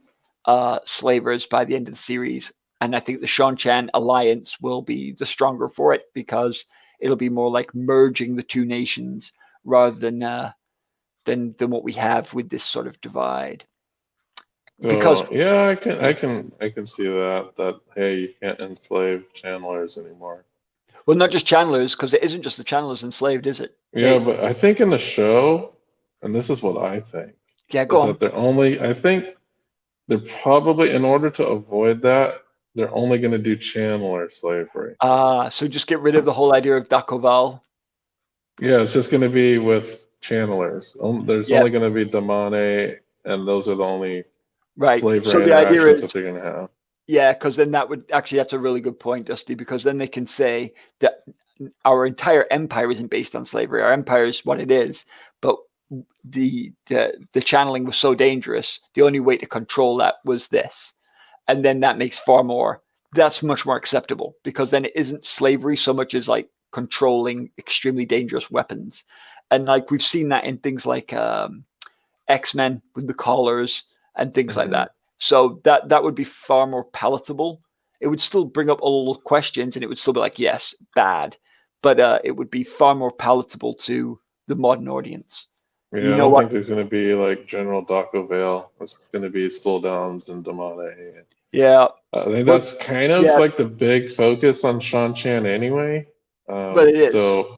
slavers by the end of the series, and I think the Seanchan alliance will be the stronger for it, because it'll be more like merging the two nations rather than what we have with this sort of divide. Because yeah, I can see that hey, you can't enslave channelers anymore. well, not just channelers, because it isn't just the channelers enslaved, is it? Yeah, but I think in the show, and this is what I think, Yeah, is go on. that I think they're probably, in order to avoid that, they're only going to do channeler slavery. So just get rid of the whole idea of Dakoval. Yeah, it's just going to be with channelers. There's Yeah, only going to be Damane, and those are the only right. So slavery the idea interactions is, that they're going to have. yeah, because then that would actually, that's a really good point, Dusty, because then they can say that our entire empire isn't based on slavery. Our empire is what it is, but the channeling was so dangerous. The only way to control that was this, and then that makes that's much more acceptable, because then it isn't slavery so much as like controlling extremely dangerous weapons, and like we've seen that in things like X-Men with the collars and things like that. So that would be far more palatable. It would still bring up all the questions, and it would still be like, yes, bad, but it would be far more palatable to the modern audience. Yeah, You I know don't what? think there's going to be like General Dr. Vale. It's going to be Slow Downs and Damane. Yeah, I think but that's kind of yeah, like the big focus on Seanchan anyway. but it is. So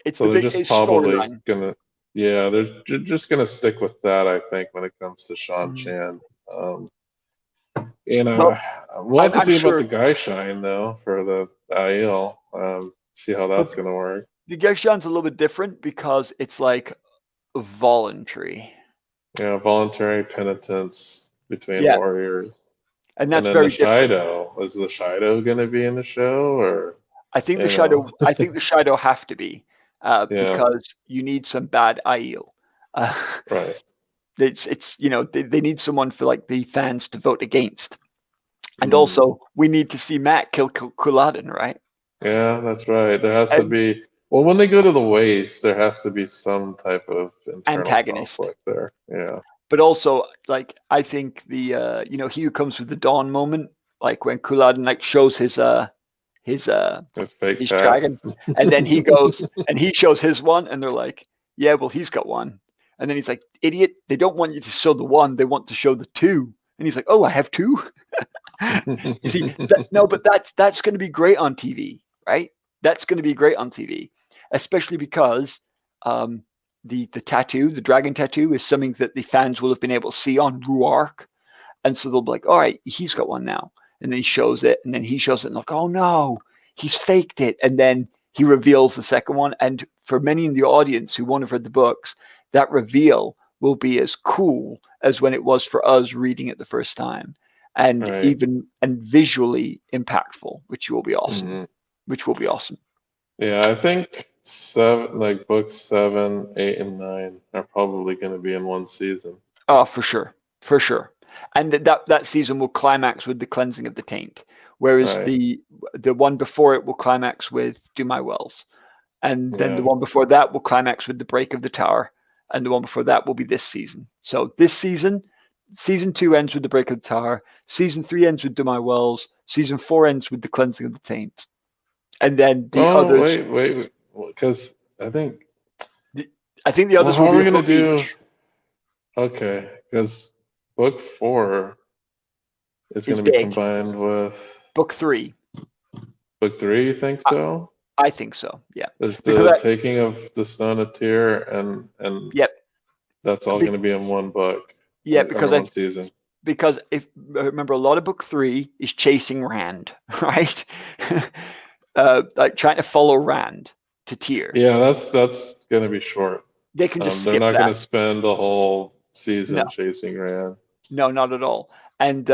It's so the they're big just probably storyline. gonna, yeah, they're just gonna stick with that. I think when it comes to Mm. Seanchan. You know, Well, we'll have to I'm see about the sure. guy shine though for the Aiel. See how But that's gonna work. the Gekshan's a little bit different, because it's like voluntary. Yeah, voluntary penitence between Yeah, warriors. and And that's then the very different. Shido. Is the Shido gonna be in the show or I think the you know? shadow. I think the shadow have to be, Yeah, because you need some bad Aiel. Uh, right. it's they need someone for like the fans to vote against, and Mm. also we need to see Matt kill Kuladin, right? Yeah, that's right. There has to And be, well, when they go to the waste, there has to be some type of internal antagonist, conflict there. Yeah. but also like I think the he who comes with the dawn moment, like when Kuladin like shows his With fake his tats. dragon, and then he goes and he shows his one, and they're like, yeah, well, he's got one, and then he's like, idiot, they don't want you to show the one, they want to show the two, and he's like, oh, I have two. You see, no, but that's going to be great on TV, right? That's going to be great on TV, especially because um, the tattoo, the dragon tattoo, is something that the fans will have been able to see on Ruark, and so they'll be like, all right, he's got one now, and then he shows it, and then he shows it, and like, oh no, he's faked it, and then he reveals the second one, and for many in the audience who won't have read the books, that reveal will be as cool as when it was for us reading it the first time, and Right. even and visually impactful, which will be awesome. Hmm. Which will be awesome. Yeah, I think seven, like books 7, 8, and 9 are probably going to be in one season. Oh, for sure, for sure. and that season will climax with the cleansing of the taint, whereas Right. the one before it will climax with Do My Wells, and then the Yeah. one before that will climax with the break of the tower, and the one before that will be this season. So this season 2 ends with the break of the tower, season 3 ends with Do My Wells, season 4 ends with the cleansing of the taint, and then the Oh, others. wait, because I think. I think the Well, others will how are be we a gonna book do? each. Okay, because book 4 is Is gonna be big. combined with Book 3, book 3. You think I, so? I think so. Yeah, There's because the taking of the stone of Tyr, and yep, that's all gonna be in one book, yeah, or because one season. if remember, a lot of book 3 is chasing Rand, right? Like trying to follow Rand to Tyr. Yeah, that's gonna be short. They can just They're skip not that. gonna spend the whole No, season chasing Rand. no, not at all. And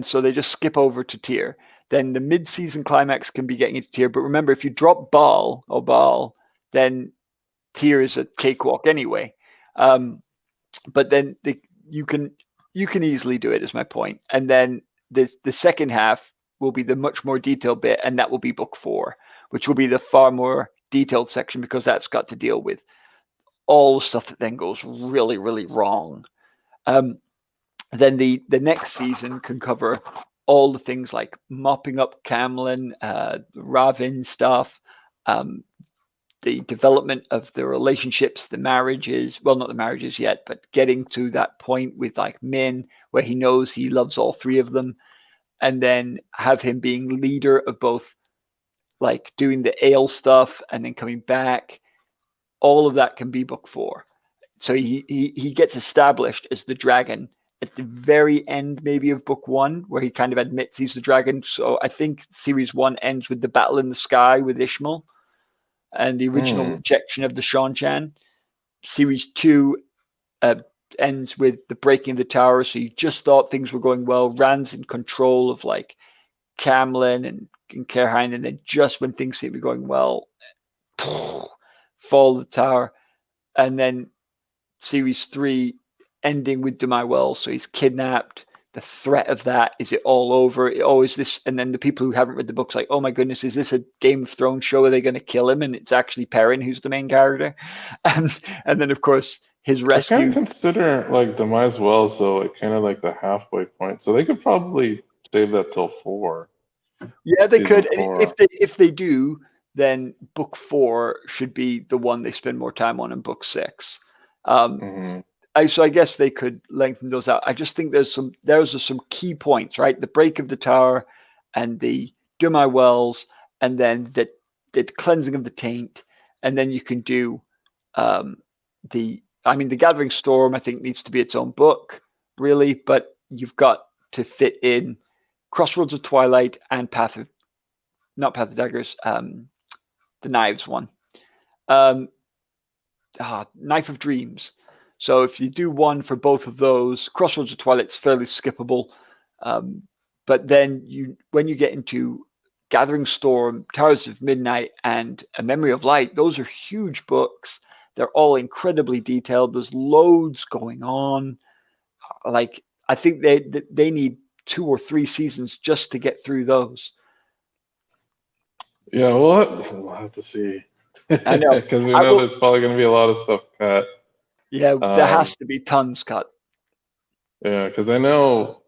so they just skip over to Tyr. Then the mid-season climax can be getting into Tyr. But remember, if you drop Baal, then Tyr is a cakewalk anyway. Um, but then you can you can easily do it, is my point. And then the second half will be the much more detailed bit, and that will be book 4, which will be the far more detailed section, because that's got to deal with all the stuff that then goes really, really wrong. Um, then the next season can cover all the things like mopping up Camlin, Ravin stuff, um, the development of the relationships, the marriages, well, not the marriages yet, but getting to that point with like Min, where he knows he loves all 3 of them, and then have him being leader of both, like doing the ale stuff and then coming back. All of that can be book 4. So he gets established as the dragon at the very end, maybe, of book 1, where he kind of admits he's the dragon. So I think series 1 ends with the battle in the sky with Ishmael and the original Hmm. rejection of the Shanchan. Series 2 uh, ends with the breaking of the tower. So you just thought things were going well. Rand's in control of like Camlin and Kerheim, and then just when things seem to be going well, fall of the tower. And then series 3 ending with Do My Well. So he's kidnapped. The threat of that, is it all over? It always this, and then the people who haven't read the books like, oh my goodness, is this a Game of Thrones show? Are they going to kill him? And it's actually Perrin who's the main character. And then of course his I kind of rescue. consider like Demise Wells though, like kind of like the halfway point. So they could probably save that till 4, Yeah, they season could. And 4. if they do, then book 4 should be the one they spend more time on in book 6. Um, Hmm. so I guess they could lengthen those out. I just think those are some key points, right? The break of the tower, and the Do My Wells, and then the cleansing of the taint, and then you can do the Gathering Storm. I think needs to be its own book, really, but you've got to fit in Crossroads of Twilight and Path of Daggers, the Knives one, um, Knife of Dreams. So if you do one for both of those, Crossroads of Twilight's fairly skippable. Um, but then when you get into Gathering Storm, Towers of Midnight, and A Memory of Light, those are huge books. They're all incredibly detailed. There's loads going on. Like, I think they need 2 or 3 seasons just to get through those. Yeah, we'll have to see I know. because we I know will. there's probably going to be a lot of stuff cut. Yeah, there Um, has to be tons cut. yeah, because I know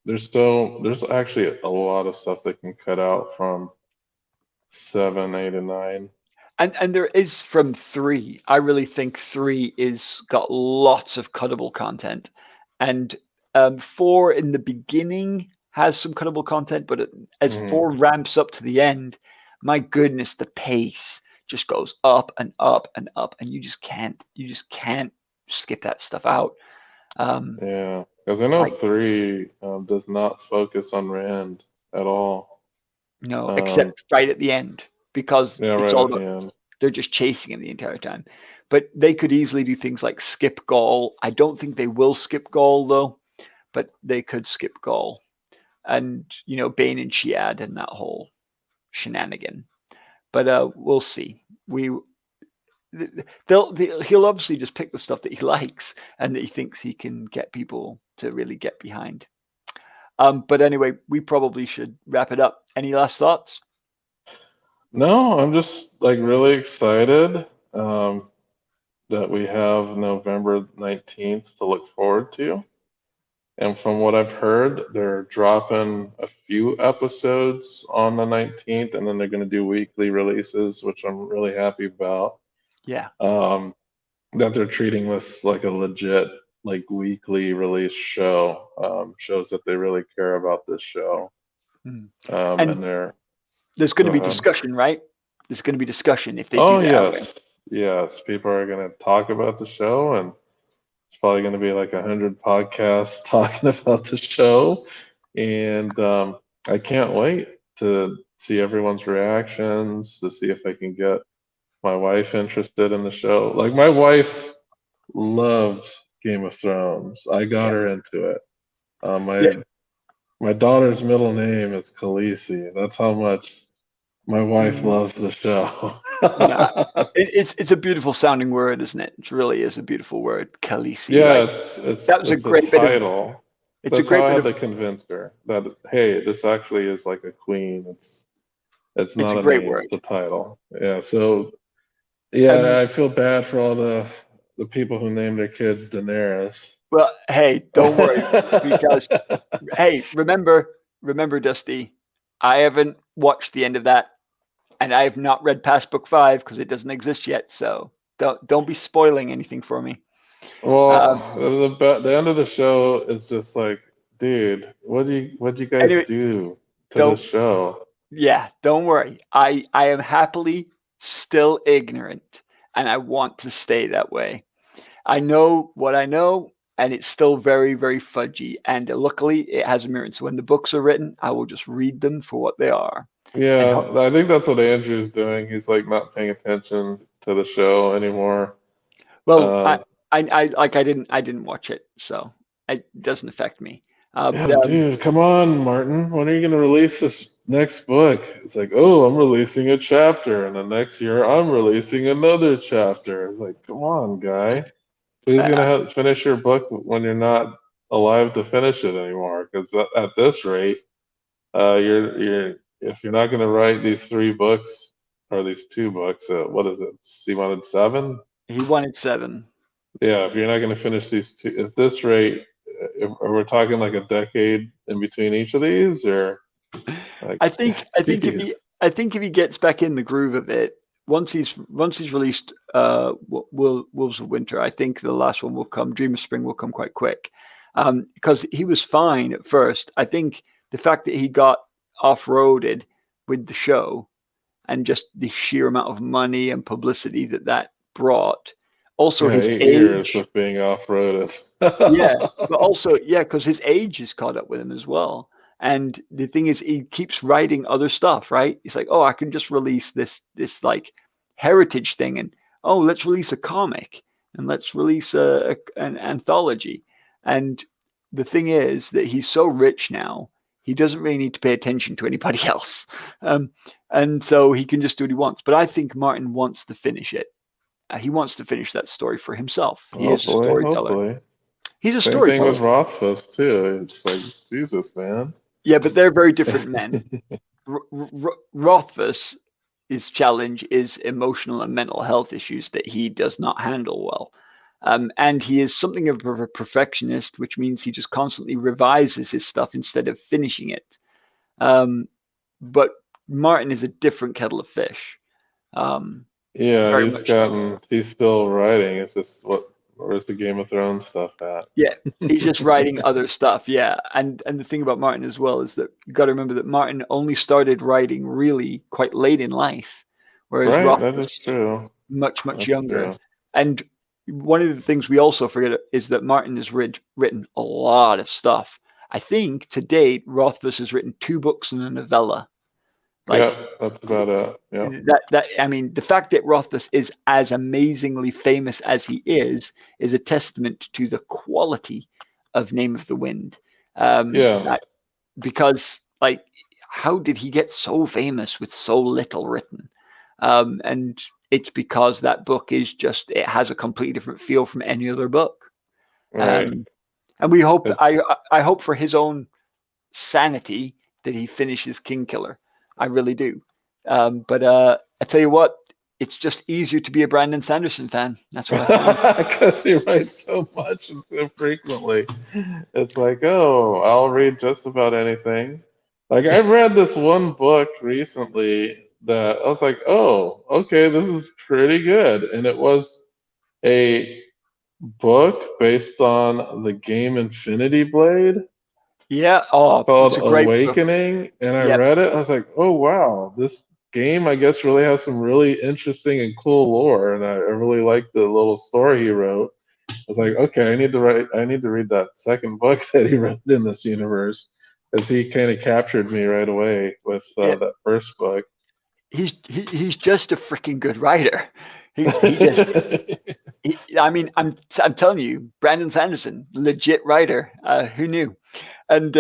there's actually a lot of stuff they can cut out from 7, 8, and 9. And there is from 3. I really think 3 is got lots of cuttable content, and 4 in the beginning has some cuttable content, but as Hmm. 4 ramps up to the end, my goodness, the pace just goes up and up and up, and you just can't skip that stuff out. Um, Yeah, because I know like 3 does not focus on Rand at all. no, Um, except right at the end, because yeah, it's right all at the about end. they're just chasing him the entire time. But they could easily do things like skip Gaul. I don't think they will skip Gaul though, but they could skip Gaul, and Bane and Shiad and that whole shenanigan. But we'll see. He'll obviously just pick the stuff that he likes and that he thinks he can get people to really get behind. But anyway, we probably should wrap it up. Any last thoughts? No, I'm just like really excited um, that we have November 19th to look forward to. And from what I've heard, they're dropping a few episodes on the 19th, and then they're going to do weekly releases, which I'm really happy about. Yeah. Um, that they're treating this like a legit, like weekly release show. Shows that they really care about this show. Mm. And And they're, there's going go to be ahead. discussion, right? There's going to be discussion if they do Oh, that way. yes. Yes. People are going to talk about the show, and it's probably going to be like 100 podcasts talking about the show. And I can't wait to see everyone's reactions, to see if I can get my wife interested in the show. Like, my wife loved Game of Thrones. I got Yeah. her into it. Yeah. My daughter's middle name is Khaleesi. That's how much my wife Mm. loves the show. Nah. It's a beautiful sounding word, isn't it? It really is a beautiful word, Khaleesi. Yeah, Like it's that it's was a it's a great bit of. title. It's a That's how great I bit had of. to convince her that, hey, this actually is like a queen. It's It's a not a great name, word. it's a title. Yeah, so yeah, And I feel bad for all the people who name their kids Daenerys. well, hey, don't worry because hey, remember, Dusty, I haven't watched the end of that, and I have not read past book 5 because it doesn't exist yet. So don't be spoiling anything for me. Um, Well, the end of the show is just like, dude, what do you guys anyway, do to this don't show? yeah, don't worry. I am happily still ignorant, and I want to stay that way. I know what I know, and it's still very, very fudgy. And luckily, it has a mirror. So when the books are written, I will just read them for what they are. And Yeah, I think that's what Andrew's doing. He's like not paying attention to the show anymore. well, Um, I didn't watch it, so it doesn't affect me. yeah, dude, come on, Martin. When are you gonna release this next book? It's like, oh, I'm releasing a chapter, and the next year I'm releasing another chapter. It's like, come on, guy. Who's uh, gonna finish your book when you're not alive to finish it anymore? Because at this rate, you're if you're not gonna write these 3 books or these 2 books, what is it? He wanted 7. he wanted 7. Yeah, if you're not gonna finish these 2 at this rate, are we talking like a decade in between each of these, or like, geez. I think if he gets back in the groove of it, once he's released Wolves of Winter, I think the last one will come. Dream of Spring will come quite quick, because he was fine at first. I think the fact that he got off-roaded with the show and just the sheer amount of money and publicity that brought, also Yeah, his 8 years age. of being off-roaded. Yeah, but also, yeah, because his age is caught up with him as well. And the thing is, he keeps writing other stuff, right? He's like, oh, I can just release this like heritage thing, and oh, let's release a comic, and let's release an anthology. And the thing is that he's so rich now, he doesn't really need to pay attention to anybody else, and so he can just do what he wants. But I think Martin wants to finish it. He wants to finish that story for himself. He is a Hopefully, storyteller. hopefully. He's a Same thing with storyteller. Rothfuss too. It's like, Jesus, man. Yeah, but they're very different men. Rothfuss, his challenge is emotional and mental health issues that he does not handle well. And he is something of a perfectionist, which means he just constantly revises his stuff instead of finishing it. Um, but Martin is a different kettle of fish. Um, Yeah, very much so. he's still writing. It's just where's the Game of Thrones stuff at? Yeah, he's just writing other stuff. Yeah, and the thing about Martin as well is that you got to remember that Martin only started writing really quite late in life, whereas Right, Roth that was is true. much That's younger. true. And one of the things we also forget is that Martin has written a lot of stuff. I think to date, Rothfuss has written 2 books and a novella. Like Yeah, that's about it. Yeah. that I mean, the fact that Rothfuss is as amazingly famous as he is a testament to the quality of Name of the Wind. Yeah. That, because like, how did he get so famous with so little written? And it's because that book is just, it has a completely different feel from any other book. Right. Um, And we hope, It's I hope for his own sanity that he finishes King Killer. I really do. But I tell you what, it's just easier to be a Brandon Sanderson fan. That's what I found. because he writes so much and so frequently. It's like, oh, I'll read just about anything. Like I've read this one book recently that I was like, oh, okay, this is pretty good. And it was a book based on the game Infinity Blade Yeah. Oh, called it's a great book. Awakening. And I Yep. read it. I was like, oh, wow, this game, I guess, really has some really interesting and cool lore. And I really liked the little story he wrote. I was like, okay, I need to read that second book that he wrote in this universe, because he kind of captured me right away with Yeah. that first book. He's just a freaking good writer. He just I mean, I'm telling you, Brandon Sanderson, legit writer. Who knew? And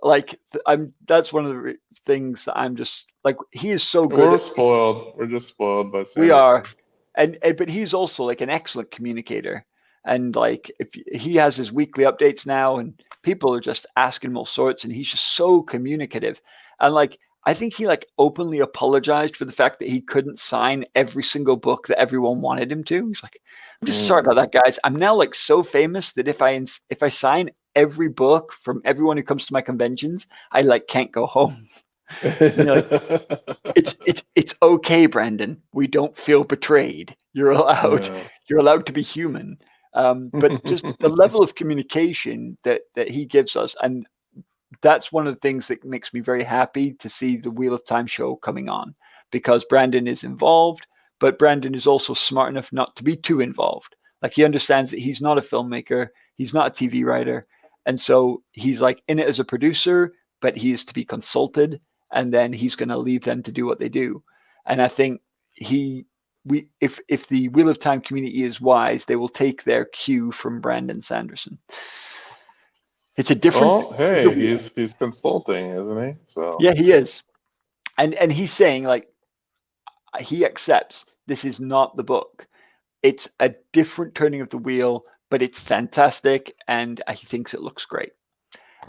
like I'm that's one of the things that I'm just like he is so good We're at. spoiled. We're just spoiled by We Sanderson. are, and but he's also like an excellent communicator. And like if he has his weekly updates now, and people are just asking him all sorts, and he's just so communicative. And like I think he like openly apologized for the fact that he couldn't sign every single book that everyone wanted him to. He's like, I'm just sorry Mm. about that, guys. I'm now like so famous that if I sign every book from everyone who comes to my conventions, I like can't go home. And you're like, it's okay, Brandon. We don't feel betrayed. You're allowed Yeah. you're allowed to be human. But just the level of communication that he gives us, and that's one of the things that makes me very happy to see the Wheel of Time show coming on, because Brandon is involved, but Brandon is also smart enough not to be too involved. Like he understands that he's not a filmmaker, he's not a TV writer, and so he's like in it as a producer, but he is to be consulted, and then he's going to leave them to do what they do. And I think he we if the Wheel of Time community is wise, they will take their cue from Brandon Sanderson. It's a different Well, it's a hey, wheel. he's consulting, isn't he? So Yeah, he is. And he's saying like he accepts this is not the book. It's a different turning of the wheel, but it's fantastic, and he thinks it looks great.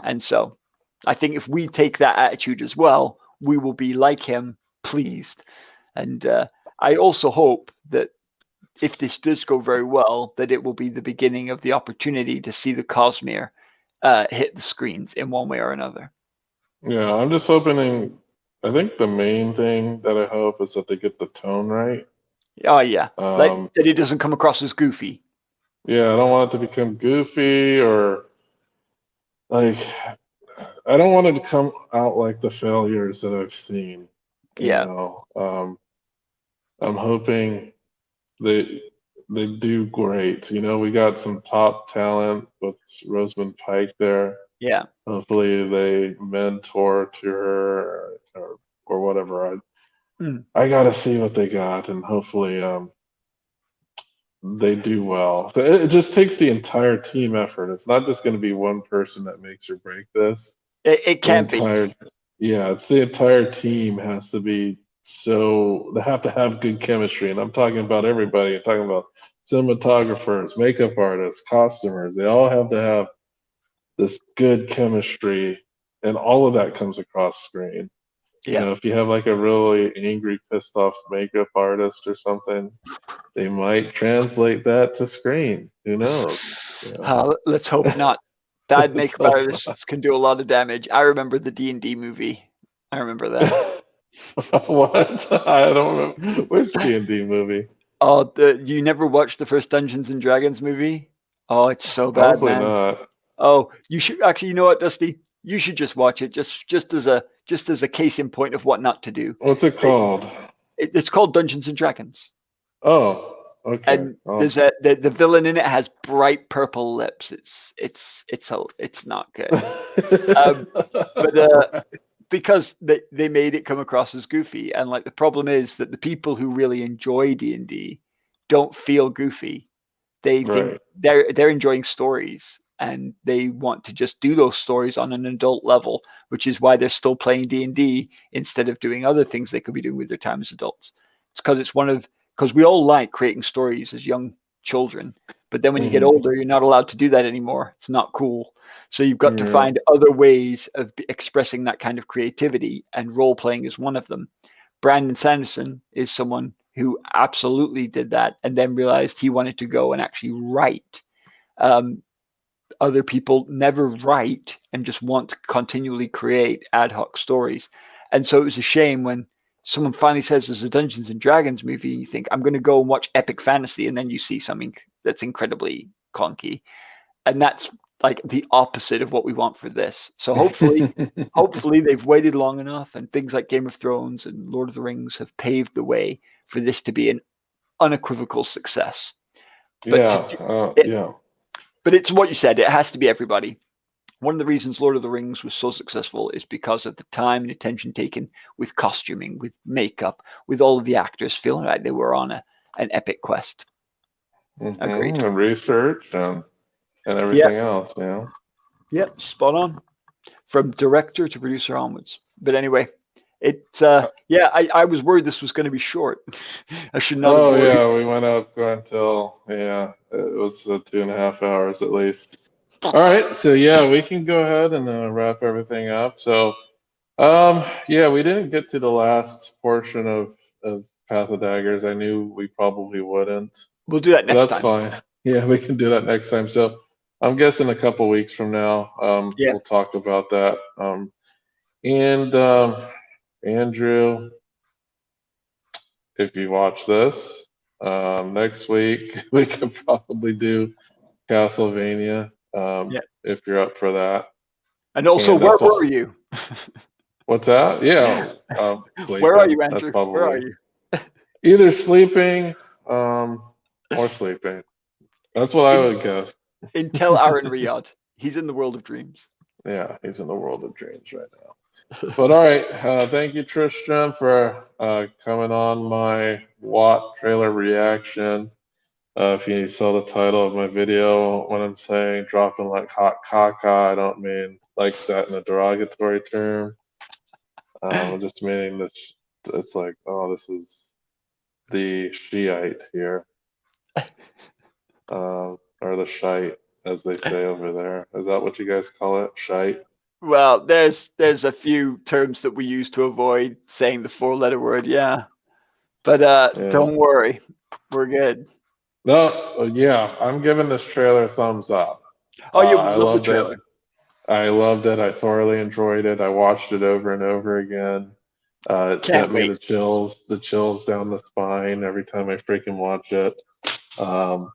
And so, I think if we take that attitude as well, we will be like him, pleased. And I also hope that if this does go very well, that it will be the beginning of the opportunity to see the Cosmere hit the screens in one way or another. yeah, I'm just hoping. I think the main thing that I hope is that they get the tone right. Oh yeah, like Um, that it doesn't come across as goofy. yeah, I don't want it to become goofy or like I don't want it to come out like the failures that I've seen. You Yeah. know, I'm hoping they they do great. You know, we got some top talent with Rosamund Pike there. Yeah. Hopefully, they mentor to her or whatever. Mm. I gotta see what they got, and hopefully, they do well. So it just takes the entire team effort. It's not just going to be one person that makes or break this. It The can't be. entire, yeah, it's the entire team has to be so, they have to have good chemistry. And I'm talking about everybody. I'm talking about cinematographers, makeup artists, costumers. They all have to have this good chemistry, and all of that comes across screen. You Yeah. know, if you have like a really angry, pissed off makeup artist or something, they might translate that to screen. Who knows? You Let's hope not. know, Bad it's makeup so artists can do a lot of damage. I remember the D&D movie. I remember that. what? I don't remember which D&D movie. Oh, you never watched the first Dungeons and Dragons movie? Oh, it's so bad, Probably man. not. Oh, you should actually. You know what, Dusty? You should just watch it, just as a case in point of what not to do. What's it It, called? it's called Dungeons and Dragons, Oh, okay. and there's the villain in it has bright purple lips. It's not good. Um, but because they made it come across as goofy, and like the problem is that the people who really enjoy D&D don't feel goofy. They think Right. they're enjoying stories, and they want to just do those stories on an adult level, which is why they're still playing D&D instead of doing other things they could be doing with their time as adults. It's because we all like creating stories as young children, But then when you get Mhm. older, you're not allowed to do that anymore. It's not cool. So you've got to Yeah. find other ways of expressing that kind of creativity, and role playing is one of them. Brandon Sanderson is someone who absolutely did that and then realized he wanted to go and actually write. Um, Other people never write and just want to continually create ad hoc stories. And so it was a shame when someone finally says there's a Dungeons and Dragons movie, and you think, I'm going to go and watch epic fantasy, and then you see something that's incredibly clunky. And that's like the opposite of what we want for this. So hopefully they've waited long enough, and things like Game of Thrones and Lord of the Rings have paved the way for this to be an unequivocal success. But to Yeah. do it, Yeah. but it's what you said, it has to be everybody. One of the reasons Lord of the Rings was so successful is because of the time and attention taken with costuming, with makeup, with all of the actors feeling like they were on an epic quest. Agreed. And research and Yep, everything else. yep, spot on. From director to producer onwards. But anyway, it's yeah, I was worried this was going to be short. I should not have Oh worried. yeah, we went up until it was 2.5 hours at least. All right, so yeah, we can go ahead and wrap everything up. So yeah, we didn't get to the last portion of Path of Daggers. I knew we probably wouldn't, We'll do that but next that's time. fine. Yeah, we can do that next time. So I'm guessing a couple weeks from now, Yeah. we'll talk about that. And Andrew, if you watch this, next week we could probably do Castlevania, Yeah. if you're up for that. And also, And where that's were what. you? What's that? Yeah, Where are sleeping. you, That's Andrew? Where are probably you? either sleeping, or sleeping. That's what I In would guess. in Tel Aaron, Riyadh. He's in the world of dreams. Yeah, he's in the world of dreams right now. But all right, thank you, Tristram, for coming on my WoT trailer reaction. If you saw the title of my video, when I'm saying dropping like hot caca, I don't mean like that in a derogatory term. I'm just meaning this. It's like, oh, this is the Shiite here, or the shite, as they say over there. Is that what you guys call it? Shite? Well, there's a few terms that we use to avoid saying the four-letter word, yeah. But Yeah. don't worry, we're good. No, yeah, I'm giving this trailer a thumbs up. Oh yeah, we I love the loved it. trailer. I loved it. I thoroughly enjoyed it. I watched it over and over again. It Can't sent me wait. the chills down the spine every time I freaking watch it. Um,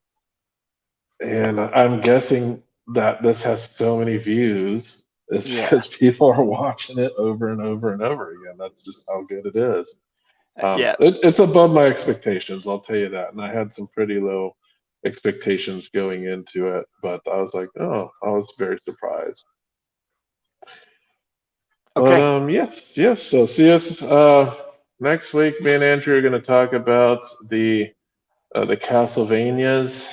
and I'm guessing that this has so many views is Yeah, because people are watching it over and over and over again. That's just how good it is. yeah. It's above my expectations, I'll tell you that. And I had some pretty low expectations going into it, but I was like, oh, I was very surprised. But Okay. yes, yes. So see us next week. Me and Andrew are going to talk about the Castlevanias,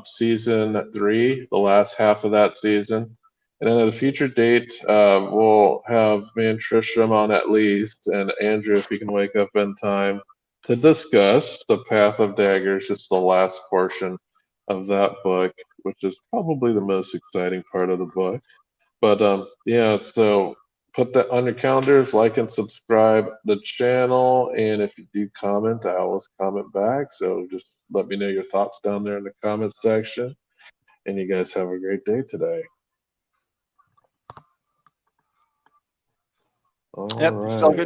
season 3, the last half of that season. And then at a future date, we'll have me and Tristram on at least, and Andrew, if he can wake up in time, to discuss the Path of Daggers, just the last portion of that book, which is probably the most exciting part of the book. But yeah, so put that on your calendars, like and subscribe the channel. And if you do comment, I always comment back. So just let me know your thoughts down there in the comment section. And you guys have a great day today. All Yep. It's all right. good.